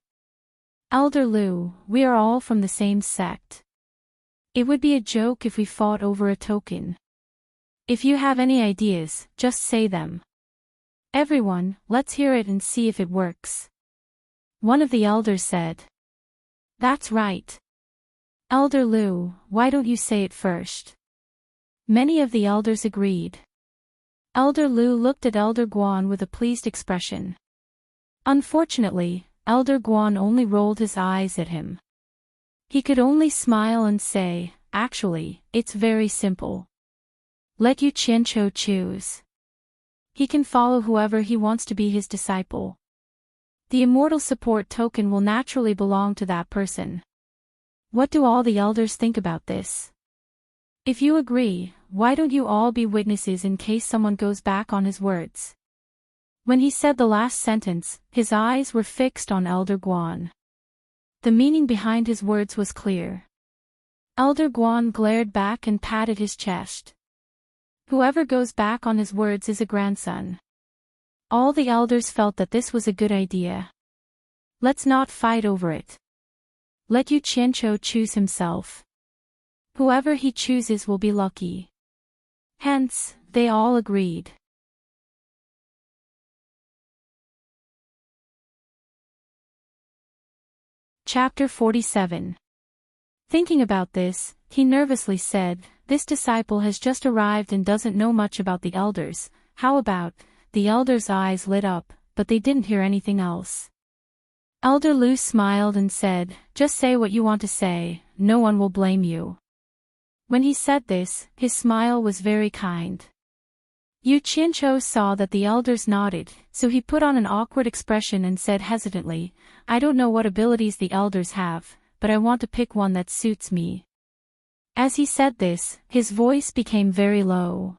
Elder Lu, we are all from the same sect. It would be a joke if we fought over a token. If you have any ideas, just say them. Everyone, let's hear it and see if it works. One of the elders said. That's right. Elder Lu, why don't you say it first? Many of the elders agreed. Elder Lu looked at Elder Guan with a pleased expression. Unfortunately, Elder Guan only rolled his eyes at him. He could only smile and say, actually, it's very simple. Let Yu Qianzhou choose. He can follow whoever he wants to be his disciple. The immortal support token will naturally belong to that person. What do all the elders think about this? If you agree, why don't you all be witnesses in case someone goes back on his words? When he said the last sentence, his eyes were fixed on Elder Guan. The meaning behind his words was clear. Elder Guan glared back and patted his chest. Whoever goes back on his words is a grandson. All the elders felt that this was a good idea. Let's not fight over it. Let Yu Qianqiu choose himself. Whoever he chooses will be lucky. Hence, they all agreed. Chapter 47. Thinking about this, he nervously said, "This disciple has just arrived and doesn't know much about the elders. How about?" The elders' eyes lit up, but they didn't hear anything else. Elder Lu smiled and said, "Just say what you want to say, no one will blame you." When he said this, his smile was very kind. Yu Qianqiu saw that the elders nodded, so he put on an awkward expression and said hesitantly, "I don't know what abilities the elders have, but I want to pick one that suits me." As he said this, his voice became very low.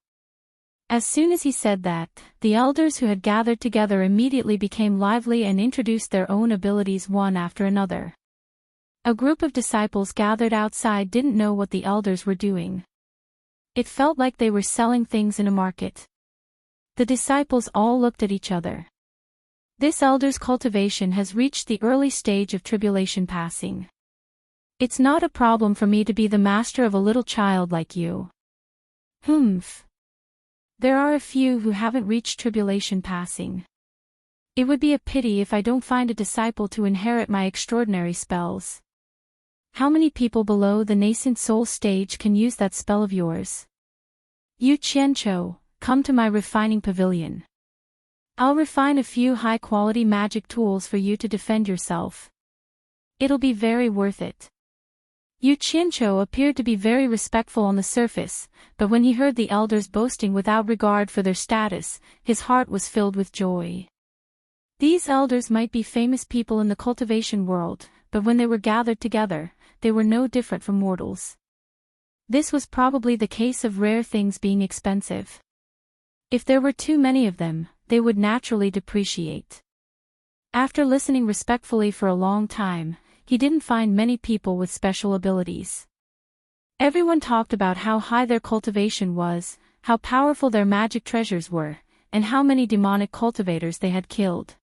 As soon as he said that, the elders who had gathered together immediately became lively and introduced their own abilities one after another. A group of disciples gathered outside didn't know what the elders were doing. It felt like they were selling things in a market. The disciples all looked at each other. This elder's cultivation has reached the early stage of tribulation passing. It's not a problem for me to be the master of a little child like you. Humph. There are a few who haven't reached tribulation passing. It would be a pity if I don't find a disciple to inherit my extraordinary spells. How many people below the nascent soul stage can use that spell of yours? Yu Qianqiu, come to my refining pavilion. I'll refine a few high-quality magic tools for you to defend yourself. It'll be very worth it. Yu Qianqiu appeared to be very respectful on the surface, but when he heard the elders boasting without regard for their status, his heart was filled with joy. These elders might be famous people in the cultivation world, but when they were gathered together, they were no different from mortals. This was probably the case of rare things being expensive. If there were too many of them, they would naturally depreciate. After listening respectfully for a long time, he didn't find many people with special abilities. Everyone talked about how high their cultivation was, how powerful their magic treasures were, and how many demonic cultivators they had killed.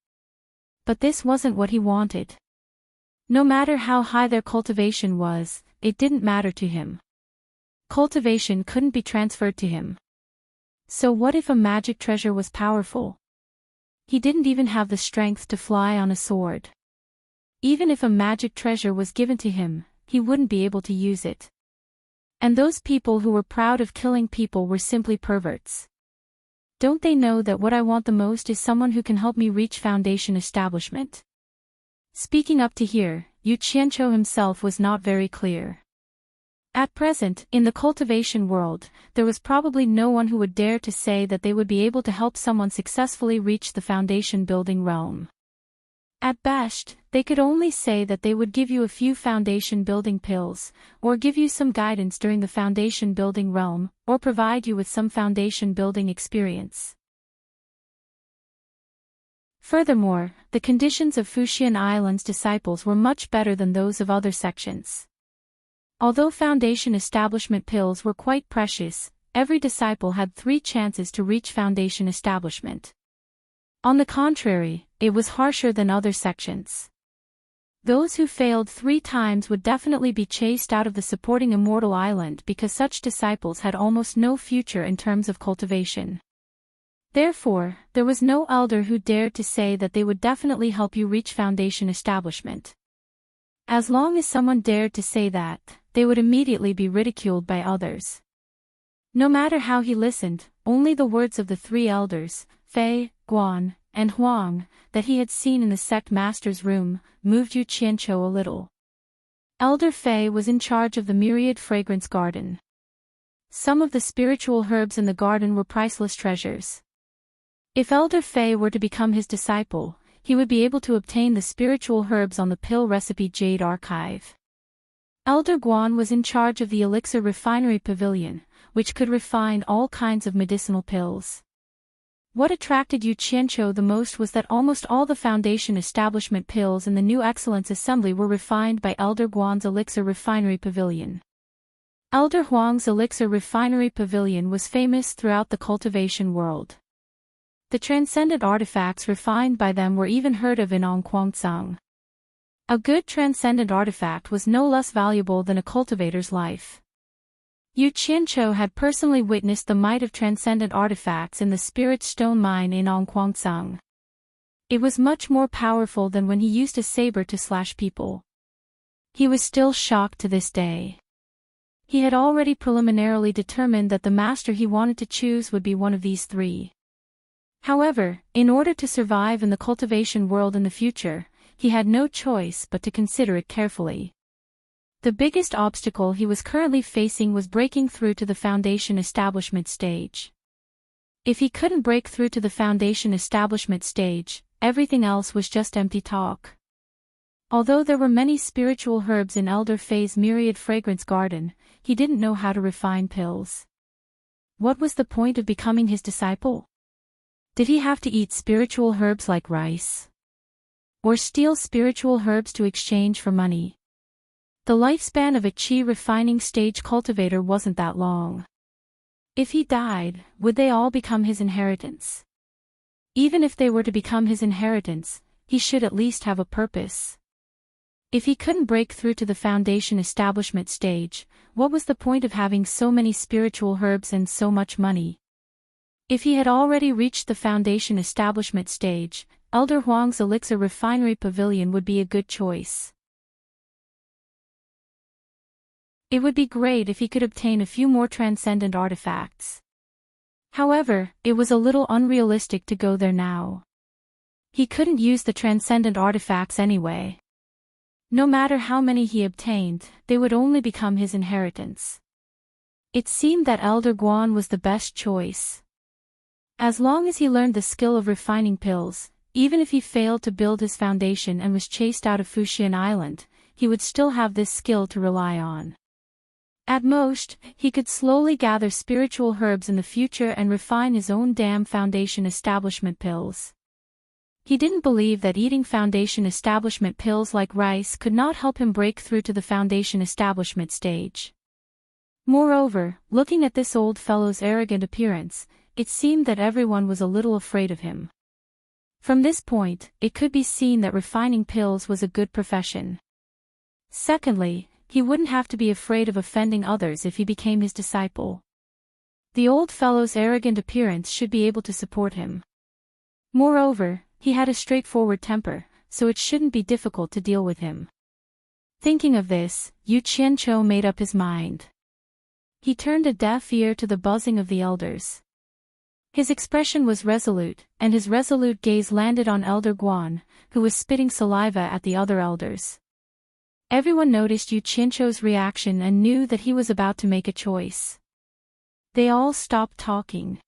But this wasn't what he wanted. No matter how high their cultivation was, it didn't matter to him. Cultivation couldn't be transferred to him. So what if a magic treasure was powerful? He didn't even have the strength to fly on a sword. Even if a magic treasure was given to him, he wouldn't be able to use it. And those people who were proud of killing people were simply perverts. Don't they know that what I want the most is someone who can help me reach foundation establishment? Speaking up to here, Yu Qianqiu himself was not very clear. At present, in the cultivation world, there was probably no one who would dare to say that they would be able to help someone successfully reach the foundation building realm. At best, they could only say that they would give you a few foundation building pills, or give you some guidance during the foundation building realm, or provide you with some foundation building experience. Furthermore, the conditions of Fuxian Island's disciples were much better than those of other sections. Although foundation establishment pills were quite precious, every disciple had 3 chances to reach foundation establishment. On the contrary, it was harsher than other sections. Those who failed 3 times would definitely be chased out of the supporting immortal island because such disciples had almost no future in terms of cultivation. Therefore, there was no elder who dared to say that they would definitely help you reach foundation establishment. As long as someone dared to say that, they would immediately be ridiculed by others. No matter how he listened, only the words of the 3 elders, Fei, Guan, and Huang, that he had seen in the sect master's room, moved Yu Qianqiu a little. Elder Fei was in charge of the myriad fragrance garden. Some of the spiritual herbs in the garden were priceless treasures. If Elder Fei were to become his disciple, he would be able to obtain the spiritual herbs on the pill recipe Jade Archive. Elder Guan was in charge of the elixir refinery pavilion, which could refine all kinds of medicinal pills. What attracted Yu Qianqiu the most was that almost all the foundation establishment pills in the New Excellence Assembly were refined by Elder Guan's Elixir Refinery Pavilion. Elder Huang's Elixir Refinery Pavilion was famous throughout the cultivation world. The transcendent artifacts refined by them were even heard of in Ongquancang. A good transcendent artifact was no less valuable than a cultivator's life. Yu Qianqiu had personally witnessed the might of transcendent artifacts in the spirit stone mine in Ongquancang. It was much more powerful than when he used a saber to slash people. He was still shocked to this day. He had already preliminarily determined that the master he wanted to choose would be one of these three. However, in order to survive in the cultivation world in the future, he had no choice but to consider it carefully. The biggest obstacle he was currently facing was breaking through to the foundation establishment stage. If he couldn't break through to the foundation establishment stage, everything else was just empty talk. Although there were many spiritual herbs in Elder Fei's myriad fragrance garden, he didn't know how to refine pills. What was the point of becoming his disciple? Did he have to eat spiritual herbs like rice? Or steal spiritual herbs to exchange for money? The lifespan of a qi refining stage cultivator wasn't that long. If he died, would they all become his inheritance? Even if they were to become his inheritance, he should at least have a purpose. If he couldn't break through to the foundation establishment stage, what was the point of having so many spiritual herbs and so much money? If he had already reached the foundation establishment stage, Elder Huang's Elixir Refinery Pavilion would be a good choice. It would be great if he could obtain a few more transcendent artifacts. However, it was a little unrealistic to go there now. He couldn't use the transcendent artifacts anyway. No matter how many he obtained, they would only become his inheritance. It seemed that Elder Guan was the best choice. As long as he learned the skill of refining pills, even if he failed to build his foundation and was chased out of Fuxian Island, he would still have this skill to rely on. At most, he could slowly gather spiritual herbs in the future and refine his own damn foundation establishment pills. He didn't believe that eating foundation establishment pills like rice could not help him break through to the foundation establishment stage. Moreover, looking at this old fellow's arrogant appearance, it seemed that everyone was a little afraid of him. From this point, it could be seen that refining pills was a good profession. Secondly, he wouldn't have to be afraid of offending others if he became his disciple. The old fellow's arrogant appearance should be able to support him. Moreover, he had a straightforward temper, so it shouldn't be difficult to deal with him. Thinking of this, Yu Qianqiu made up his mind. He turned a deaf ear to the buzzing of the elders. His expression was resolute, and his resolute gaze landed on Elder Guan, who was spitting saliva at the other elders. Everyone noticed Yu Qianqiu's reaction and knew that he was about to make a choice. They all stopped talking.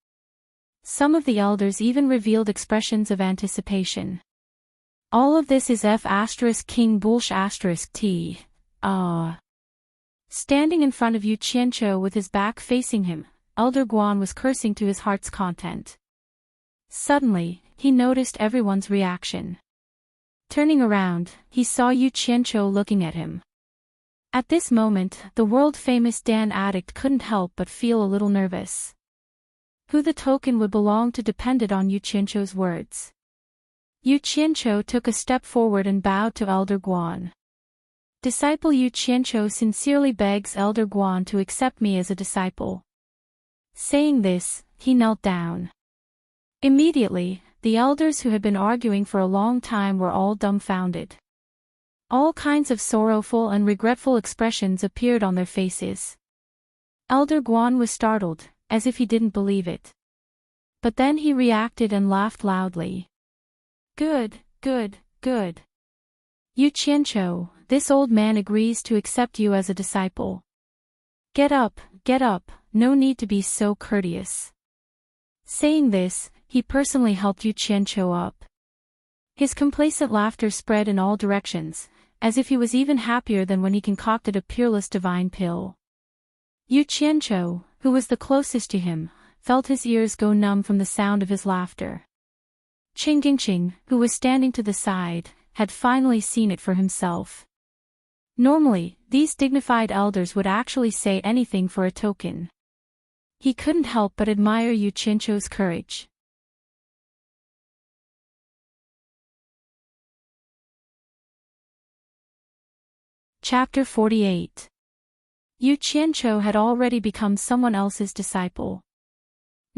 Some of the elders even revealed expressions of anticipation. All of this is F*King Bullsh*T. Standing in front of Yu Qianqiu with his back facing him, Elder Guan was cursing to his heart's content. Suddenly, he noticed everyone's reaction. Turning around, he saw Yu Qianqiu looking at him. At this moment, the world-famous Dan addict couldn't help but feel a little nervous. Who the token would belong to depended on Yu Qianqiu's words. Yu Qianqiu took a step forward and bowed to Elder Guan. Disciple Yu Qianqiu sincerely begs Elder Guan to accept me as a disciple. Saying this, he knelt down. Immediately, the elders who had been arguing for a long time were all dumbfounded. All kinds of sorrowful and regretful expressions appeared on their faces. Elder Guan was startled, as if he didn't believe it. But then he reacted and laughed loudly. Good. Yu Qianqiu, this old man agrees to accept you as a disciple. Get up, no need to be so courteous. Saying this, he personally helped Yu Qianqiu up. His complacent laughter spread in all directions, as if he was even happier than when he concocted a peerless divine pill. Yu Qianqiu, who was the closest to him, felt his ears go numb from the sound of his laughter. Ching, who was standing to the side, had finally seen it for himself. Normally, these dignified elders would actually say anything for a token. He couldn't help but admire Yu Qianzhou's courage. Chapter 48. Yu Qianzhou had already become someone else's disciple.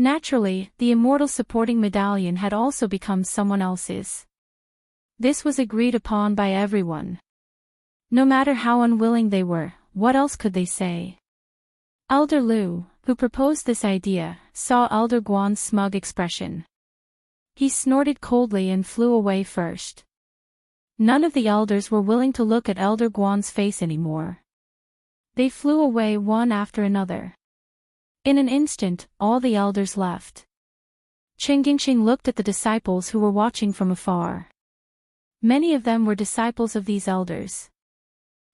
Naturally, the immortal supporting medallion had also become someone else's. This was agreed upon by everyone. No matter how unwilling they were, what else could they say? Elder Lu, who proposed this idea, saw Elder Guan's smug expression. He snorted coldly and flew away first. None of the elders were willing to look at Elder Guan's face anymore. They flew away one after another. In an instant, all the elders left. Qing looked at the disciples who were watching from afar. Many of them were disciples of these elders.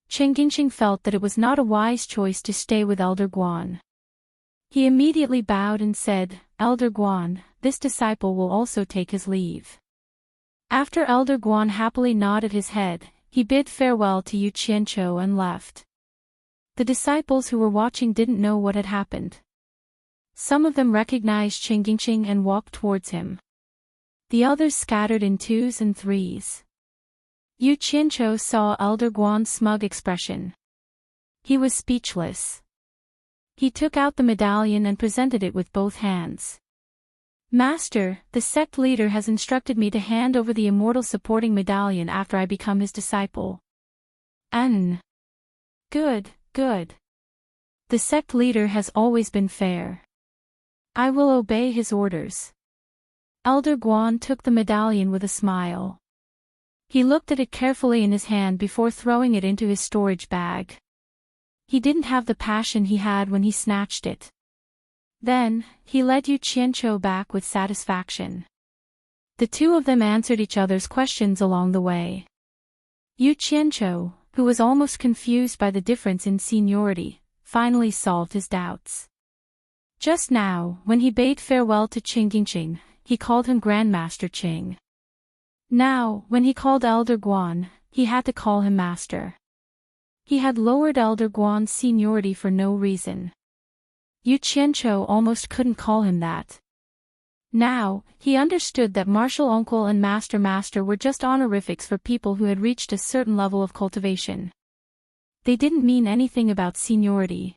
Qing felt that it was not a wise choice to stay with Elder Guan. He immediately bowed and said, "Elder Guan, this disciple will also take his leave." After Elder Guan happily nodded his head, he bid farewell to Yu Qianzhou and left. The disciples who were watching didn't know what had happened. Some of them recognized Qing and walked towards him. The others scattered in twos and threes. Yu Qianzhou saw Elder Guan's smug expression. He was speechless. He took out the medallion and presented it with both hands. "Master, the sect leader has instructed me to hand over the immortal supporting medallion after I become his disciple." Good. The sect leader has always been fair. I will obey his orders." Elder Guan took the medallion with a smile. He looked at it carefully in his hand before throwing it into his storage bag. He didn't have the passion he had when he snatched it. Then, he led Yu Qianzhou back with satisfaction. The two of them answered each other's questions along the way. Yu Qianzhou, who was almost confused by the difference in seniority, finally solved his doubts. Just now, when he bade farewell to Qing, he called him Grandmaster Qing. Now, when he called Elder Guan, he had to call him Master. He had lowered Elder Guan's seniority for no reason. Yu Qianzhou almost couldn't call him that. Now, he understood that Martial Uncle and Master were just honorifics for people who had reached a certain level of cultivation. They didn't mean anything about seniority.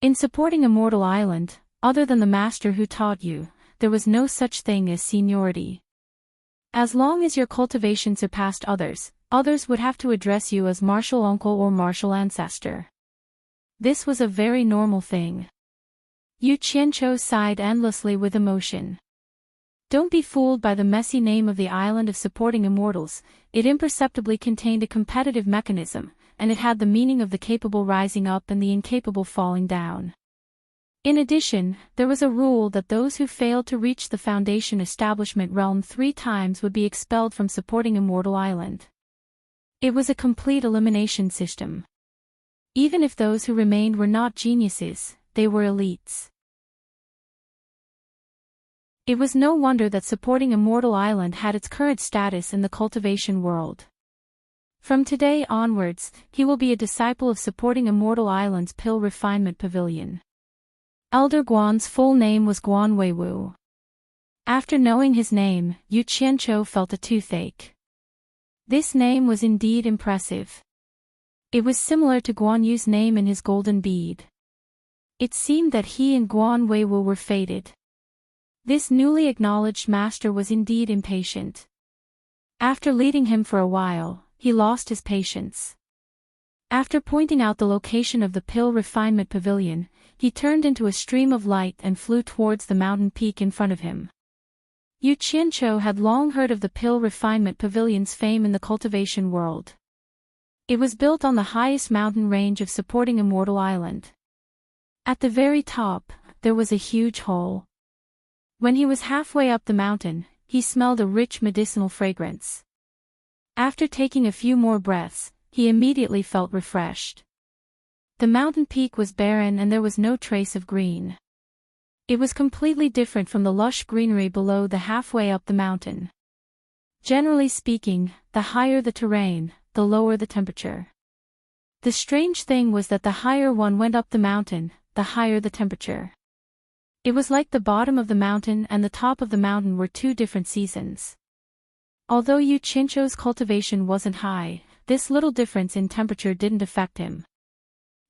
In supporting Immortal Island, other than the master who taught you, there was no such thing as seniority. As long as your cultivation surpassed others, others would have to address you as Martial Uncle or Martial Ancestor. This was a very normal thing. Yu Qianzhou sighed endlessly with emotion. Don't be fooled by the messy name of the island of supporting immortals. It imperceptibly contained a competitive mechanism, and it had the meaning of the capable rising up and the incapable falling down. In addition, there was a rule that those who failed to reach the Foundation Establishment realm 3 times would be expelled from supporting Immortal Island. It was a complete elimination system. Even if those who remained were not geniuses, they were elites. It was no wonder that supporting Immortal Island had its current status in the cultivation world. From today onwards, he will be a disciple of supporting Immortal Island's Pill Refinement Pavilion. Elder Guan's full name was Guan Weiwu. After knowing his name, Yu Qianzhou felt a toothache. This name was indeed impressive. It was similar to Guan Yu's name in his golden bead. It seemed that he and Guan Weiwu were fated. This newly acknowledged master was indeed impatient. After leading him for a while, he lost his patience. After pointing out the location of the Pill Refinement Pavilion, he turned into a stream of light and flew towards the mountain peak in front of him. Yu Qianzhou had long heard of the Pill Refinement Pavilion's fame in the cultivation world. It was built on the highest mountain range of supporting Immortal Island. At the very top, there was a huge hole. When he was halfway up the mountain, he smelled a rich medicinal fragrance. After taking a few more breaths, he immediately felt refreshed. The mountain peak was barren and there was no trace of green. It was completely different from the lush greenery below the halfway up the mountain. Generally speaking, the higher the terrain, the lower the temperature. The strange thing was that the higher one went up the mountain, the higher the temperature. It was like the bottom of the mountain and the top of the mountain were two different seasons. Although Yu Qianzhou's cultivation wasn't high, this little difference in temperature didn't affect him.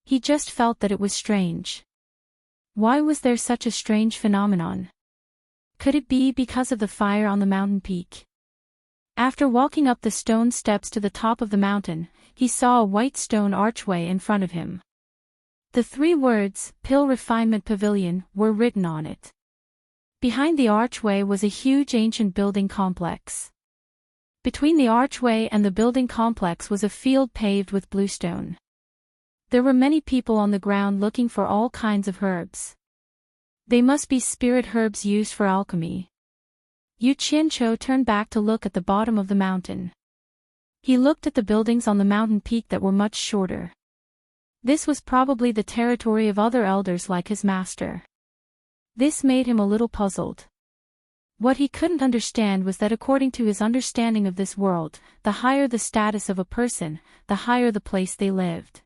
He just felt that it was strange. Why was there such a strange phenomenon? Could it be because of the fire on the mountain peak? After walking up the stone steps to the top of the mountain, he saw a white stone archway in front of him. The 3 words, Pill Refinement Pavilion, were written on it. Behind the archway was a huge ancient building complex. Between the archway and the building complex was a field paved with bluestone. There were many people on the ground looking for all kinds of herbs. They must be spirit herbs used for alchemy. Yu Qianzhou turned back to look at the bottom of the mountain. He looked at the buildings on the mountain peak that were much shorter. This was probably the territory of other elders like his master. This made him a little puzzled. What he couldn't understand was that according to his understanding of this world, the higher the status of a person, the higher the place they lived.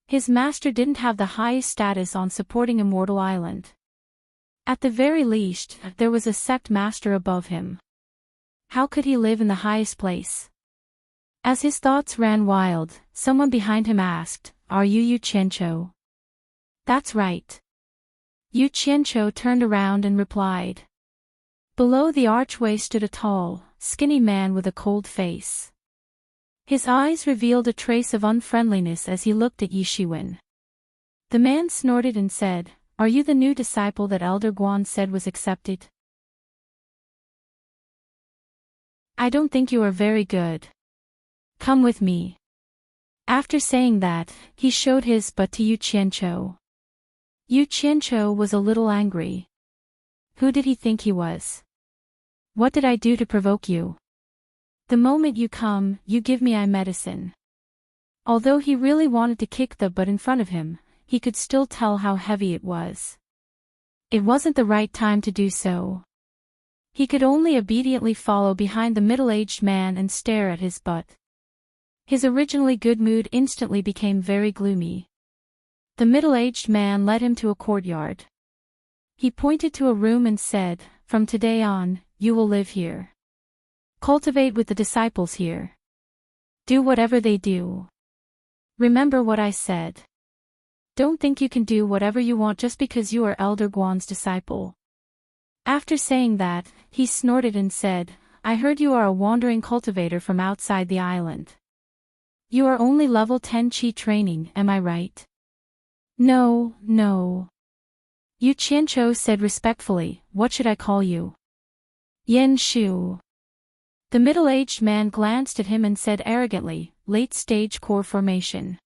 His master didn't have the highest status on supporting Immortal Island. At the very least, there was a sect master above him. How could he live in the highest place? As his thoughts ran wild, someone behind him asked, "Are you Yu Qianzhou?" "That's right." Yu Qianzhou turned around and replied. Below the archway stood a tall, skinny man with a cold face. His eyes revealed a trace of unfriendliness as he looked at Yi Shiwen. The man snorted and said, "Are you the new disciple that Elder Guan said was accepted?" "I don't think you are very good. Come with me." After saying that, he showed his butt to Yu Qianzhou. Yu Qianzhou was a little angry. Who did he think he was? "What did I do to provoke you? The moment you come, you give me eye medicine." Although he really wanted to kick the butt in front of him, he could still tell how heavy it was. It wasn't the right time to do so. He could only obediently follow behind the middle-aged man and stare at his butt. His originally good mood instantly became very gloomy. The middle-aged man led him to a courtyard. He pointed to a room and said, "From today on, you will live here. Cultivate with the disciples here. Do whatever they do. Remember what I said. Don't think you can do whatever you want just because you are Elder Guan's disciple." After saying that, he snorted and said, "I heard you are a wandering cultivator from outside the island. You are only level 10 Qi training, am I right?" "No, no." Yu Qianzhou said respectfully, "What should I call you?" "Yan Shu." The middle-aged man glanced at him and said arrogantly, "Late-stage core formation.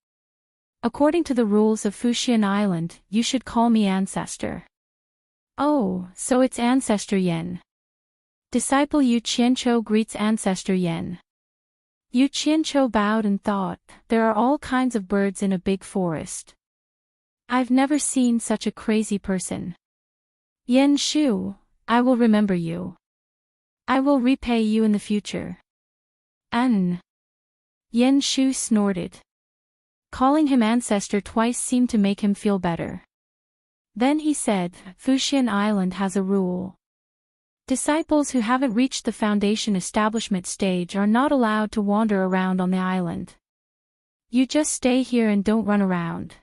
According to the rules of Fuxian Island, you should call me Ancestor." "Oh, so it's Ancestor Yan." Disciple Yu Qianzhou greets Ancestor Yan. Yu Qianzhou bowed and thought, there are all kinds of birds in a big forest. I've never seen such a crazy person. Yan Shu, I will remember you. I will repay you in the future. Yan Shu snorted. Calling him Ancestor twice seemed to make him feel better. Then he said, "Fuxian Island has a rule. Disciples who haven't reached the foundation establishment stage are not allowed to wander around on the island. You just stay here and don't run around.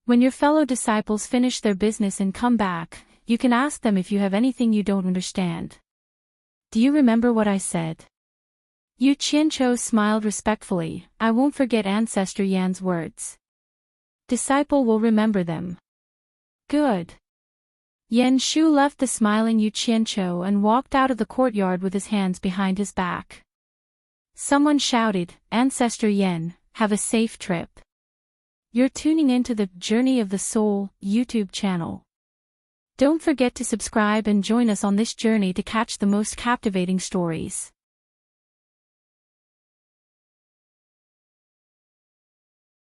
When your fellow disciples finish their business and come back, you can ask them if you have anything you don't understand. Do you remember what I said?" Yu Qianzhou smiled respectfully, "I won't forget Ancestor Yan's words. Disciple will remember them." "Good." Yan Shu left the smiling Yu Qianzhou and walked out of the courtyard with his hands behind his back. Someone shouted, "Ancestor Yan, have a safe trip." You're tuning into the Journey of the Soul YouTube channel. Don't forget to subscribe and join us on this journey to catch the most captivating stories.